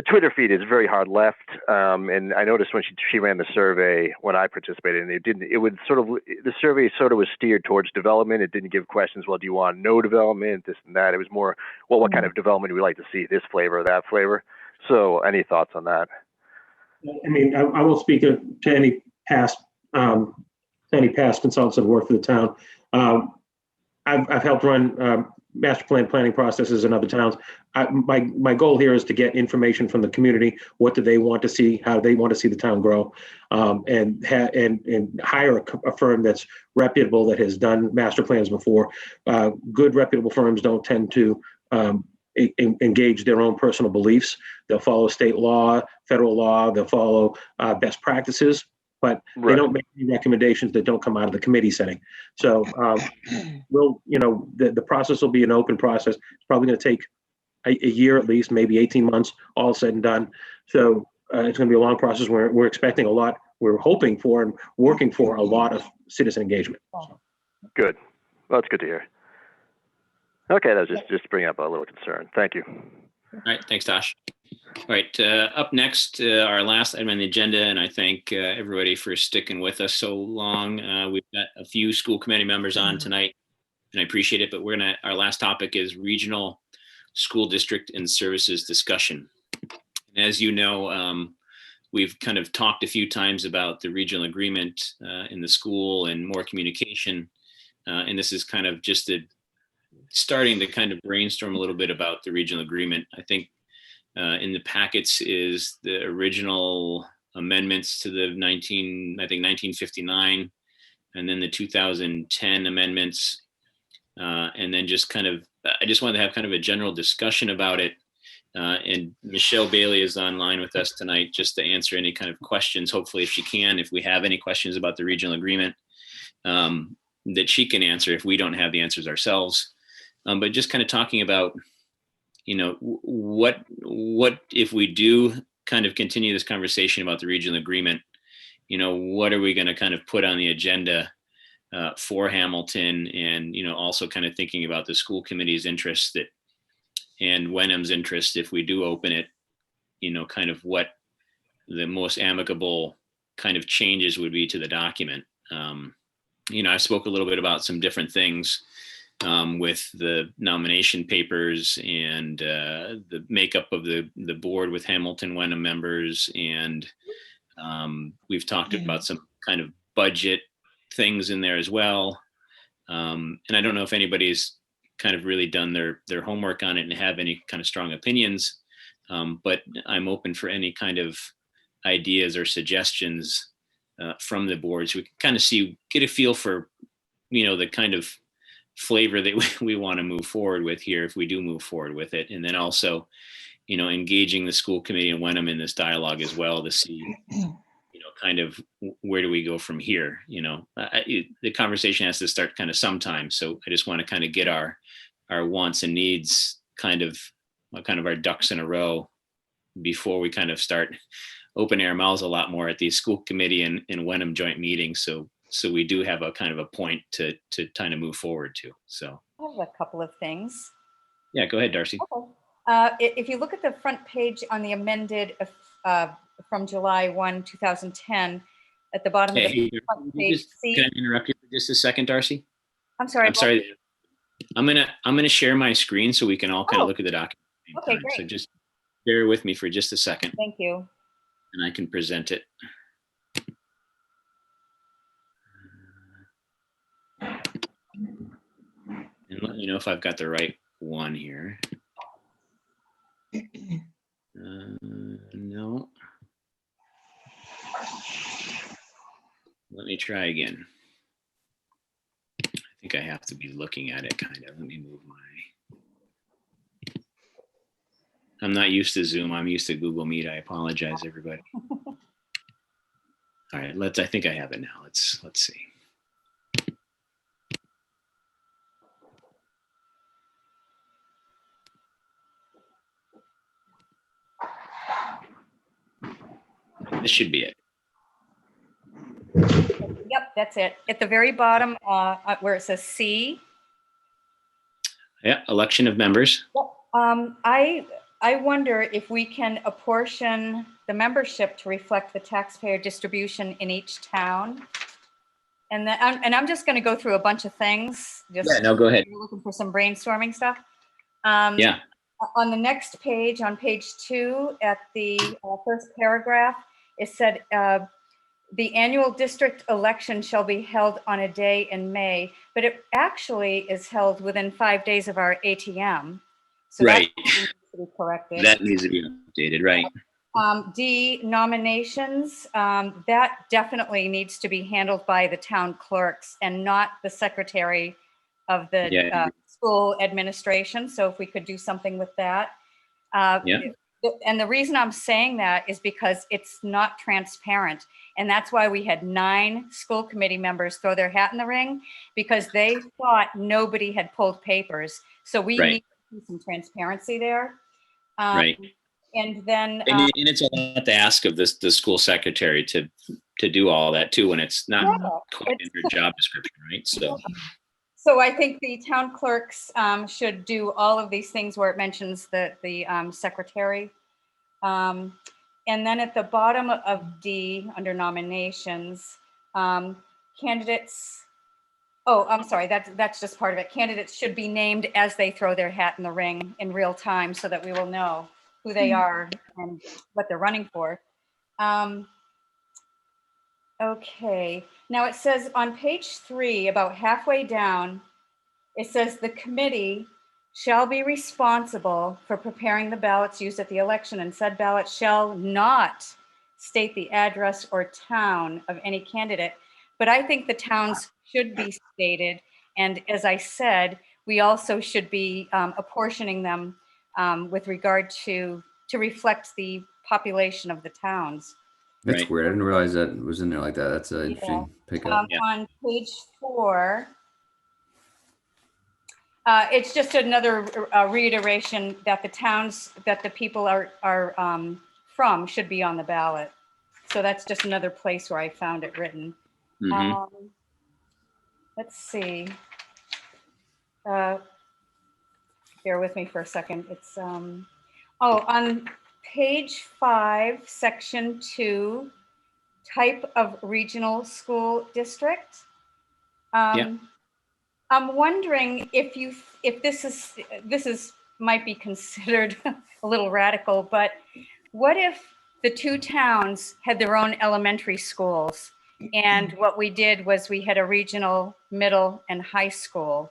Twitter feed is very hard left, and I noticed when she ran the survey when I participated, and the survey sort of was steered towards development. It didn't give questions, well, do you want no development, this and that. It was more, well, what kind of development do we like to see, this flavor or that flavor? So any thoughts on that? I mean, I won't speak to any past consultants that work for the town. I've helped run master plan planning processes in other towns. My goal here is to get information from the community. What do they want to see? How do they want to see the town grow? And hire a firm that's reputable, that has done master plans before. Good reputable firms don't tend to engage their own personal beliefs. They'll follow state law, federal law. They'll follow best practices, but they don't make any recommendations that don't come out of the committee setting. So the process will be an open process. It's probably going to take a year at least, maybe 18 months, all said and done. So it's going to be a long process. We're expecting a lot. We're hoping for and working for a lot of citizen engagement. Good. Well, that's good to hear. Okay, that was just bringing up a little concern. Thank you. All right, thanks, Tosh. All right, up next, our last item on the agenda, and I thank everybody for sticking with us so long. We've got a few school committee members on tonight, and I appreciate it, but our last topic is regional school district and services discussion. And as you know, we've kind of talked a few times about the regional agreement in the school and more communication, and this is kind of just starting to kind of brainstorm a little bit about the regional agreement. I think in the packets is the original amendments to the 1959, and then the 2010 amendments, and then just kind of, I just wanted to have kind of a general discussion about it. And Michelle Bailey is online with us tonight just to answer any kind of questions, hopefully, if she can, if we have any questions about the regional agreement, that she can answer if we don't have the answers ourselves. But just kind of talking about, what if we do kind of continue this conversation about the regional agreement, what are we going to kind of put on the agenda for Hamilton, and, also kind of thinking about the school committee's interest and Wenham's interest if we do open it, kind of what the most amicable kind of changes would be to the document. I spoke a little bit about some different things with the nomination papers and the makeup of the board with Hamilton Wenham members. And we've talked about some kind of budget things in there as well. And I don't know if anybody's kind of really done their homework on it and have any kind of strong opinions, but I'm open for any kind of ideas or suggestions from the board, so we can kind of get a feel for, the kind of flavor that we want to move forward with here if we do move forward with it. And then also, engaging the school committee and Wenham in this dialogue as well to see, kind of where do we go from here? The conversation has to start kind of sometime. So I just want to kind of get our wants and needs kind of our ducks in a row before we kind of start opening our mouths a lot more at these school committee and Wenham joint meetings. So we do have a kind of a point to kind of move forward to. So I have a couple of things. Yeah, go ahead, Darcy. Okay. If you look at the front page on the amended from July 1, 2010, at the bottom of Hey, the front page, can I interrupt you for just a second, Darcy? I'm sorry. I'm sorry. I'm gonna share my screen so we can all kind of look at the document. Okay, So great. just bear with me for just a second, Thank you. and I can present it. And let me know if I've got the right one here. No. Let me try again. I think I have to be looking at it kind of. Let me move my. I'm not used to Zoom. I'm used to Google Meet. I apologize, everybody. All right, I think I have it now. Let's see. This should be it. Yep, that's it. At the very bottom, where it says C. Yeah, election of members. I wonder if we can apportion the membership to reflect the taxpayer distribution in each town. And I'm just going to go through a bunch of things. Yeah, no, go ahead. Looking for some brainstorming stuff. Yeah. On the next page, on page 2, at the first paragraph, it said, the annual district election shall be held on a day in May, but it actually is held within 5 days of our ATM. So right. That needs to be corrected. That needs to be updated, right? D, nominations, that definitely needs to be handled by the town clerks and not the secretary of the school administration. So if we could do something with that. And the reason I'm saying that is because it's not transparent. And that's why we had 9 school committee members throw their hat in the ring, because they thought nobody had pulled papers. So we need to see some transparency there. Right. And then and it's a lot to ask of the school secretary to do all that too, when it's not quite in her job description, right? So I think the town clerks should do all of these things where it mentions the secretary. And then at the bottom of D, under nominations, candidates, I'm sorry, that's just part of it. Candidates should be named as they throw their hat in the ring in real time so that we will know who they are and what they're running for. Okay, now it says on page 3, about halfway down, it says the committee shall be responsible for preparing the ballots used at the election, and said ballot shall not state the address or town of any candidate. But I think the towns should be stated. And as I said, we also should be apportioning them with regard to reflect the population of the towns. That's weird. I didn't realize that was in there like that. That's an interesting pickup. On page 4, it's just another reiteration that the towns that the people are from should be on the ballot. So that's just another place where I found it written. Mm-hmm. Let's see. Bear with me for a second. It's on page 5, section 2, type of regional school district. I'm wondering if this is might be considered a little radical, but what if the 2 towns had their own elementary schools, and what we did was we had a regional middle and high school?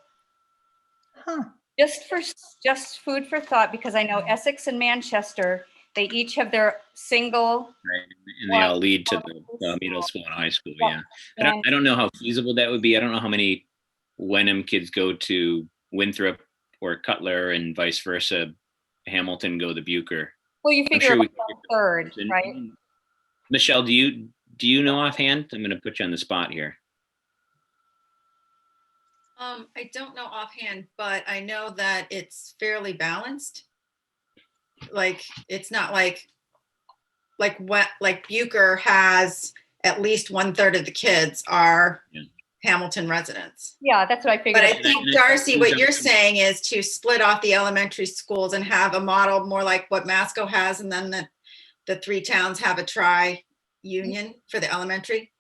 Just food for thought, because I know Essex and Manchester, they each have their single. Right, and they all lead to the middle school and high school. Yeah, I don't know how feasible that would be. I don't know how many Wenham kids go to Winthrop or Cutler and vice versa. Hamilton go to Bucher. Well, you figure about a third, right? Michelle, do you know offhand? I'm going to put you on the spot here. I don't know offhand, but I know that it's fairly balanced. Like, it's not like Bucher has at least 1/3 of the kids are Hamilton residents. Yeah, that's what I figured. But I think, Darcy, what you're saying is to split off the elementary schools and have a model more like what Masco has, and then the 3 towns have a tri-union for the elementary.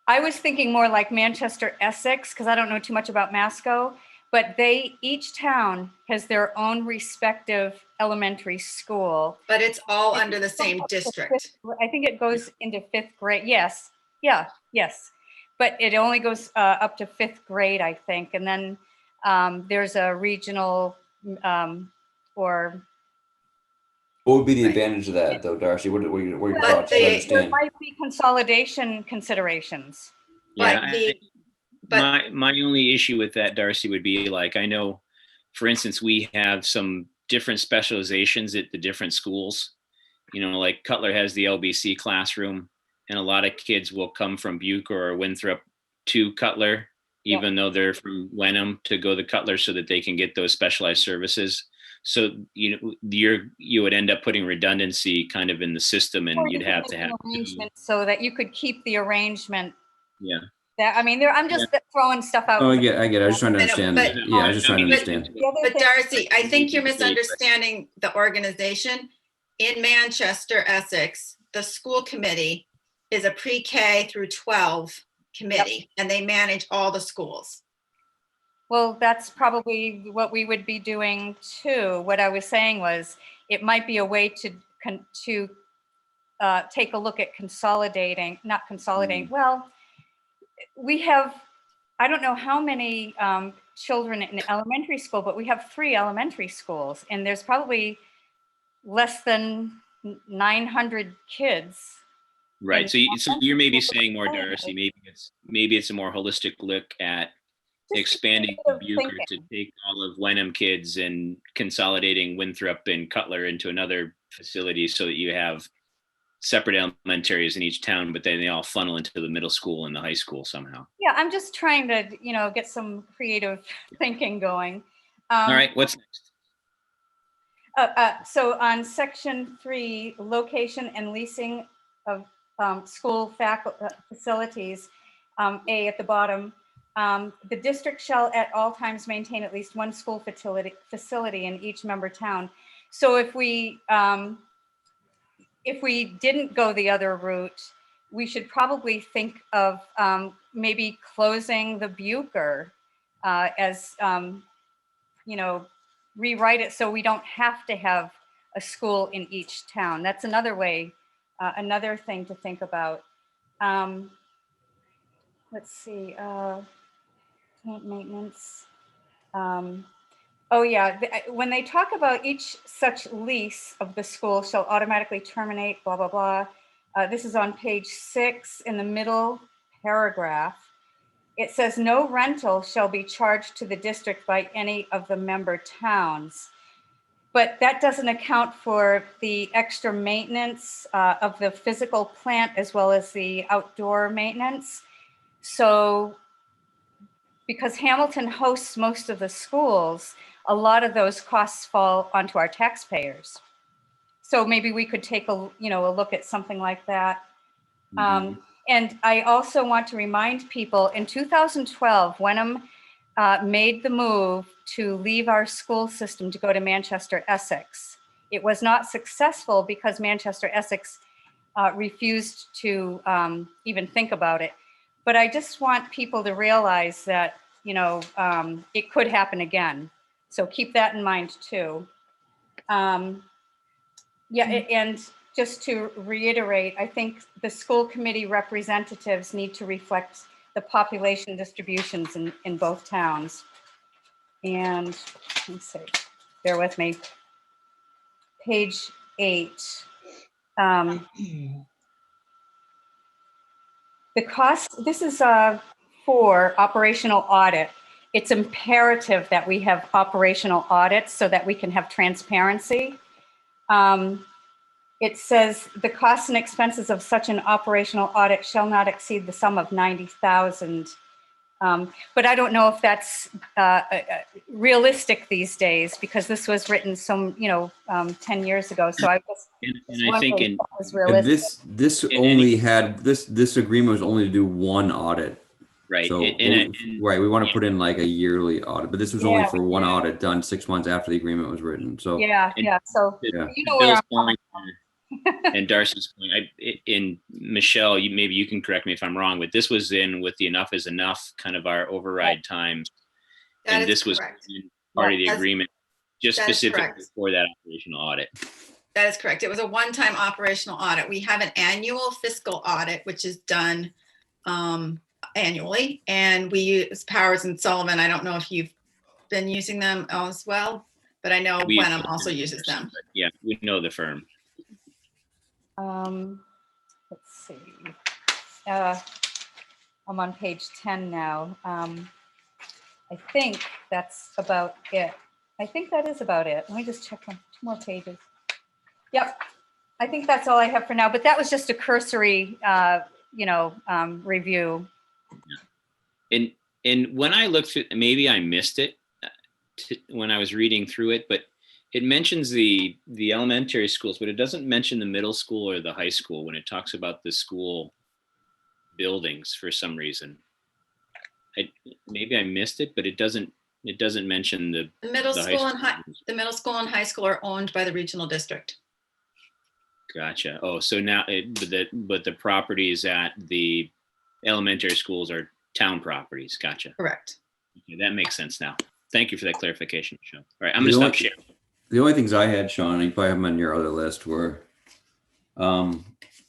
I was thinking more like Manchester, Essex, because I don't know too much about Masco, but each town has their own respective elementary school. But it's all under the same district. I think it goes into 5th grade. Yes. Yeah. Yes. But it only goes up to 5th grade, I think. And then there's a regional or. What would be the advantage of that, though, Darcy? What are your thoughts? There might be consolidation considerations. Yeah, my only issue with that, Darcy, would be like, I know, for instance, we have some different specializations at the different schools. You know, like Cutler has the LBC classroom, and a lot of kids will come from Buke or Winthrop to Cutler, even though they're from Wenham, to go to Cutler so that they can get those specialized services. So, you know, you would end up putting redundancy kind of in the system, and you'd have to have arrangement so that you could keep the arrangement. Yeah. I mean, I'm just throwing stuff out. Oh, I get it. I was just trying to understand. I was just trying to understand. But Darcy, I think you're misunderstanding the organization. In Manchester, Essex, the school committee is a pre-K through 12 committee, and they manage all the schools. Well, that's probably what we would be doing too. What I was saying was it might be a way to take a look at consolidating, not consolidating. Well, we have, I don't know how many children in elementary school, but we have 3 elementary schools, and there's probably less than 900 kids. Right. So you're maybe saying more, Darcy, maybe it's a more holistic look at expanding Bucher to take all of Wenham kids and consolidating Winthrop and Cutler into another facility so that you have separate elementaries in each town, but then they all funnel into the middle school and the high school somehow. Yeah, I'm just trying to, get some creative thinking going. All right, what's next? So on section 3, location and leasing of school facilities, A at the bottom, the district shall at all times maintain at least 1 school facility in each member town. So if we didn't go the other route, we should probably think of maybe closing the Bucher as, rewrite it so we don't have to have a school in each town. That's another way, another thing to think about. Let's see, plant maintenance. Oh yeah, when they talk about each such lease of the school shall automatically terminate, blah, blah, blah. This is on page 6 in the middle paragraph. It says no rental shall be charged to the district by any of the member towns. But that doesn't account for the extra maintenance of the physical plant as well as the outdoor maintenance. So because Hamilton hosts most of the schools, a lot of those costs fall onto our taxpayers. So maybe we could take a look at something like that. Mm-hmm. And I also want to remind people, in 2012, Wenham made the move to leave our school system to go to Manchester, Essex. It was not successful because Manchester, Essex refused to even think about it. But I just want people to realize that, it could happen again. So keep that in mind too. And just to reiterate, I think the school committee representatives need to reflect the population distributions in both towns. And let's see, bear with me. Page 8. The cost, this is for operational audit. It's imperative that we have operational audits so that we can have transparency. It says the costs and expenses of such an operational audit shall not exceed the sum of $90,000. But I don't know if that's realistic these days because this was written 10 years ago. So I was and I think this agreement was only to do 1 audit. Right. So, And right, we want to put in like a yearly audit, but this was only for one audit done 6 months after the agreement was written. So, So, to you know Bill's where point and Darcy's point, in Michelle, maybe you can correct me if I'm wrong, but this was in with the enough is enough kind of our override times. That And is this was correct. part of the agreement, just that is specifically correct. for that operational audit. That is correct. It was a one-time operational audit. We have an annual fiscal audit, which is done annually, and we use Powers and Sullivan. I don't know if you've been using them as well, but I know Wenham also uses them. Yeah, we know the firm. Let's see. I'm on page 10 now. I think that's about it. I think that is about it. Let me just check on 2 more pages. Yep. I think that's all I have for now, but that was just a cursory, review. And when I looked through, maybe I missed it when I was reading through it, but it mentions the elementary schools, but it doesn't mention the middle school or the high school when it talks about the school buildings for some reason. Maybe I missed it, but it doesn't mention the middle the school and the middle school and high school are owned by the regional district. Gotcha. Oh, so now, but the properties at the elementary schools are town properties. Gotcha. Correct. Okay, that makes sense now. Thank you for that clarification, Sean. All right, I'm going to stop sharing. The only things I had, Sean, you probably have them on your other list, were the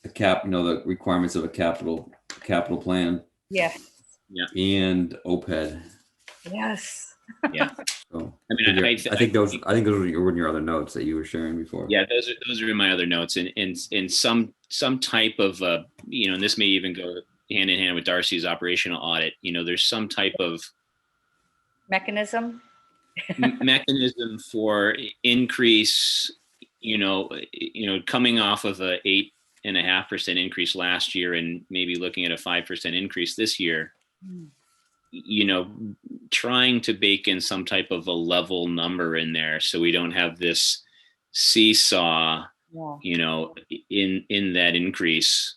the requirements of a capital plan. Yeah. Yeah. And OPED. Yes. Yeah. So I mean, I think those were in your other notes that you were sharing before. Yeah, those are in my other notes, and in some type of and this may even go hand in hand with Darcy's operational audit. There's some type of mechanism for increase. Coming off of a 8.5% increase last year, and maybe looking at a 5% increase this year. Trying to bake in some type of a level number in there so we don't have this seesaw, in that increase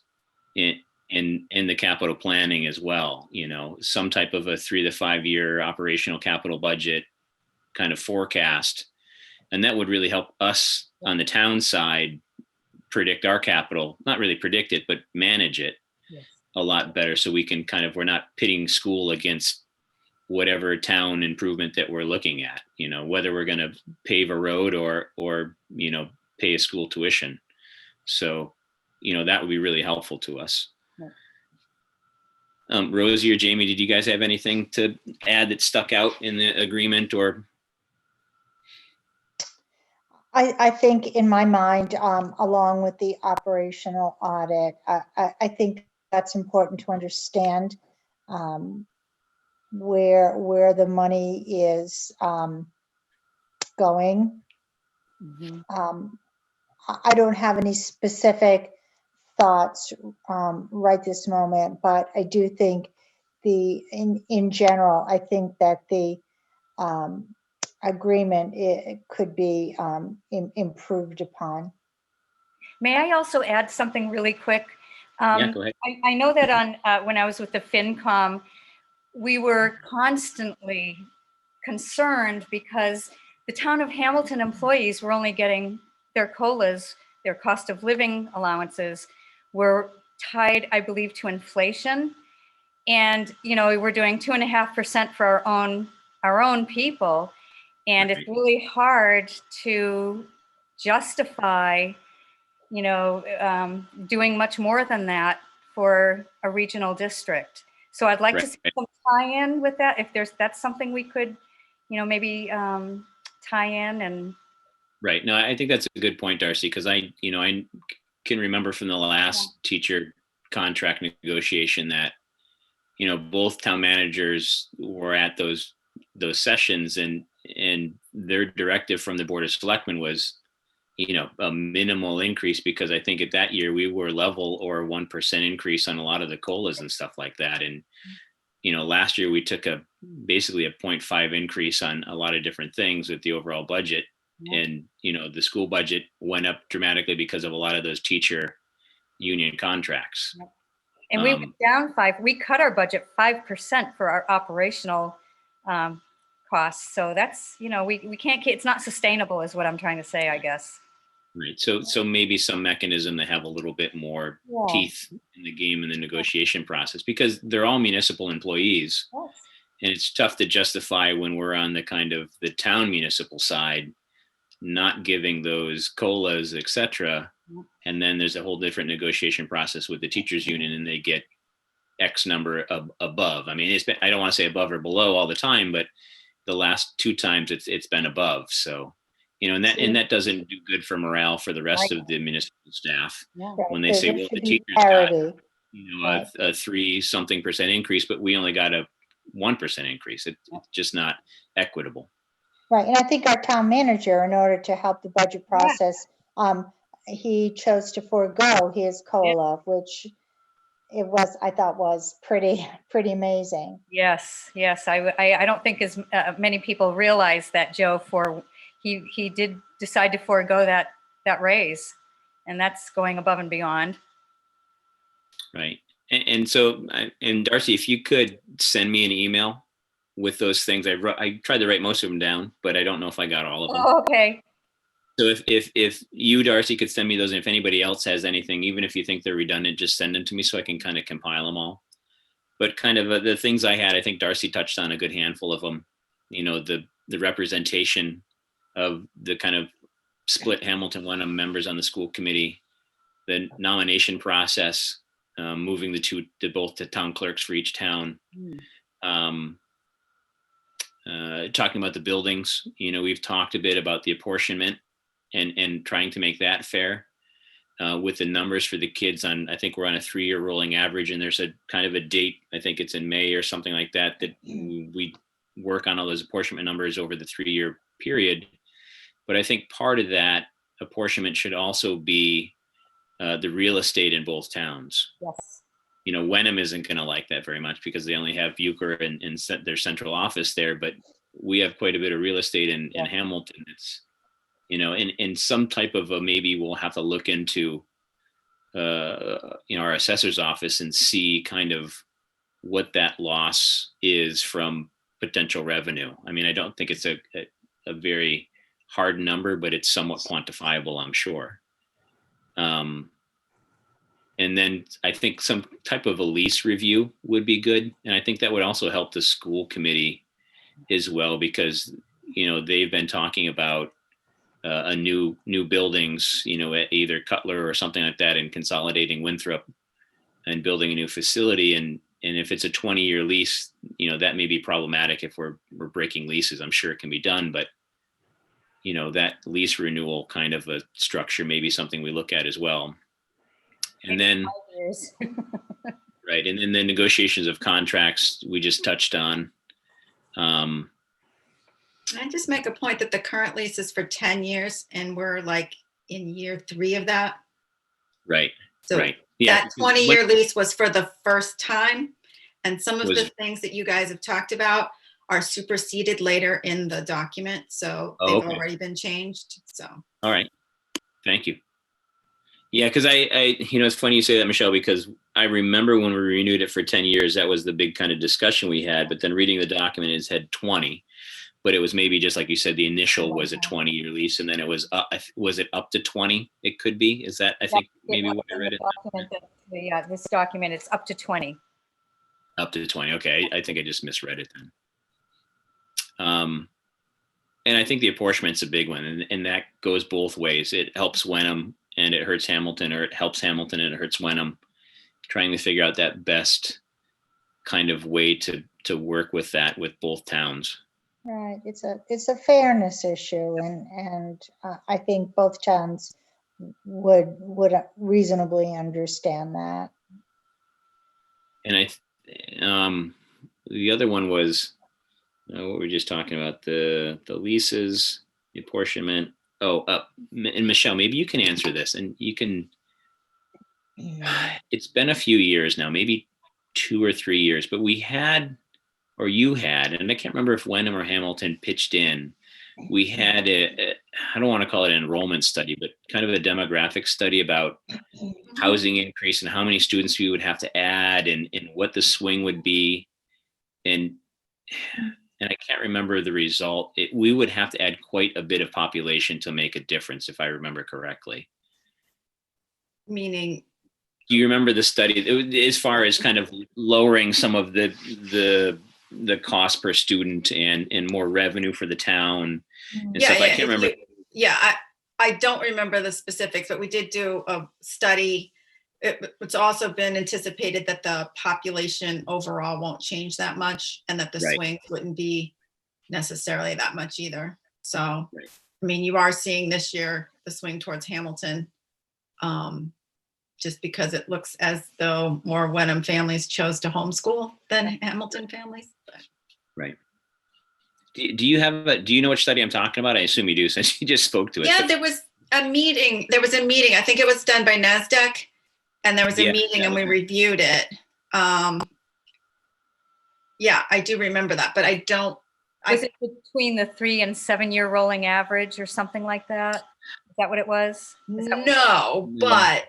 in the capital planning as well. Some type of a 3 to 5 year operational capital budget kind of forecast. And that would really help us on the town side predict our capital, not really predict it, but manage it a lot better, so we can we're not pitting school against whatever town improvement that we're looking at, whether we're going to pave a road or pay a school tuition. So, that would be really helpful to us. Rosie or Jamie, did you guys have anything to add that stuck out in the agreement? Or I think in my mind, along with the operational audit, I think that's important to understand where the money is going. I don't have any specific thoughts right this moment, but I do think in general, I think that the agreement it could be improved upon. May I also add something really quick? Yeah, go ahead. I know that when I was with the FinCom, we were constantly concerned because the town of Hamilton employees were only getting their COLAs, their cost of living allowances were tied, I believe, to inflation. And, we were doing 2.5% for our own people. And it's really hard to justify doing much more than that for a regional district. So I'd like to see some tie-in with that. If that's something we could, maybe tie in and. Right. No, I think that's a good point, Darcy, because I can remember from the last teacher contract negotiation that, both town managers were at those sessions, and their directive from the Board of Selectmen was, a minimal increase, because I think at that year we were level or 1% increase on a lot of the COLAs and stuff like that. And, last year we took basically a 0.5 increase on a lot of different things with the overall budget. And, the school budget went up dramatically because of a lot of those teacher union contracts. And we went down we cut our budget 5% for our operational costs. So that's, we can't, it's not sustainable is what I'm trying to say, I guess. Right. So maybe some mechanism to have a little bit more teeth in the game in the negotiation process, because they're all municipal employees. Yes. And it's tough to justify when we're on the kind of the town municipal side, not giving those COLAs, et cetera. And then there's a whole different negotiation process with the teachers union and they get X number above. I mean, I don't want to say above or below all the time, but the last 2 times it's been above. So, and that doesn't do good for morale for the rest of the municipal staff. When they say, well, the teachers got, a 3-something% increase, but we only got a 1% increase. It's just not equitable. Right. And I think our town manager, in order to help the budget process, he chose to forego his COLA, which I thought was pretty amazing. Yes. I don't think as many people realize that, Joe, he did decide to forego that raise, and that's going above and beyond. Right. And so, Darcy, if you could send me an email with those things, I tried to write most of them down, but I don't know if I got all of them. Oh, okay. So if you, Darcy, could send me those, and if anybody else has anything, even if you think they're redundant, just send them to me so I can kind of compile them all. But kind of the things I had, I think Darcy touched on a good handful of them. The representation of the kind of split Hamilton-Wenham members on the school committee, the nomination process, moving the two to both to town clerks for each town. Talking about the buildings, we've talked a bit about the apportionment and trying to make that fair with the numbers for the kids I think we're on a 3-year rolling average, and there's a kind of a date, I think it's in May or something like that we work on all those apportionment numbers over the 3-year period. But I think part of that apportionment should also be the real estate in both towns. Yes. Wenham isn't going to like that very much because they only have Bucher and their central office there, but we have quite a bit of real estate in Hamilton. It's, in some type of maybe we'll have to look into, our assessor's office and see kind of what that loss is from potential revenue. I mean, I don't think it's a very hard number, but it's somewhat quantifiable, I'm sure. And then I think some type of a lease review would be good. And I think that would also help the school committee as well, because, they've been talking about a new buildings, at either Cutler or something like that, and consolidating Winthrop and building a new facility. And if it's a 20-year lease, that may be problematic if we're breaking leases. I'm sure it can be done, but that lease renewal kind of a structure may be something we look at as well. And then, right. And then the negotiations of contracts we just touched on. Can I just make a point that the current lease is for 10 years and we're like in year 3 of that? Right. So right. Yeah. That 20-year lease was for the first time. And some of the things that you guys have talked about are superseded later in the document. So they've already been changed. So. All right. Thank you. Yeah, because I it's funny you say that, Michelle, because I remember when we renewed it for 10 years, that was the big kind of discussion we had. But then reading the document, it said 20, but it was maybe just like you said, the initial was a 20-year lease, and then it was it up to 20? It could be. Is that, I think, maybe what I read it? This document, it's up to 20. Up to 20. Okay, I think I just misread it then. And I think the apportionment's a big one, and that goes both ways. It helps Wenham and it hurts Hamilton, or it helps Hamilton and it hurts Wenham, trying to figure out that best kind of way to work with that with both towns. Right. It's a fairness issue, and I think both towns would reasonably understand that. And the other one was what we were just talking about, the leases, the apportionment. And Michelle, maybe you can answer this, and you can. It's been a few years now, maybe 2 or 3 years, but we had, or you had, and I can't remember if Wenham or Hamilton pitched in, we had I don't want to call it an enrollment study, but kind of a demographic study about housing increase and how many students we would have to add and what the swing would be. And I can't remember the result. We would have to add quite a bit of population to make a difference, if I remember correctly. Meaning, do you remember the study as far as kind of lowering some of the cost per student and more revenue for the town and stuff? I can't remember. I don't remember the specifics, but we did do a study. It's also been anticipated that the population overall won't change that much and that the swings wouldn't be necessarily that much either. So, I mean, you are seeing this year the swing towards Hamilton, just because it looks as though more Wenham families chose to homeschool than Hamilton families. Right. Do you know which study I'm talking about? I assume you do, since you just spoke to it. Yeah, there was a meeting. I think it was done by NASDAQ, and there was a meeting and we reviewed it. Yeah, I do remember that, but I don't. Was it between the 3 and 7 year rolling average or something like that? Is that what it was? No, but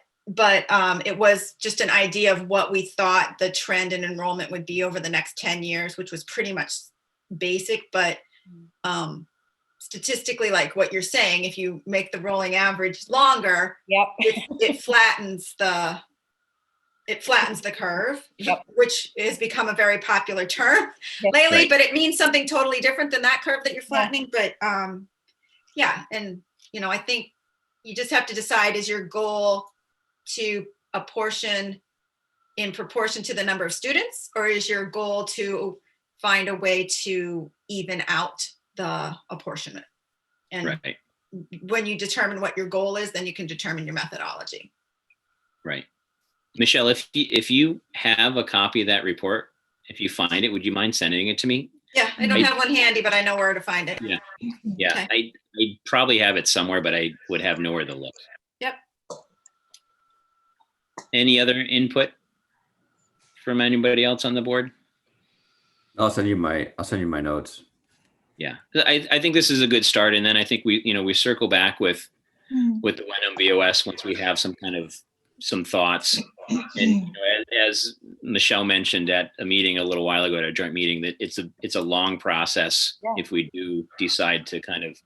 it was just an idea of what we thought the trend in enrollment would be over the next 10 years, which was pretty much basic, but statistically, like what you're saying, if you make the rolling average longer, it flattens the curve, which has become a very popular term lately, but it means something totally different than that curve that you're flattening. But and I think you just have to decide, is your goal to apportion in proportion to the number of students, or is your goal to find a way to even out the apportionment? And when you determine what your goal is, then you can determine your methodology. Right. Michelle, if you have a copy of that report, if you find it, would you mind sending it to me? Yeah, I don't have one handy, but I know where to find it. Yeah. Okay. I probably have it somewhere, but I would have nowhere to look. Yep. Any other input from anybody else on the board? I'll send you my notes. Yeah, I think this is a good start, and then I think we circle back with the Wenham BOS once we have some thoughts. And as Michelle mentioned at a meeting a little while ago, at a joint meeting, that it's a long process. If we do decide to kind of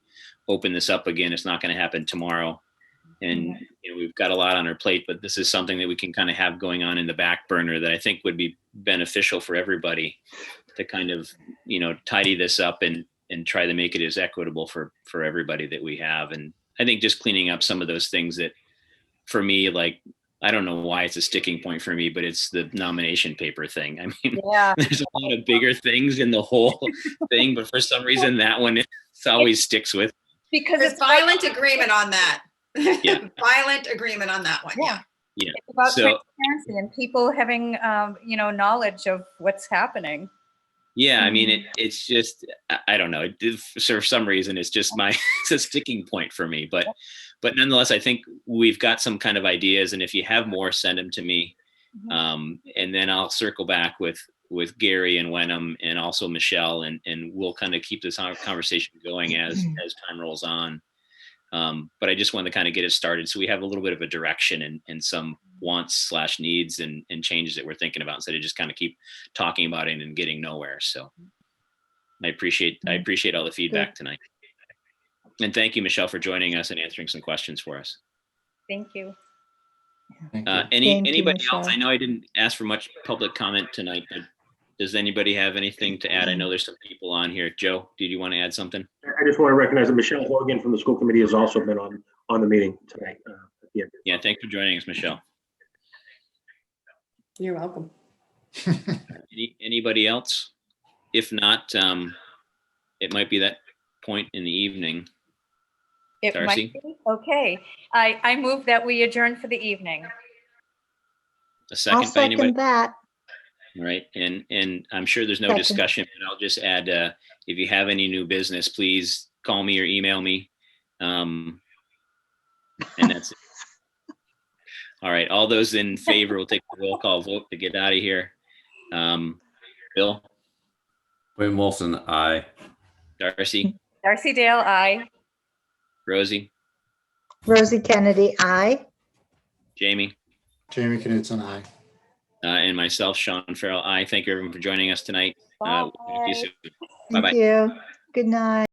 open this up again, it's not going to happen tomorrow. And we've got a lot on our plate, but this is something that we can kind of have going on in the back burner that I think would be beneficial for everybody to kind of tidy this up and try to make it as equitable for everybody that we have. And I think just cleaning up some of those things that, for me, like, I don't know why it's a sticking point for me, but it's the nomination paper thing. I mean, there's a lot of bigger things in the whole thing, but for some reason that one always sticks with. Because it's violent agreement on that. Violent agreement on that one. Yeah. It's about transparency and people having, knowledge of what's happening. Yeah, I mean, it's just, I don't know. For some reason, it's just it's a sticking point for me. But nonetheless, I think we've got some kind of ideas. And if you have more, send them to me. And then I'll circle back with Gary and Wenham and also Michelle, and we'll kind of keep this conversation going as time rolls on. But I just wanted to kind of get it started so we have a little bit of a direction and some wants/needs and changes that we're thinking about, instead of just kind of keep talking about it and getting nowhere. So I appreciate all the feedback tonight. And thank you, Michelle, for joining us and answering some questions for us. Thank you. Anybody else? I know I didn't ask for much public comment tonight, but does anybody have anything to add? I know there's some people on here. Joe, did you want to add something? I just want to recognize that Michelle Horgan from the school committee has also been on the meeting tonight. At the end. Yeah, thanks for joining us, Michelle. You're welcome. Anybody else? If not, it might be that point in the evening. It Darcy? might be. Okay. I move that we adjourn for the evening. A second. I'll second that. All right. And I'm sure there's no discussion, but I'll just add, if you have any new business, please call me or email me. And that's it. All right. All those in favor will take the roll call vote to get out of here. Bill? William Wilson, aye. Darcy? Darcy Dale, aye. Rosie, Rosie Kennedy, aye. Jamie, Jamie Knutson, aye. and myself, Sean Farrell. Thank you everyone for joining us tonight. We'll talk to you soon. Thank Bye-bye. you. Good night.